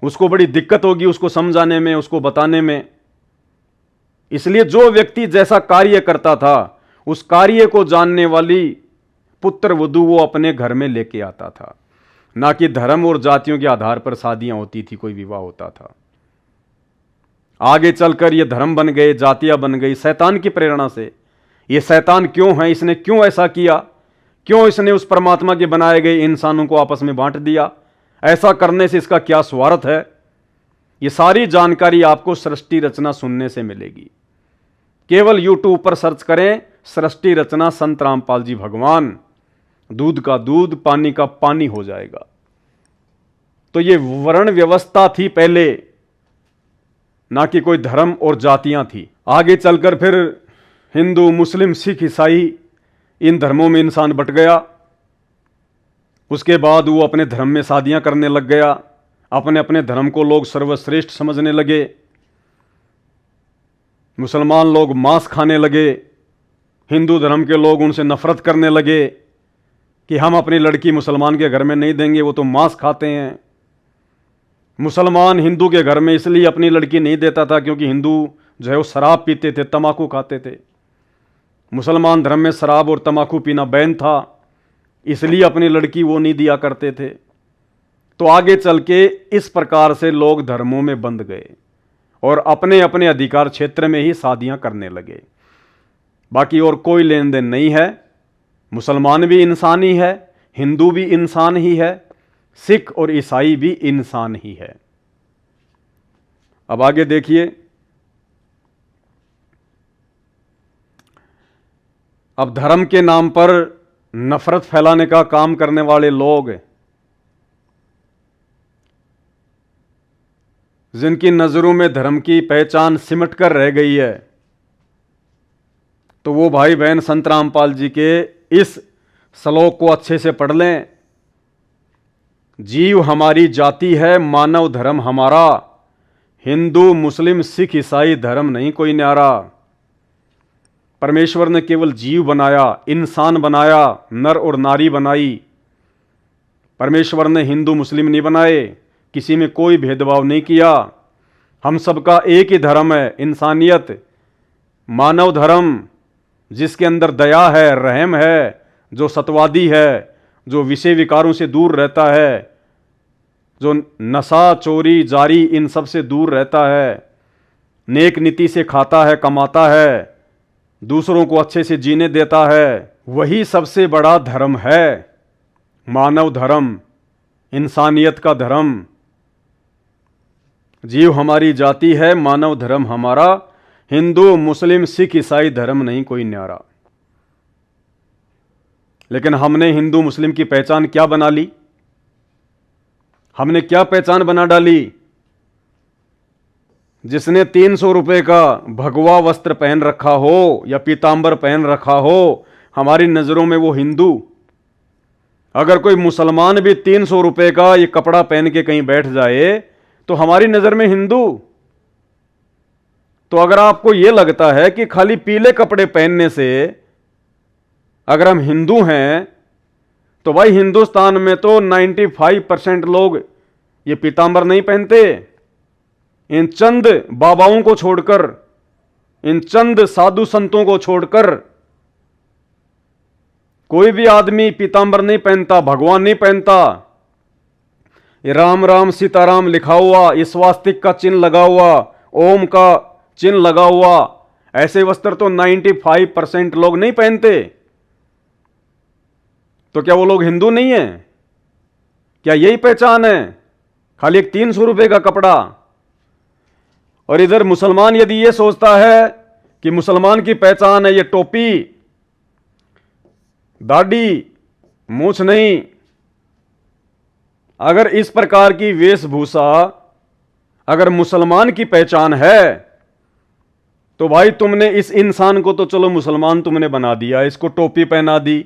उसको बड़ी दिक्कत होगी उसको समझाने में, उसको बताने में। इसलिए जो व्यक्ति जैसा कार्य करता था उस कार्य को जानने वाली पुत्र वधू वो अपने घर में लेके आता था। ना कि धर्म और जातियों के आधार पर शादियां होती थी, कोई विवाह होता था। आगे चलकर ये धर्म बन गए, जातियां बन गई शैतान की प्रेरणा से। ये शैतान क्यों है, इसने क्यों ऐसा किया, क्यों इसने उस परमात्मा के बनाए गए इंसानों को आपस में बांट दिया, ऐसा करने से इसका क्या स्वार्थ है। ये सारी जानकारी आपको सृष्टि रचना सुनने से मिलेगी। केवल यूट्यूब पर सर्च करें सृष्टि रचना संत रामपाल जी भगवान, दूध का दूध पानी का पानी हो जाएगा। तो ये वर्ण व्यवस्था थी पहले, ना कि कोई धर्म और जातियां थी। आगे चलकर फिर हिंदू, मुस्लिम, सिख, ईसाई इन धर्मों में इंसान बट गया। उसके बाद वो अपने धर्म में शादियां करने लग गया। अपने अपने धर्म को लोग सर्वश्रेष्ठ समझने लगे। मुसलमान लोग मांस खाने लगे, हिंदू धर्म के लोग उनसे नफरत करने लगे। कि हम अपनी लड़की मुसलमान के घर में नहीं देंगे, वो तो मांस खाते हैं। मुसलमान हिंदू के घर में इसलिए अपनी लड़की नहीं देता था क्योंकि हिंदू जो है वो शराब पीते थे, तंबाकू खाते थे। मुसलमान धर्म में शराब और तंबाकू पीना बैन था, इसलिए अपनी लड़की वो नहीं दिया करते थे। तो आगे चल के इस प्रकार से लोग धर्मों में बंध गए और अपने अपने अधिकार क्षेत्र में ही शादियां करने लगे। बाकी और कोई लेन देन नहीं है। मुसलमान भी इंसान ही है, हिंदू भी इंसान ही है, सिख और ईसाई भी इंसान ही है। अब आगे देखिए, अब धर्म के नाम पर नफरत फैलाने का काम करने वाले लोग, जिनकी नजरों में धर्म की पहचान सिमट कर रह गई है, तो वो भाई बहन संत रामपाल जी के इस श्लोक को अच्छे से पढ़ लें। जीव हमारी जाति है, मानव धर्म हमारा, हिंदू मुस्लिम सिख ईसाई धर्म नहीं कोई न्यारा। परमेश्वर ने केवल जीव बनाया, इंसान बनाया, नर और नारी बनाई। परमेश्वर ने हिंदू मुस्लिम नहीं बनाए, किसी में कोई भेदभाव नहीं किया। हम सबका एक ही धर्म है, इंसानियत, मानव धर्म, जिसके अंदर दया है, रहम है, जो सत्यवादी है, जो विषय विकारों से दूर रहता है, जो नशा चोरी जारी इन सब से दूर रहता है, नेक नीति से खाता है, कमाता है, दूसरों को अच्छे से जीने देता है, वही सबसे बड़ा धर्म है। मानव धर्म, इंसानियत का धर्म। जीव हमारी जाति है, मानव धर्म हमारा, हिंदू मुस्लिम सिख ईसाई धर्म नहीं कोई न्यारा। लेकिन हमने हिंदू मुस्लिम की पहचान क्या बना ली? हमने क्या पहचान बना डाली? जिसने 300 रुपए का भगवा वस्त्र पहन रखा हो या पीतांबर पहन रखा हो, हमारी नजरों में वो हिंदू। अगर कोई मुसलमान भी 300 रुपए का ये कपड़ा पहन के कहीं बैठ जाए तो हमारी नजर में हिंदू। तो अगर आपको यह लगता है कि खाली पीले कपड़े पहनने से अगर हम हिंदू हैं, तो भाई हिंदुस्तान में तो 95% लोग ये पीतांबर नहीं पहनते। इन चंद बाबाओं को छोड़कर, इन चंद साधु संतों को छोड़कर कोई भी आदमी पीतांबर नहीं पहनता, भगवान नहीं पहनता। ये राम राम सीताराम लिखा हुआ, ये स्वास्तिक का चिन्ह लगा हुआ, ओम का चिन्ह लगा हुआ, ऐसे वस्त्र तो 95% लोग नहीं पहनते। तो क्या वो लोग हिंदू नहीं है? क्या यही पहचान है? खाली एक 300 रुपए का कपड़ा। और इधर मुसलमान यदि ये सोचता है कि मुसलमान की पहचान है ये टोपी, दाढ़ी, मूछ नहीं, अगर इस प्रकार की वेशभूषा अगर मुसलमान की पहचान है, तो भाई तुमने इस इंसान को तो चलो मुसलमान तुमने बना दिया, इसको टोपी पहना दी,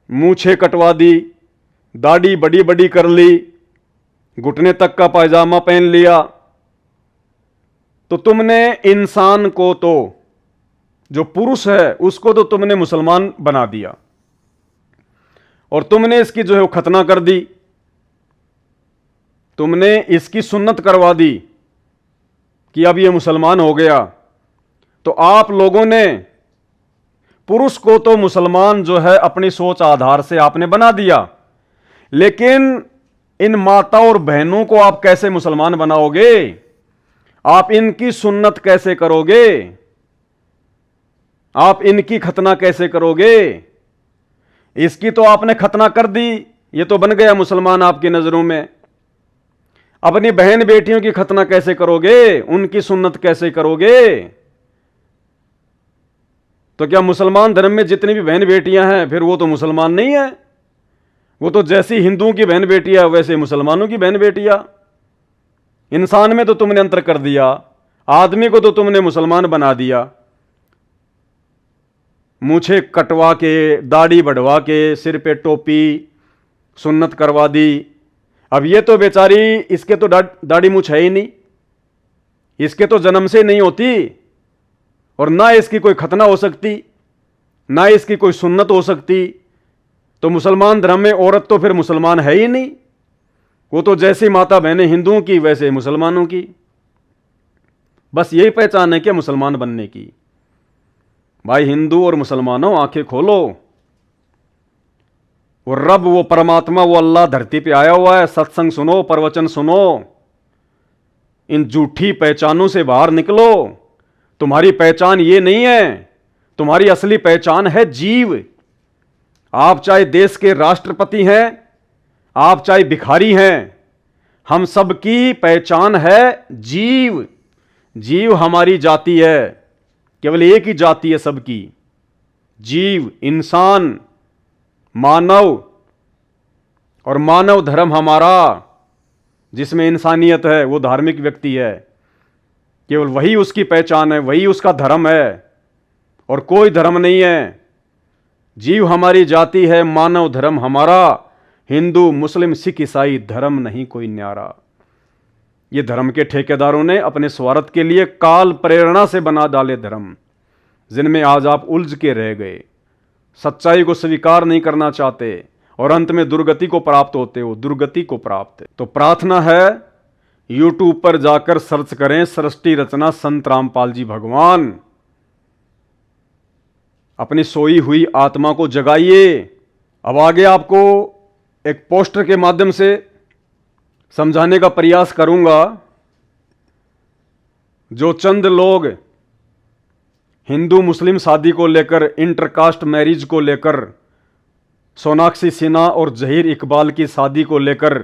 मूछें कटवा दी, दाढ़ी बड़ी बड़ी कर ली, घुटने तक का पायजामा पहन लिया, तो तुमने इंसान को तो, जो पुरुष है उसको तो तुमने मुसलमान बना दिया और तुमने इसकी जो है वो खतना कर दी, तुमने इसकी सुन्नत करवा दी कि अब ये मुसलमान हो गया। तो आप लोगों ने पुरुष को तो मुसलमान जो है अपनी सोच आधार से आपने बना दिया, लेकिन इन माता और बहनों को आप कैसे मुसलमान बनाओगे? आप इनकी सुन्नत कैसे करोगे? आप इनकी खतना कैसे करोगे? इसकी तो आपने खतना कर दी, ये तो बन गया मुसलमान आपकी नजरों में। अपनी बहन बेटियों की खतना कैसे करोगे? उनकी सुन्नत कैसे करोगे? तो क्या मुसलमान धर्म में जितनी भी बहन बेटियां हैं फिर वो तो मुसलमान नहीं है? वो तो जैसी हिंदुओं की बहन बेटियां वैसे मुसलमानों की बहन बेटियां। इंसान में तो तुमने अंतर कर दिया, आदमी को तो तुमने मुसलमान बना दिया। मूछें कटवा के, दाढ़ी बढ़वा के, सिर पे टोपी, सुन्नत करवा दी। अब ये तो बेचारी, इसके तो दाढ़ी मूछ है ही नहीं, इसके तो जन्म से नहीं होती और ना इसकी कोई खतना हो सकती, ना इसकी कोई सुन्नत हो सकती। तो मुसलमान धर्म में औरत तो फिर मुसलमान है ही नहीं, वो तो जैसी माता बहनें हिंदुओं की वैसे मुसलमानों की। बस यही पहचान है क्या मुसलमान बनने की? भाई हिंदू और मुसलमानों आंखें खोलो, वो रब, वो परमात्मा, वो अल्लाह धरती पे आया हुआ है। सत्संग सुनो, प्रवचन सुनो, इन झूठी पहचानों से बाहर निकलो। तुम्हारी पहचान ये नहीं है, तुम्हारी असली पहचान है जीव। आप चाहे देश के राष्ट्रपति हैं, आप चाहे भिखारी हैं, हम सबकी पहचान है जीव। जीव हमारी जाति है, केवल एक ही जाति है सबकी, जीव, इंसान, मानव। और मानव धर्म हमारा, जिसमें इंसानियत है, वो धार्मिक व्यक्ति है। केवल वही उसकी पहचान है, वही उसका धर्म है, और कोई धर्म नहीं है। जीव हमारी जाति है, मानव धर्म हमारा। हिंदू, मुस्लिम, सिख, ईसाई धर्म नहीं कोई न्यारा। ये धर्म के ठेकेदारों ने अपने स्वार्थ के लिए काल प्रेरणा से बना डाले धर्म, जिनमें आज आप उलझ के रह गए, सच्चाई को स्वीकार नहीं करना चाहते और अंत में दुर्गति को प्राप्त होते हो, दुर्गति को प्राप्त। तो प्रार्थना है, यूट्यूब पर जाकर सर्च करें सृष्टि रचना संत रामपाल जी भगवान। अपनी सोई हुई आत्मा को जगाइए। अब आगे आपको एक पोस्टर के माध्यम से समझाने का प्रयास करूंगा। जो चंद लोग हिंदू मुस्लिम शादी को लेकर, इंटरकास्ट मैरिज को लेकर, सोनाक्षी सिन्हा और जहीर इकबाल की शादी को लेकर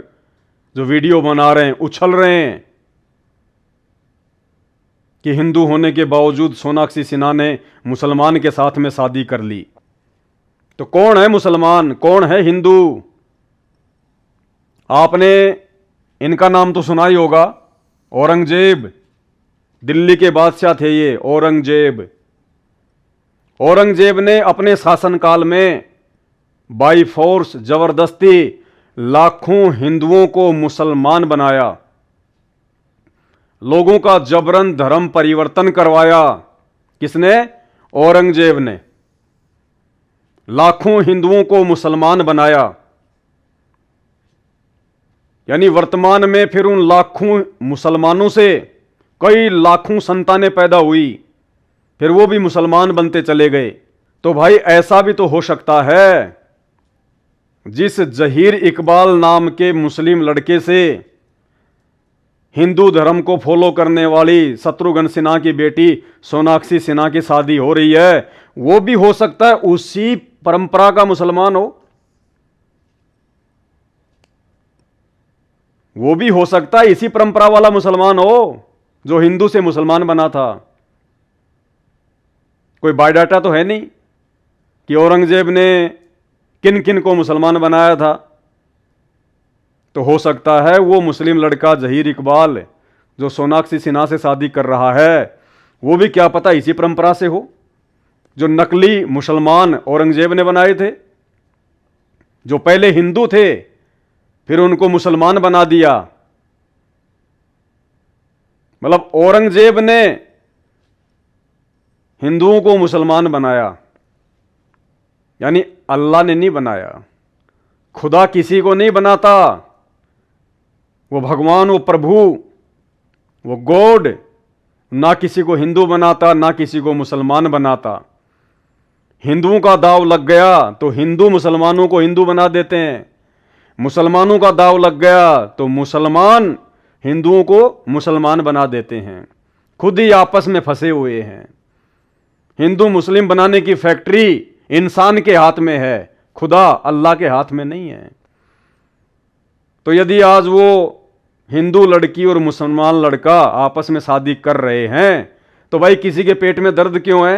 जो वीडियो बना रहे हैं, उछल रहे हैं कि हिंदू होने के बावजूद सोनाक्षी सिन्हा ने मुसलमान के साथ में शादी कर ली। तो कौन है मुसलमान, कौन है हिंदू? आपने इनका नाम तो सुना ही होगा, औरंगजेब। दिल्ली के बादशाह थे ये औरंगजेब। औरंगजेब ने अपने शासनकाल में बाई फोर्स, जबरदस्ती लाखों हिंदुओं को मुसलमान बनाया, लोगों का जबरन धर्म परिवर्तन करवाया। किसने? औरंगजेब ने लाखों हिंदुओं को मुसलमान बनाया। यानी वर्तमान में फिर उन लाखों मुसलमानों से कई लाखों संतानें पैदा हुई, फिर वो भी मुसलमान बनते चले गए। तो भाई ऐसा भी तो हो सकता है, जिस जहीर इकबाल नाम के मुस्लिम लड़के से हिंदू धर्म को फॉलो करने वाली शत्रुघ्न सिन्हा की बेटी सोनाक्षी सिन्हा की शादी हो रही है, वो भी हो सकता है उसी परंपरा का मुसलमान हो। वो भी हो सकता है इसी परंपरा वाला मुसलमान हो जो हिंदू से मुसलमान बना था। कोई बायोडाटा तो है नहीं कि औरंगजेब ने किन किन को मुसलमान बनाया था। तो हो सकता है वो मुस्लिम लड़का जहीर इकबाल जो सोनाक्षी सिन्हा से शादी कर रहा है, वो भी क्या पता इसी परंपरा से हो, जो नकली मुसलमान औरंगजेब ने बनाए थे, जो पहले हिंदू थे फिर उनको मुसलमान बना दिया। मतलब औरंगजेब ने हिंदुओं को मुसलमान बनाया, यानी अल्लाह ने नहीं बनाया। खुदा किसी को नहीं बनाता, वो भगवान, वो प्रभु, वो गॉड ना किसी को हिंदू बनाता ना किसी को मुसलमान बनाता। हिंदुओं का दाव लग गया तो हिंदू मुसलमानों को हिंदू बना देते हैं, मुसलमानों का दाव लग गया तो मुसलमान हिंदुओं को मुसलमान बना देते हैं। खुद ही आपस में फंसे हुए हैं। हिंदू मुस्लिम बनाने की फैक्ट्री इंसान के हाथ में है, खुदा अल्लाह के हाथ में नहीं है। तो यदि आज वो हिंदू लड़की और मुसलमान लड़का आपस में शादी कर रहे हैं तो भाई किसी के पेट में दर्द क्यों है?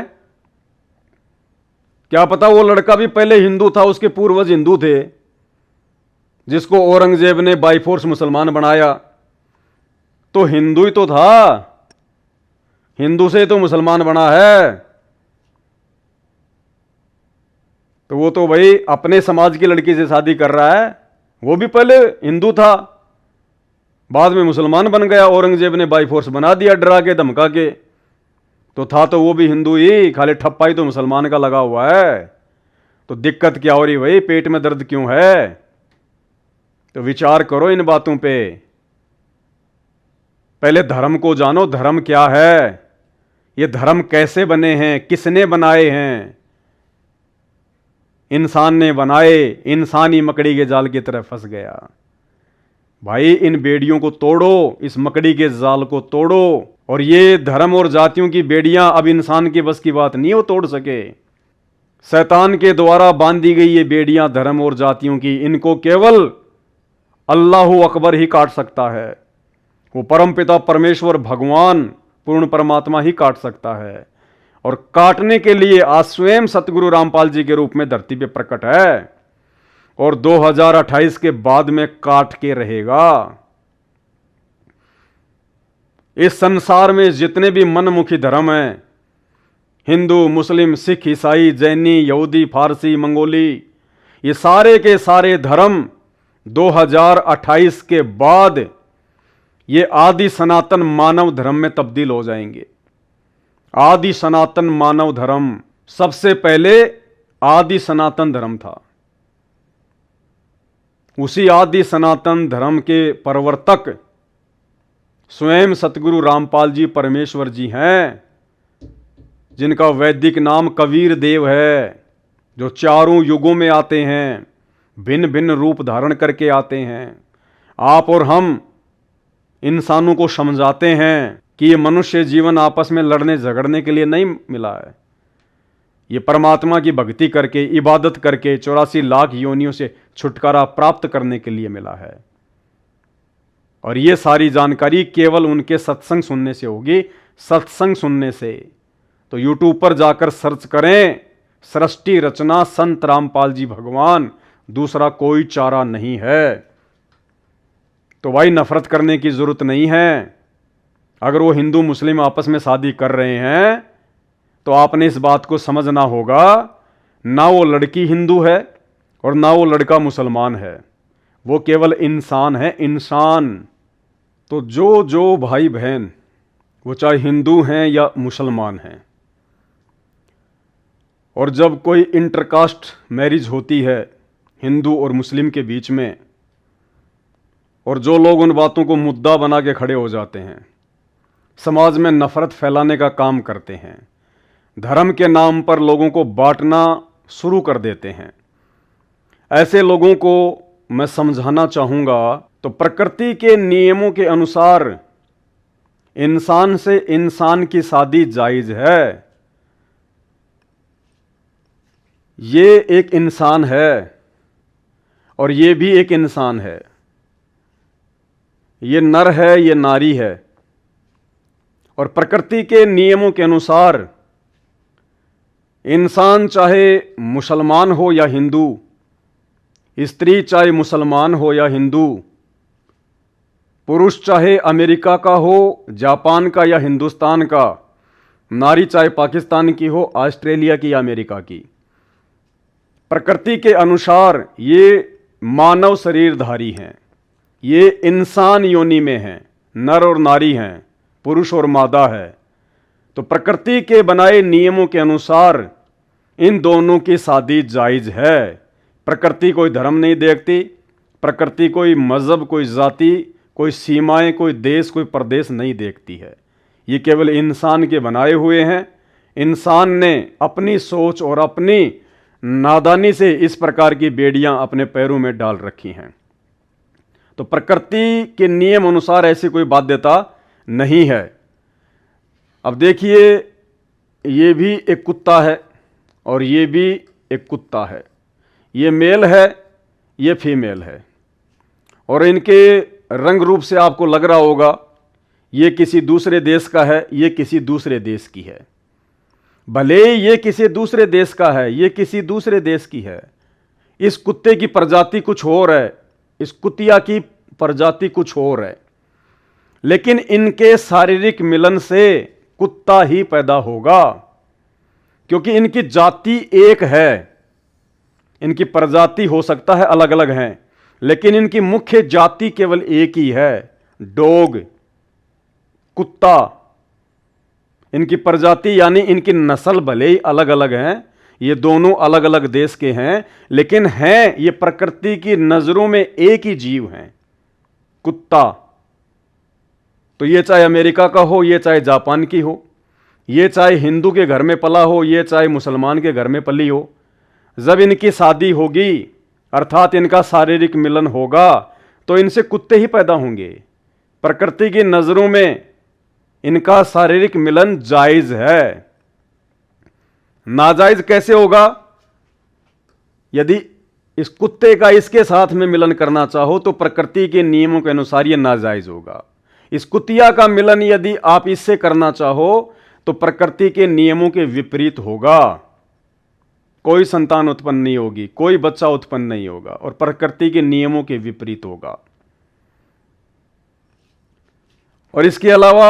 क्या पता वो लड़का भी पहले हिंदू था, उसके पूर्वज हिंदू थे, जिसको औरंगजेब ने बाई फोर्स मुसलमान बनाया। तो हिंदू ही तो था, हिंदू से तो मुसलमान बना है। तो वो तो भाई अपने समाज की लड़की से शादी कर रहा है, वो भी पहले हिंदू था, बाद में मुसलमान बन गया। औरंगजेब ने बाई फोर्स बना दिया, डरा के धमका के। तो था तो वो भी हिंदू ही, खाली ठप्पा ही तो मुसलमान का लगा हुआ है। तो दिक्कत क्या हो रही भाई, पेट में दर्द क्यों है? तो विचार करो इन बातों पे। पहले धर्म को जानो, धर्म क्या है, ये धर्म कैसे बने हैं, किसने बनाए हैं? इंसान ने बनाए, इंसान ही मकड़ी के जाल की तरह फंस गया। भाई इन बेड़ियों को तोड़ो, इस मकड़ी के जाल को तोड़ो। और ये धर्म और जातियों की बेड़ियां अब इंसान के बस की बात नहीं वो तोड़ सके। शैतान के द्वारा बांधी गई ये बेड़ियां धर्म और जातियों की, इनको केवल अल्लाह अकबर ही काट सकता है। वो परमपिता परमेश्वर भगवान पूर्ण परमात्मा ही काट सकता है। और काटने के लिए आज स्वयं सतगुरु रामपाल जी के रूप में धरती पे प्रकट है और 2028 के बाद में काट के रहेगा। इस संसार में जितने भी मनमुखी धर्म हैं, हिंदू, मुस्लिम, सिख, ईसाई, जैनी, यहूदी, फारसी, मंगोली, ये सारे के सारे धर्म 2028 के बाद ये आदि सनातन मानव धर्म में तब्दील हो जाएंगे। आदि सनातन मानव धर्म सबसे पहले आदि सनातन धर्म था। उसी आदि सनातन धर्म के प्रवर्तक स्वयं सतगुरु रामपाल जी परमेश्वर जी हैं, जिनका वैदिक नाम कबीर देव है, जो चारों युगों में आते हैं, भिन्न भिन्न रूप धारण करके आते हैं। आप और हम इंसानों को समझाते हैं कि ये मनुष्य जीवन आपस में लड़ने झगड़ने के लिए नहीं मिला है, ये परमात्मा की भक्ति करके, इबादत करके 84 लाख योनियों से छुटकारा प्राप्त करने के लिए मिला है। और ये सारी जानकारी केवल उनके सत्संग सुनने से होगी। सत्संग सुनने से तो यूट्यूब पर जाकर सर्च करें, सृष्टि रचना संत रामपाल जी भगवान, दूसरा कोई चारा नहीं है। तो भाई नफरत करने की जरूरत नहीं है। अगर वो हिंदू मुस्लिम आपस में शादी कर रहे हैं तो आपने इस बात को समझना होगा, ना वो लड़की हिंदू है और ना वो लड़का मुसलमान है, वो केवल इंसान है, इंसान। तो जो जो भाई बहन वो चाहे हिंदू हैं या मुसलमान हैं, और जब कोई इंटरकास्ट मैरिज होती है हिंदू और मुस्लिम के बीच में, और जो लोग उन बातों को मुद्दा बना के खड़े हो जाते हैं, समाज में नफरत फैलाने का काम करते हैं, धर्म के नाम पर लोगों को बांटना शुरू कर देते हैं, ऐसे लोगों को मैं समझाना चाहूँगा, तो प्रकृति के नियमों के अनुसार इंसान से इंसान की शादी जायज़ है। ये एक इंसान है और ये भी एक इंसान है, ये नर है, ये नारी है। और प्रकृति के नियमों के अनुसार इंसान चाहे मुसलमान हो या हिंदू, स्त्री चाहे मुसलमान हो या हिंदू, पुरुष चाहे अमेरिका का हो, जापान का या हिंदुस्तान का, नारी चाहे पाकिस्तान की हो, ऑस्ट्रेलिया की या अमेरिका की, प्रकृति के अनुसार ये मानव शरीरधारी हैं, ये इंसान योनि में हैं, नर और नारी हैं, पुरुष और मादा है। तो प्रकृति के बनाए नियमों के अनुसार इन दोनों की शादी जायज़ है। प्रकृति कोई धर्म नहीं देखती, प्रकृति कोई मज़हब, कोई जाति, कोई सीमाएं, कोई देश, कोई प्रदेश नहीं देखती है। ये केवल इंसान के बनाए हुए हैं। इंसान ने अपनी सोच और अपनी नादानी से इस प्रकार की बेड़ियां अपने पैरों में डाल रखी हैं। तो प्रकृति के नियम अनुसार ऐसी कोई बाध्यता नहीं है। अब देखिए, ये भी एक कुत्ता है और ये भी एक कुत्ता है, ये मेल है, ये फीमेल है, और इनके रंग रूप से आपको लग रहा होगा ये किसी दूसरे देश का है, ये किसी दूसरे देश की है। भले ये किसी दूसरे देश का है, ये किसी दूसरे देश की है, इस कुत्ते की प्रजाति कुछ और है, इस कुतिया की प्रजाति कुछ और है, लेकिन इनके शारीरिक मिलन से कुत्ता ही पैदा होगा, क्योंकि इनकी जाति एक है। इनकी प्रजाति हो सकता है अलग अलग हैं, लेकिन इनकी मुख्य जाति केवल एक ही है, डॉग, कुत्ता। इनकी प्रजाति यानी इनकी नस्ल भले ही अलग अलग हैं, ये दोनों अलग अलग देश के हैं, लेकिन हैं ये प्रकृति की नजरों में एक ही जीव हैं, कुत्ता। तो ये चाहे अमेरिका का हो, ये चाहे जापान की हो, ये चाहे हिंदू के घर में पला हो, ये चाहे मुसलमान के घर में पली हो, जब इनकी शादी होगी अर्थात इनका शारीरिक मिलन होगा तो इनसे कुत्ते ही पैदा होंगे। प्रकृति की नजरों में इनका शारीरिक मिलन जायज है। नाजायज कैसे होगा? यदि इस कुत्ते का इसके साथ में मिलन करना चाहो तो प्रकृति के नियमों के अनुसार यह नाजायज होगा। इस कुतिया का मिलन यदि आप इससे करना चाहो तो प्रकृति के नियमों के विपरीत होगा। कोई संतान उत्पन्न नहीं होगी, कोई बच्चा उत्पन्न नहीं होगा और प्रकृति के नियमों के विपरीत होगा। और इसके अलावा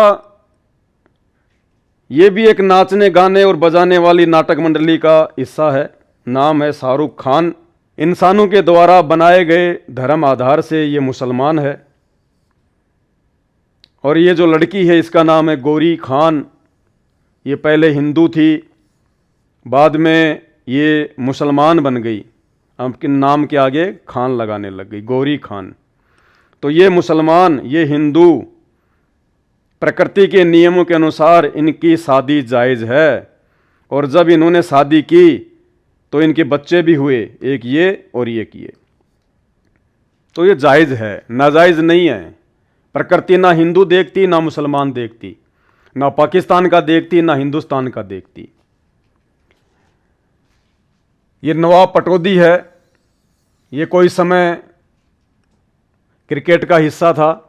यह भी एक नाचने गाने और बजाने वाली नाटक मंडली का हिस्सा है। नाम है शाहरुख खान। इंसानों के द्वारा बनाए गए धर्म आधार से ये मुसलमान है। और ये जो लड़की है इसका नाम है गौरी खान। ये पहले हिंदू थी, बाद में ये मुसलमान बन गई, आपके नाम के आगे खान लगाने लग गई, गौरी खान। तो ये मुसलमान, ये हिंदू, प्रकृति के नियमों के अनुसार इनकी शादी जायज़ है। और जब इन्होंने शादी की तो इनके बच्चे भी हुए, एक ये और एक ये। तो ये जायज़ है, नाजायज़ नहीं है। प्रकृति ना हिंदू देखती, ना मुसलमान देखती, ना पाकिस्तान का देखती, ना हिंदुस्तान का देखती। ये नवाब पटौदी है, ये कोई समय क्रिकेट का हिस्सा था,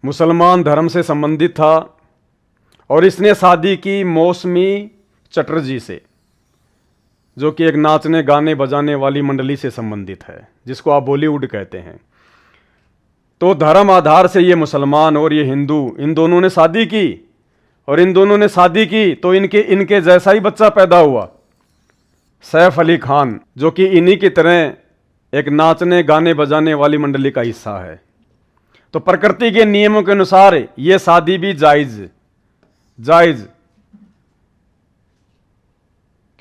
मुसलमान धर्म से संबंधित था और इसने शादी की मौसमी चटर्जी से, जो कि एक नाचने गाने बजाने वाली मंडली से संबंधित है, जिसको आप बॉलीवुड कहते हैं। तो धर्म आधार से ये मुसलमान और ये हिंदू, इन दोनों ने शादी की और इन दोनों ने शादी की तो इनके जैसा ही बच्चा पैदा हुआ, सैफ अली खान, जो कि इन्हीं की तरह एक नाचने गाने बजाने वाली मंडली का हिस्सा है। तो प्रकृति के नियमों के अनुसार यह शादी भी जायज,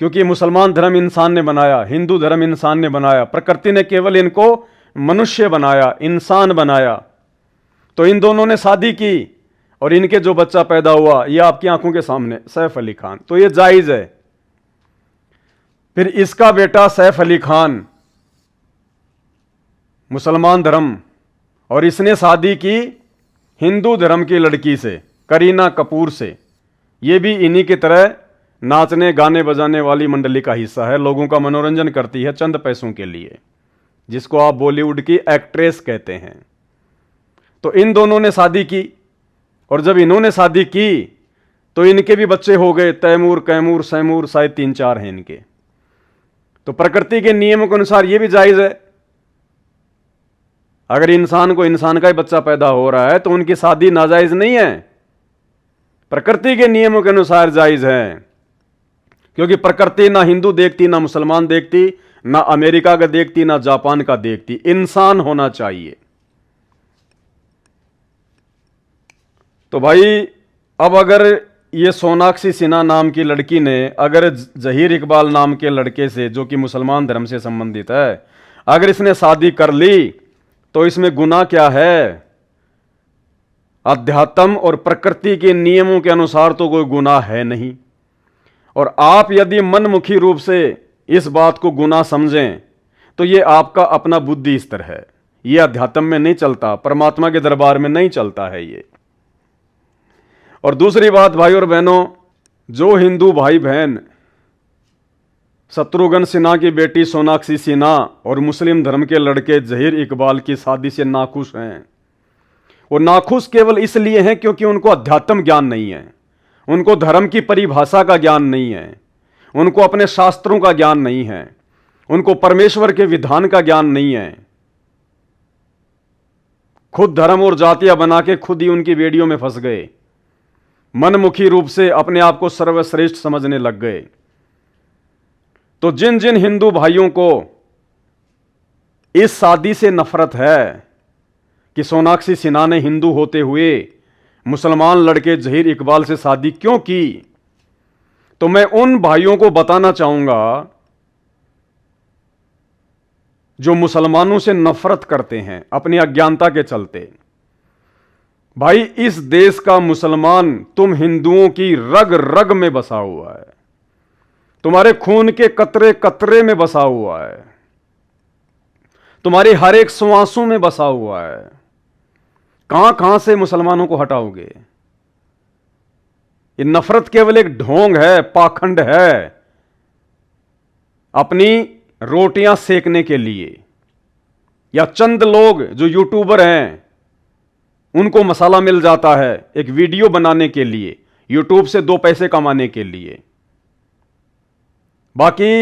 क्योंकि मुसलमान धर्म इंसान ने बनाया, हिंदू धर्म इंसान ने बनाया, प्रकृति ने केवल इनको मनुष्य बनाया, इंसान बनाया। तो इन दोनों ने शादी की और इनके जो बच्चा पैदा हुआ यह आपकी आंखों के सामने, सैफ अली खान। तो यह जायज है। फिर इसका बेटा सैफ अली खान मुसलमान धर्म, और इसने शादी की हिंदू धर्म की लड़की से, करीना कपूर से। यह भी इन्हीं की तरह नाचने गाने बजाने वाली मंडली का हिस्सा है, लोगों का मनोरंजन करती है चंद पैसों के लिए, जिसको आप बॉलीवुड की एक्ट्रेस कहते हैं। तो इन दोनों ने शादी की और जब इन्होंने शादी की तो इनके भी बच्चे हो गए, तैमूर, कैमूर, सैमूर, शायद 3-4 हैं इनके। तो प्रकृति के नियमों के अनुसार यह भी जायज है। अगर इंसान को इंसान का ही बच्चा पैदा हो रहा है तो उनकी शादी नाजायज नहीं है, प्रकृति के नियमों के अनुसार जायज है। क्योंकि प्रकृति ना हिंदू देखती, ना मुसलमान देखती, ना अमेरिका का देखती, ना जापान का देखती, इंसान होना चाहिए। तो भाई अब अगर ये सोनाक्षी सिन्हा नाम की लड़की ने अगर जहीर इकबाल नाम के लड़के से, जो कि मुसलमान धर्म से संबंधित है, अगर इसने शादी कर ली तो इसमें गुनाह क्या है? अध्यात्म और प्रकृति के नियमों के अनुसार तो कोई गुनाह है नहीं। और आप यदि मनमुखी रूप से इस बात को गुनाह समझें तो ये आपका अपना बुद्धि स्तर है, ये अध्यात्म में नहीं चलता, परमात्मा के दरबार में नहीं चलता है ये। और दूसरी बात भाई और बहनों, जो हिंदू भाई बहन शत्रुघ्न सिन्हा की बेटी सोनाक्षी सिन्हा और मुस्लिम धर्म के लड़के जहीर इकबाल की शादी से नाखुश हैं, वो नाखुश केवल इसलिए हैं क्योंकि उनको अध्यात्म ज्ञान नहीं है, उनको धर्म की परिभाषा का ज्ञान नहीं है, उनको अपने शास्त्रों का ज्ञान नहीं है, उनको परमेश्वर के विधान का ज्ञान नहीं है। खुद धर्म और जातियां बना के खुद ही उनकी बेड़ियों में फंस गए, मनमुखी रूप से अपने आप को सर्वश्रेष्ठ समझने लग गए। तो जिन जिन हिंदू भाइयों को इस शादी से नफरत है कि सोनाक्षी सिन्हा ने हिंदू होते हुए मुसलमान लड़के जहीर इकबाल से शादी क्यों की, तो मैं उन भाइयों को बताना चाहूंगा जो मुसलमानों से नफरत करते हैं अपनी अज्ञानता के चलते। भाई, इस देश का मुसलमान तुम हिंदुओं की रग रग में बसा हुआ है, तुम्हारे खून के कतरे कतरे में बसा हुआ है, तुम्हारी हर एक श्वासों में बसा हुआ है। कहां कहां से मुसलमानों को हटाओगे? ये नफरत केवल एक ढोंग है, पाखंड है, अपनी रोटियां सेकने के लिए, या चंद लोग जो यूट्यूबर हैं उनको मसाला मिल जाता है एक वीडियो बनाने के लिए, यूट्यूब से 2 पैसे कमाने के लिए। बाकी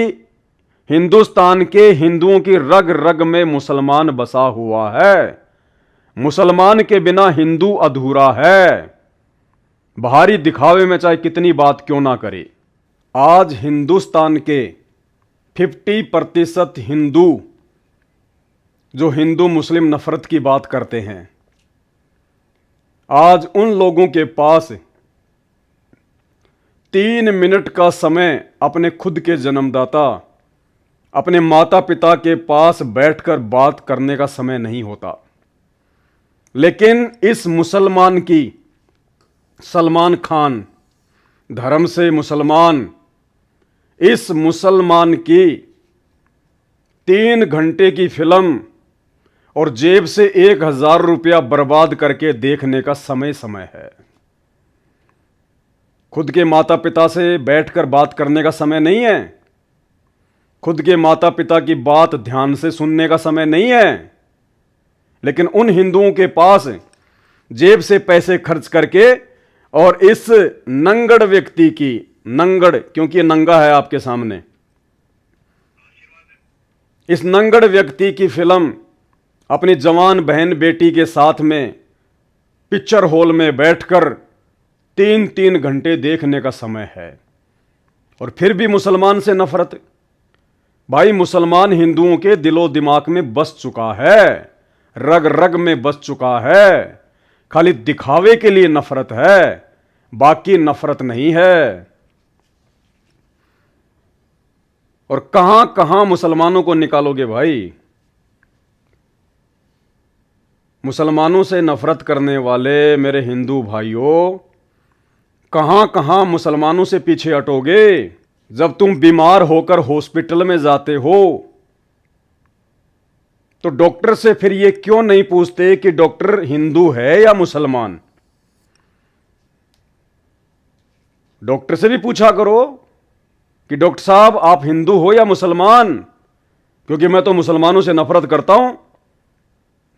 हिंदुस्तान के हिंदुओं की रग रग में मुसलमान बसा हुआ है। मुसलमान के बिना हिंदू अधूरा है। बाहरी दिखावे में चाहे कितनी बात क्यों ना करे, आज हिंदुस्तान के 50% हिंदू जो हिंदू मुस्लिम नफरत की बात करते हैं, आज उन लोगों के पास 3 मिनट का समय अपने खुद के जन्मदाता, अपने माता पिता के पास बैठकर बात करने का समय नहीं होता। लेकिन इस मुसलमान की, सलमान खान धर्म से मुसलमान, इस मुसलमान की 3 घंटे की फिल्म और जेब से 1000 रुपया बर्बाद करके देखने का समय समय है। खुद के माता पिता से बैठकर बात करने का समय नहीं है, खुद के माता पिता की बात ध्यान से सुनने का समय नहीं है। लेकिन उन हिंदुओं के पास जेब से पैसे खर्च करके और इस नंगड़ व्यक्ति की, नंगड़ क्योंकि ये नंगा है आपके सामने, इस नंगड़ व्यक्ति की फिल्म अपनी जवान बहन बेटी के साथ में पिक्चर हॉल में बैठकर 3-3 घंटे देखने का समय है। और फिर भी मुसलमान से नफरत। भाई, मुसलमान हिंदुओं के दिलो दिमाग में बस चुका है, रग रग में बस चुका है। खाली दिखावे के लिए नफरत है, बाकी नफरत नहीं है। और कहां कहां मुसलमानों को निकालोगे भाई? मुसलमानों से नफरत करने वाले मेरे हिंदू भाइयों, कहां कहां मुसलमानों से पीछे हटोगे? जब तुम बीमार होकर हॉस्पिटल में जाते हो तो डॉक्टर से फिर ये क्यों नहीं पूछते कि डॉक्टर हिंदू है या मुसलमान? डॉक्टर से भी पूछा करो कि डॉक्टर साहब आप हिंदू हो या मुसलमान, क्योंकि मैं तो मुसलमानों से नफरत करता हूं,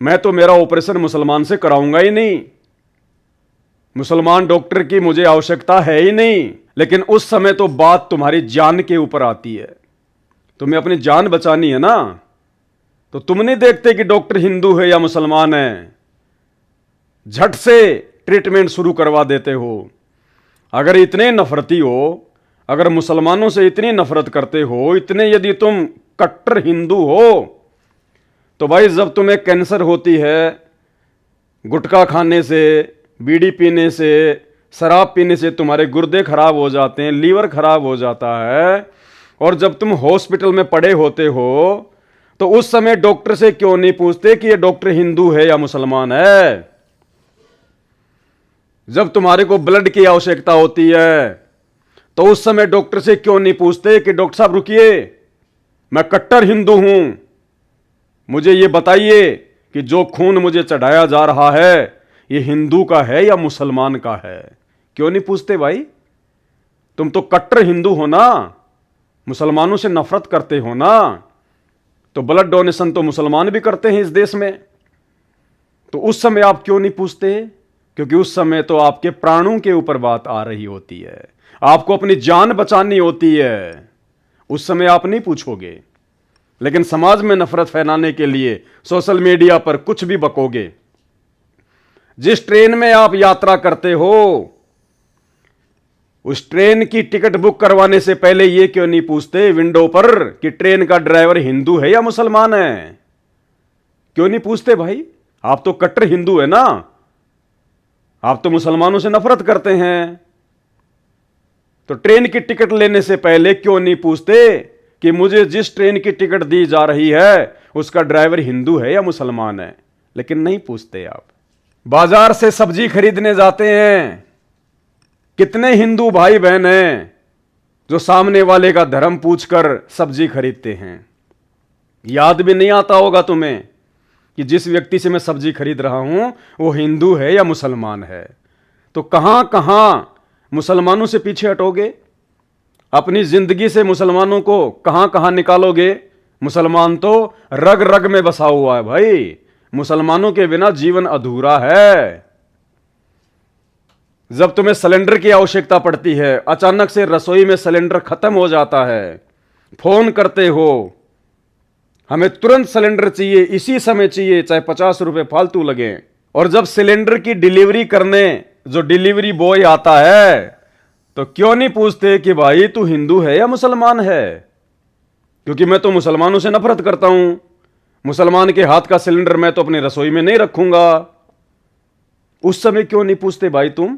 मैं तो मेरा ऑपरेशन मुसलमान से कराऊंगा ही नहीं, मुसलमान डॉक्टर की मुझे आवश्यकता है ही नहीं। लेकिन उस समय तो बात तुम्हारी जान के ऊपर आती है, तुम्हें अपनी जान बचानी है ना, तो तुम नहीं देखते कि डॉक्टर हिंदू है या मुसलमान है, झट से ट्रीटमेंट शुरू करवा देते हो। अगर इतने नफरती हो, अगर मुसलमानों से इतनी नफरत करते हो, इतने यदि तुम कट्टर हिंदू हो, तो भाई जब तुम्हें कैंसर होती है गुटखा खाने से, बीड़ी पीने से, शराब पीने से तुम्हारे गुर्दे खराब हो जाते हैं, लीवर खराब हो जाता है, और जब तुम हॉस्पिटल में पड़े होते हो तो उस समय डॉक्टर से क्यों नहीं पूछते कि ये डॉक्टर हिंदू है या मुसलमान है? जब तुम्हारे को ब्लड की आवश्यकता होती है तो उस समय डॉक्टर से क्यों नहीं पूछते कि डॉक्टर साहब रुकिए, मैं कट्टर हिंदू हूं, मुझे ये बताइए कि जो खून मुझे चढ़ाया जा रहा है ये हिंदू का है या मुसलमान का है? क्यों नहीं पूछते भाई? तुम तो कट्टर हिंदू हो ना, मुसलमानों से नफरत करते हो ना, तो ब्लड डोनेशन तो मुसलमान भी करते हैं इस देश में, तो उस समय आप क्यों नहीं पूछते? क्योंकि उस समय तो आपके प्राणों के ऊपर बात आ रही होती है, आपको अपनी जान बचानी होती है, उस समय आप नहीं पूछोगे। लेकिन समाज में नफरत फैलाने के लिए सोशल मीडिया पर कुछ भी बकोगे। जिस ट्रेन में आप यात्रा करते हो उस ट्रेन की टिकट बुक करवाने से पहले यह क्यों नहीं पूछते विंडो पर कि ट्रेन का ड्राइवर हिंदू है या मुसलमान है? क्यों नहीं पूछते भाई? आप तो कट्टर हिंदू है ना, आप तो मुसलमानों से नफरत करते हैं, तो ट्रेन की टिकट लेने से पहले क्यों नहीं पूछते कि मुझे जिस ट्रेन की टिकट दी जा रही है उसका ड्राइवर हिंदू है या मुसलमान है? लेकिन नहीं पूछते आप। बाजार से सब्जी खरीदने जाते हैं, कितने हिंदू भाई बहन हैं जो सामने वाले का धर्म पूछकर सब्जी खरीदते हैं? याद भी नहीं आता होगा तुम्हें कि जिस व्यक्ति से मैं सब्जी खरीद रहा हूं वो हिंदू है या मुसलमान है। तो कहां कहां मुसलमानों से पीछे हटोगे? अपनी जिंदगी से मुसलमानों को कहां कहां निकालोगे? मुसलमान तो रग रग में बसा हुआ है भाई। मुसलमानों के बिना जीवन अधूरा है। जब तुम्हें सिलेंडर की आवश्यकता पड़ती है, अचानक से रसोई में सिलेंडर खत्म हो जाता है, फोन करते हो हमें तुरंत सिलेंडर चाहिए, इसी समय चाहिए, चाहे 50 रुपए फालतू लगे। और जब सिलेंडर की डिलीवरी करने जो डिलीवरी बॉय आता है तो क्यों नहीं पूछते कि भाई तू हिंदू है या मुसलमान है? क्योंकि मैं तो मुसलमानों से नफरत करता हूं। मुसलमान के हाथ का सिलेंडर मैं तो अपनी रसोई में नहीं रखूंगा। उस समय क्यों नहीं पूछते भाई तुम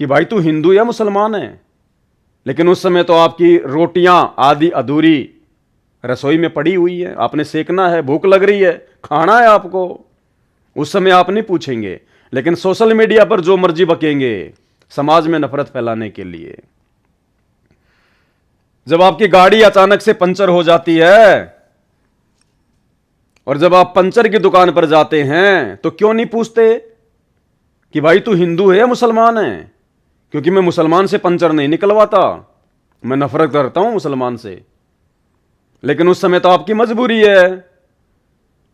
कि भाई तू हिंदू या मुसलमान है? लेकिन उस समय तो आपकी रोटियां आदि अधूरी रसोई में पड़ी हुई है, आपने सेकना है, भूख लग रही है, खाना है आपको। उस समय आप नहीं पूछेंगे। लेकिन सोशल मीडिया पर जो मर्जी बकेंगे समाज में नफरत फैलाने के लिए। जब आपकी गाड़ी अचानक से पंचर हो जाती है और जब आप पंचर की दुकान पर जाते हैं तो क्यों नहीं पूछते कि भाई तू हिंदू है या मुसलमान है? क्योंकि मैं मुसलमान से पंचर नहीं निकलवाता, मैं नफरत करता हूं मुसलमान से। लेकिन उस समय तो आपकी मजबूरी है,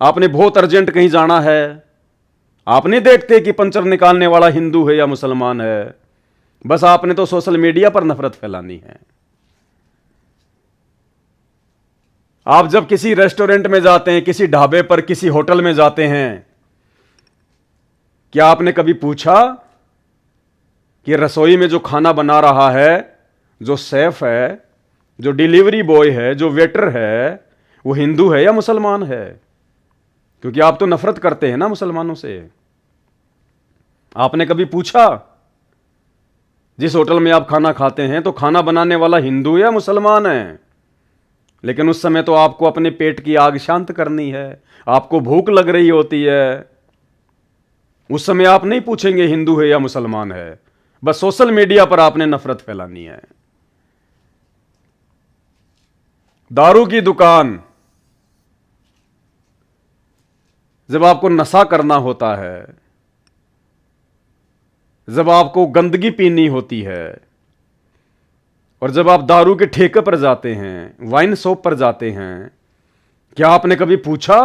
आपने बहुत अर्जेंट कहीं जाना है, आप नहीं देखते कि पंचर निकालने वाला हिंदू है या मुसलमान है। बस आपने तो सोशल मीडिया पर नफरत फैलानी है। आप जब किसी रेस्टोरेंट में जाते हैं, किसी ढाबे पर, किसी होटल में जाते हैं, क्या आपने कभी पूछा कि रसोई में जो खाना बना रहा है, जो शेफ है, जो डिलीवरी बॉय है, जो वेटर है, वो हिंदू है या मुसलमान है? क्योंकि आप तो नफरत करते हैं ना मुसलमानों से। आपने कभी पूछा जिस होटल में आप खाना खाते हैं तो खाना बनाने वाला हिंदू या मुसलमान है? लेकिन उस समय तो आपको अपने पेट की आग शांत करनी है, आपको भूख लग रही होती है। उस समय आप नहीं पूछेंगे हिंदू है या मुसलमान है। बस सोशल मीडिया पर आपने नफरत फैलानी है। दारू की दुकान, जब आपको नशा करना होता है, जब आपको गंदगी पीनी होती है, और जब आप दारू के ठेके पर जाते हैं, वाइन शॉप पर जाते हैं, क्या आपने कभी पूछा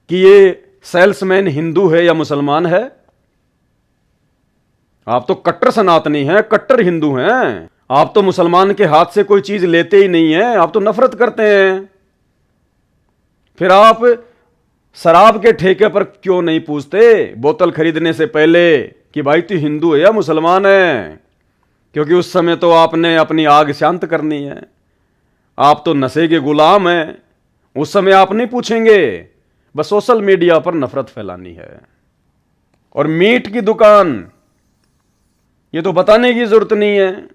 कि ये सेल्समैन हिंदू है या मुसलमान है? आप तो कट्टर सनातनी हैं, कट्टर हिंदू हैं। आप तो मुसलमान के हाथ से कोई चीज लेते ही नहीं है, आप तो नफरत करते हैं। फिर आप शराब के ठेके पर क्यों नहीं पूछते बोतल खरीदने से पहले कि भाई तू हिंदू है या मुसलमान है? क्योंकि उस समय तो आपने अपनी आग शांत करनी है, आप तो नशे के गुलाम हैं। उस समय आप नहीं पूछेंगे, बस सोशल मीडिया पर नफरत फैलानी है। और मीट की दुकान, ये तो बताने की जरूरत नहीं है,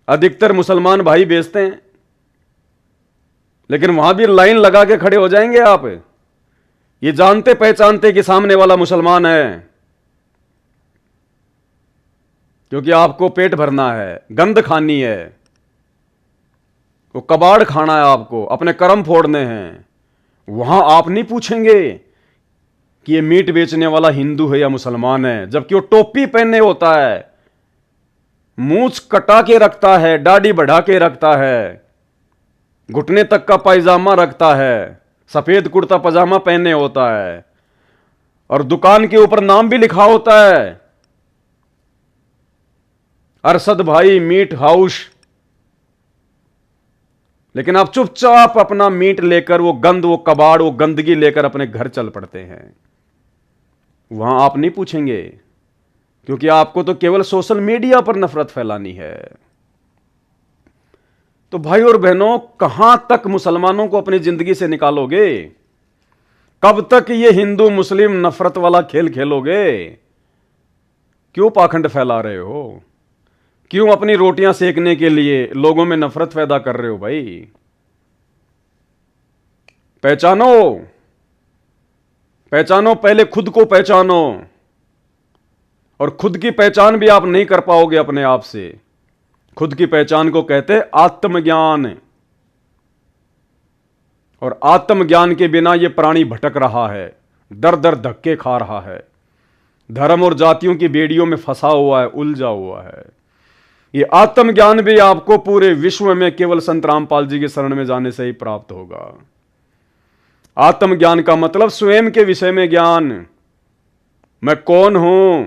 अधिकतर मुसलमान भाई बेचते हैं। लेकिन वहां भी लाइन लगा के खड़े हो जाएंगे आप, ये जानते पहचानते कि सामने वाला मुसलमान है, क्योंकि आपको पेट भरना है, गंद खानी है, वो कबाड़ खाना है, आपको अपने कर्म फोड़ने हैं। वहां आप नहीं पूछेंगे कि ये मीट बेचने वाला हिंदू है या मुसलमान है, जबकि वो टोपी पहने होता है, मूंछ कटा के रखता है, दाढ़ी बढ़ा के रखता है, घुटने तक का पायजामा रखता है, सफेद कुर्ता पजामा पहने होता है, और दुकान के ऊपर नाम भी लिखा होता है, अरशद भाई मीट हाउस। लेकिन आप चुपचाप अपना मीट लेकर, वो गंद, वो कबाड़, वो गंदगी लेकर अपने घर चल पड़ते हैं। वहां आप नहीं पूछेंगे, क्योंकि आपको तो केवल सोशल मीडिया पर नफरत फैलानी है। तो भाई और बहनों, कहां तक मुसलमानों को अपनी जिंदगी से निकालोगे? कब तक ये हिंदू मुस्लिम नफरत वाला खेल खेलोगे? क्यों पाखंड फैला रहे हो? क्यों अपनी रोटियां सेकने के लिए लोगों में नफरत पैदा कर रहे हो भाई? पहचानो, पहचानो, पहले खुद को पहचानो। और खुद की पहचान भी आप नहीं कर पाओगे अपने आप से। खुद की पहचान को कहते हैं आत्मज्ञान। और आत्मज्ञान के बिना यह प्राणी भटक रहा है, दर दर धक्के खा रहा है, धर्म और जातियों की बेड़ियों में फंसा हुआ है, उलझा हुआ है। ये आत्मज्ञान भी आपको पूरे विश्व में केवल संत रामपाल जी के शरण में जाने से ही प्राप्त होगा। आत्मज्ञान का मतलब स्वयं के विषय में ज्ञान। मैं कौन हूं,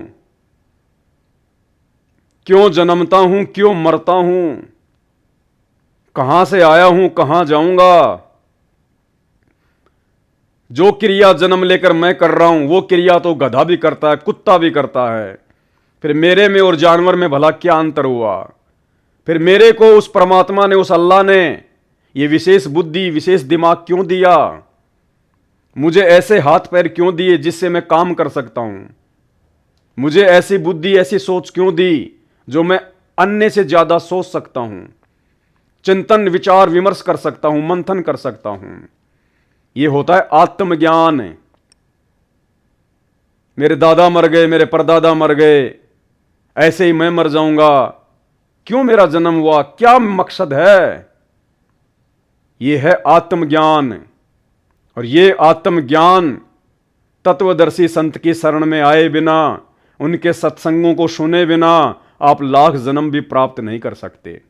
क्यों जन्मता हूं, क्यों मरता हूं, कहां से आया हूं, कहां जाऊंगा। जो क्रिया जन्म लेकर मैं कर रहा हूं वो क्रिया तो गधा भी करता है, कुत्ता भी करता है। फिर मेरे में और जानवर में भला क्या अंतर हुआ? फिर मेरे को उस परमात्मा ने, उस अल्लाह ने ये विशेष बुद्धि, विशेष दिमाग क्यों दिया? मुझे ऐसे हाथ पैर क्यों दिए जिससे मैं काम कर सकता हूं? मुझे ऐसी बुद्धि, ऐसी सोच क्यों दी जो मैं अन्य से ज्यादा सोच सकता हूं, चिंतन विचार विमर्श कर सकता हूं, मंथन कर सकता हूं। यह होता है आत्मज्ञान। मेरे दादा मर गए, मेरे परदादा मर गए, ऐसे ही मैं मर जाऊंगा, क्यों मेरा जन्म हुआ, क्या मकसद है? यह है आत्मज्ञान। और यह आत्मज्ञान तत्वदर्शी संत की शरण में आए बिना, उनके सत्संगों को सुने बिना आप लाख जन्म भी प्राप्त नहीं कर सकते।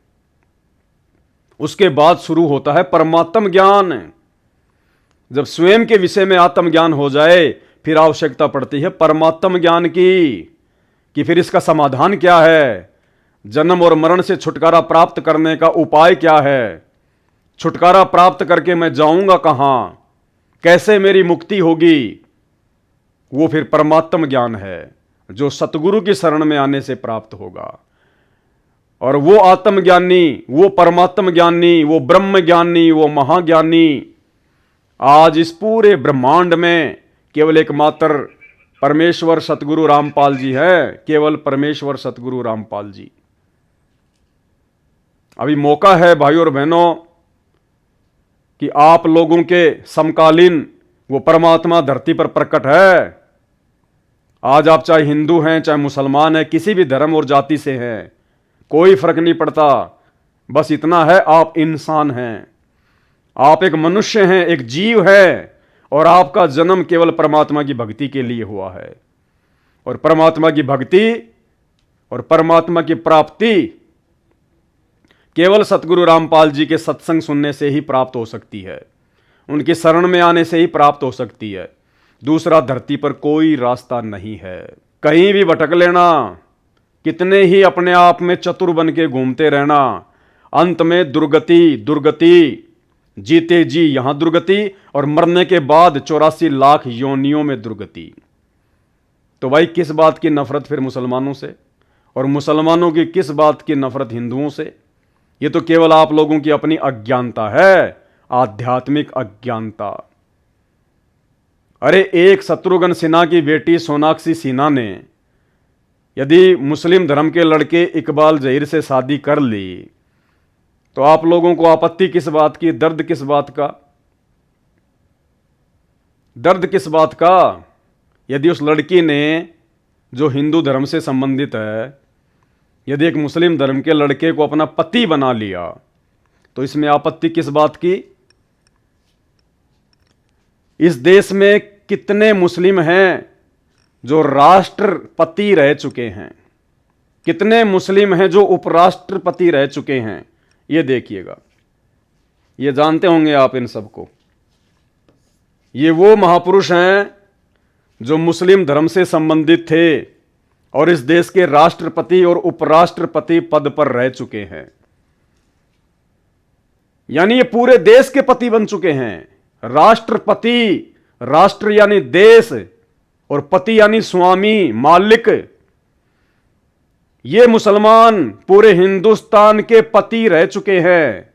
उसके बाद शुरू होता है परमात्म ज्ञान। जब स्वयं के विषय में आत्मज्ञान हो जाए फिर आवश्यकता पड़ती है परमात्म ज्ञान की, कि फिर इसका समाधान क्या है, जन्म और मरण से छुटकारा प्राप्त करने का उपाय क्या है, छुटकारा प्राप्त करके मैं जाऊंगा कहां, कैसे मेरी मुक्ति होगी। वो फिर परमात्म ज्ञान है जो सतगुरु की शरण में आने से प्राप्त होगा। और वो आत्मज्ञानी, वो परमात्म ज्ञानी, वो ब्रह्म ज्ञानी, वो महाज्ञानी आज इस पूरे ब्रह्मांड में केवल एकमात्र परमेश्वर सतगुरु रामपाल जी है, केवल परमेश्वर सतगुरु रामपाल जी। अभी मौका है भाइयों और बहनों कि आप लोगों के समकालीन वो परमात्मा धरती पर प्रकट है। आज आप चाहे हिंदू हैं, चाहे मुसलमान हैं, किसी भी धर्म और जाति से हैं, कोई फर्क नहीं पड़ता। बस इतना है, आप इंसान हैं, आप एक मनुष्य हैं, एक जीव है, और आपका जन्म केवल परमात्मा की भक्ति के लिए हुआ है। और परमात्मा की भक्ति और परमात्मा की प्राप्ति केवल सतगुरु रामपाल जी के सत्संग सुनने से ही प्राप्त हो सकती है, उनकी शरण में आने से ही प्राप्त हो सकती है। दूसरा धरती पर कोई रास्ता नहीं है। कहीं भी भटक लेना, कितने ही अपने आप में चतुर बन के घूमते रहना, अंत में दुर्गति, दुर्गति, जीते जी यहां दुर्गति, और मरने के बाद 84 लाख योनियों में दुर्गति। तो भाई किस बात की नफरत फिर मुसलमानों से, और मुसलमानों की किस बात की नफरत हिंदुओं से? ये तो केवल आप लोगों की अपनी अज्ञानता है, आध्यात्मिक अज्ञानता। अरे एक शत्रुघ्न सिन्हा की बेटी सोनाक्षी सिन्हा ने यदि मुस्लिम धर्म के लड़के इकबाल जहीर से शादी कर ली तो आप लोगों को आपत्ति किस बात की, दर्द किस बात का? दर्द किस बात का? यदि उस लड़की ने, जो हिंदू धर्म से संबंधित है, यदि एक मुस्लिम धर्म के लड़के को अपना पति बना लिया तो इसमें आपत्ति किस बात की? इस देश में कितने मुस्लिम हैं जो राष्ट्रपति रह चुके हैं, कितने मुस्लिम हैं जो उपराष्ट्रपति रह चुके हैं? ये देखिएगा, ये जानते होंगे आप इन सबको। ये वो महापुरुष हैं जो मुस्लिम धर्म से संबंधित थे और इस देश के राष्ट्रपति और उपराष्ट्रपति पद पर रह चुके हैं। यानी ये पूरे देश के पति बन चुके हैं। राष्ट्रपति, राष्ट्र यानी देश, और पति यानी स्वामी, मालिक। ये मुसलमान पूरे हिंदुस्तान के पति रह चुके हैं।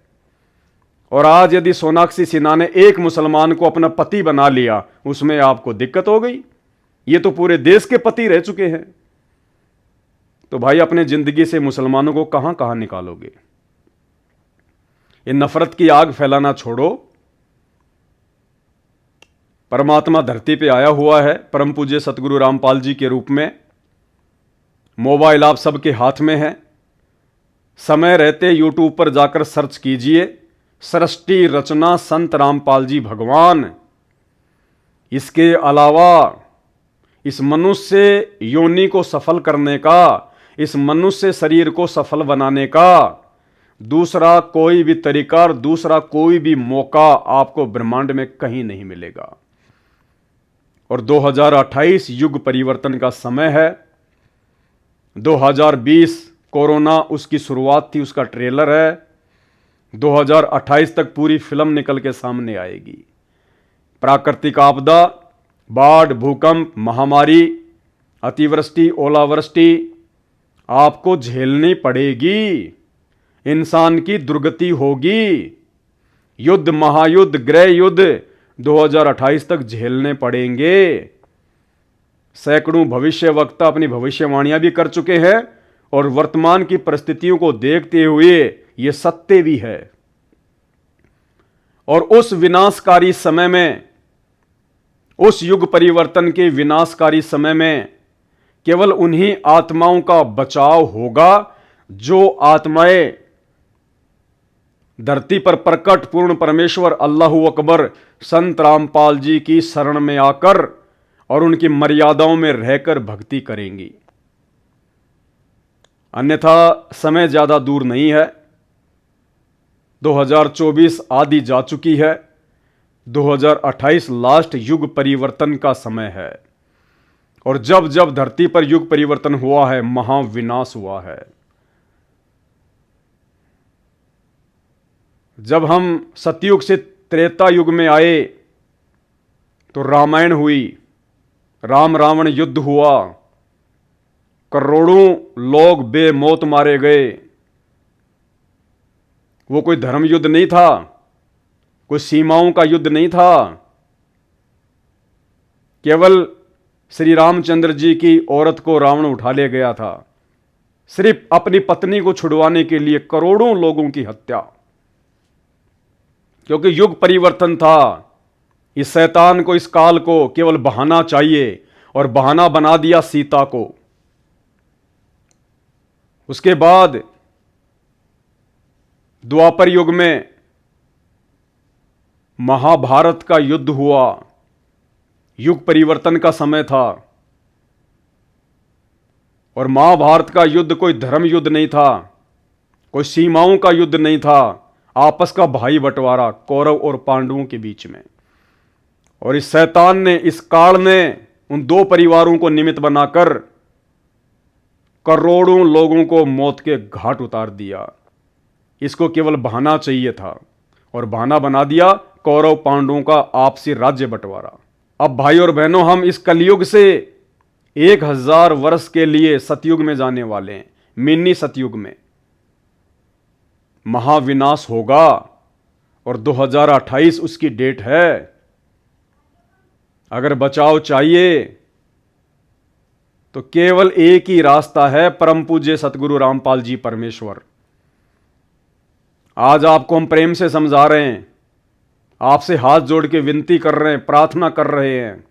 और आज यदि सोनाक्षी सिन्हा ने एक मुसलमान को अपना पति बना लिया, उसमें आपको दिक्कत हो गई। ये तो पूरे देश के पति रह चुके हैं। तो भाई अपने जिंदगी से मुसलमानों को कहां कहां निकालोगे। ये नफरत की आग फैलाना छोड़ो। परमात्मा धरती पे आया हुआ है परम पूज्य सतगुरु रामपाल जी के रूप में। मोबाइल आप सबके हाथ में है। समय रहते यूट्यूब पर जाकर सर्च कीजिए, सृष्टि रचना संत रामपाल जी भगवान। इसके अलावा इस मनुष्य योनि को सफल करने का, इस मनुष्य शरीर को सफल बनाने का दूसरा कोई भी तरीका और दूसरा कोई भी मौका आपको ब्रह्मांड में कहीं नहीं मिलेगा। और 2028 युग परिवर्तन का समय है। 2020 कोरोना उसकी शुरुआत थी, उसका ट्रेलर है। 2028 तक पूरी फिल्म निकल के सामने आएगी। प्राकृतिक आपदा, बाढ़, भूकंप, महामारी, अतिवृष्टि, ओलावृष्टि आपको झेलनी पड़ेगी। इंसान की दुर्गति होगी। युद्ध, महायुद्ध, गृह युद्ध 2028 तक झेलने पड़ेंगे। सैकड़ों भविष्य वक्ता अपनी भविष्यवाणियां भी कर चुके हैं और वर्तमान की परिस्थितियों को देखते हुए यह सत्य भी है। और उस विनाशकारी समय में, उस युग परिवर्तन के विनाशकारी समय में केवल उन्हीं आत्माओं का बचाव होगा जो आत्माएं धरती पर प्रकट पूर्ण परमेश्वर अल्लाहू अकबर संत रामपाल जी की शरण में आकर और उनकी मर्यादाओं में रहकर भक्ति करेंगी। अन्यथा समय ज्यादा दूर नहीं है। 2024 आदि जा चुकी है। 2028 लास्ट युग परिवर्तन का समय है। और जब जब धरती पर युग परिवर्तन हुआ है, महाविनाश हुआ है। जब हम सतयुग से त्रेता युग में आए तो रामायण हुई, राम रावण युद्ध हुआ, करोड़ों लोग बेमौत मारे गए। वो कोई धर्म युद्ध नहीं था, कोई सीमाओं का युद्ध नहीं था। केवल श्री रामचंद्र जी की औरत को रावण उठा ले गया था, सिर्फ अपनी पत्नी को छुड़वाने के लिए करोड़ों लोगों की हत्या। क्योंकि युग परिवर्तन था। इस शैतान को, इस काल को केवल बहाना चाहिए और बहाना बना दिया सीता को। उसके बाद द्वापर युग में महाभारत का युद्ध हुआ। युग परिवर्तन का समय था और महाभारत का युद्ध कोई धर्म युद्ध नहीं था, कोई सीमाओं का युद्ध नहीं था, आपस का भाई बंटवारा कौरव और पांडवों के बीच में। और इस शैतान ने, इस काल ने उन दो परिवारों को निमित्त बनाकर करोड़ों लोगों को मौत के घाट उतार दिया। इसको केवल बहाना चाहिए था और बहाना बना दिया कौरव पांडवों का आपसी राज्य बंटवारा। अब भाई और बहनों, हम इस कलयुग से 1000 वर्ष के लिए सतयुग में जाने वाले हैं। मिनी सतयुग में महाविनाश होगा और 2028 उसकी डेट है। अगर बचाव चाहिए तो केवल एक ही रास्ता है, परम पूज्य सतगुरु रामपाल जी परमेश्वर। आज आपको हम प्रेम से समझा रहे हैं, आपसे हाथ जोड़ के विनती कर रहे हैं, प्रार्थना कर रहे हैं।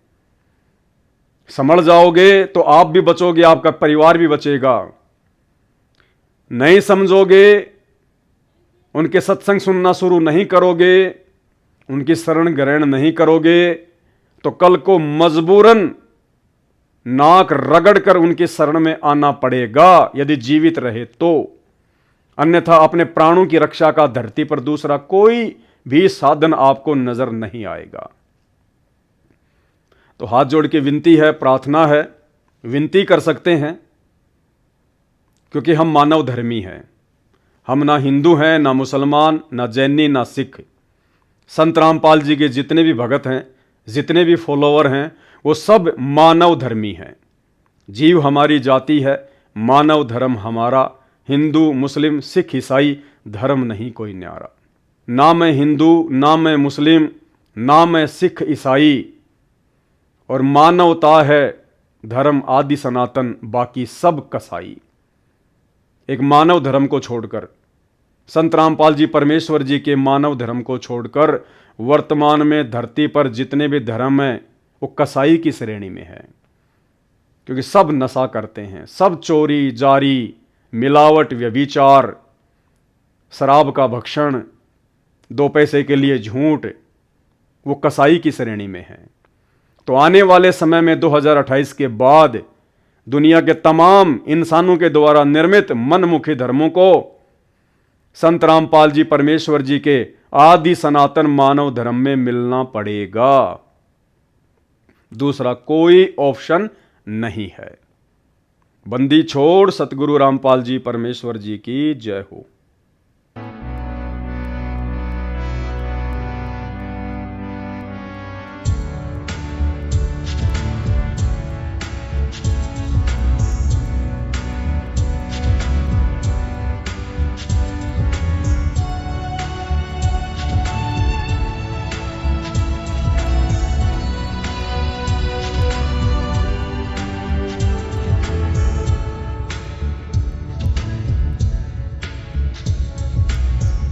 समझ जाओगे तो आप भी बचोगे, आपका परिवार भी बचेगा। नहीं समझोगे, उनके सत्संग सुनना शुरू नहीं करोगे, उनकी शरण ग्रहण नहीं करोगे, तो कल को मजबूरन नाक रगड़कर उनकी शरण में आना पड़ेगा यदि जीवित रहे तो। अन्यथा अपने प्राणों की रक्षा का धरती पर दूसरा कोई भी साधन आपको नजर नहीं आएगा। तो हाथ जोड़ के विनती है, प्रार्थना है, विनती कर सकते हैं, क्योंकि हम मानव धर्मी हैं। हम ना हिंदू हैं, ना मुसलमान, ना जैनी, ना सिख। संत रामपाल जी के जितने भी भगत हैं, जितने भी फॉलोवर हैं, वो सब मानव धर्मी हैं। जीव हमारी जाति है, मानव धर्म हमारा। हिंदू, मुस्लिम, सिख, ईसाई धर्म नहीं कोई न्यारा। ना मैं हिंदू, ना मैं मुस्लिम, ना मैं सिख, ईसाई, और मानवता है धर्म आदि सनातन, बाकी सब कसाई। एक मानव धर्म को छोड़कर, संत रामपाल जी परमेश्वर जी के मानव धर्म को छोड़कर वर्तमान में धरती पर जितने भी धर्म हैं वो कसाई की श्रेणी में है। क्योंकि सब नशा करते हैं, सब चोरी जारी, मिलावट, व्यभिचार, शराब का भक्षण, 2 पैसे के लिए झूठ, वो कसाई की श्रेणी में है। तो आने वाले समय में 2028 के बाद दुनिया के तमाम इंसानों के द्वारा निर्मित मनमुखी धर्मों को संत रामपाल जी परमेश्वर जी के आदि सनातन मानव धर्म में मिलना पड़ेगा। दूसरा कोई ऑप्शन नहीं है। बंदी छोड़ सतगुरु रामपाल जी परमेश्वर जी की जय हो।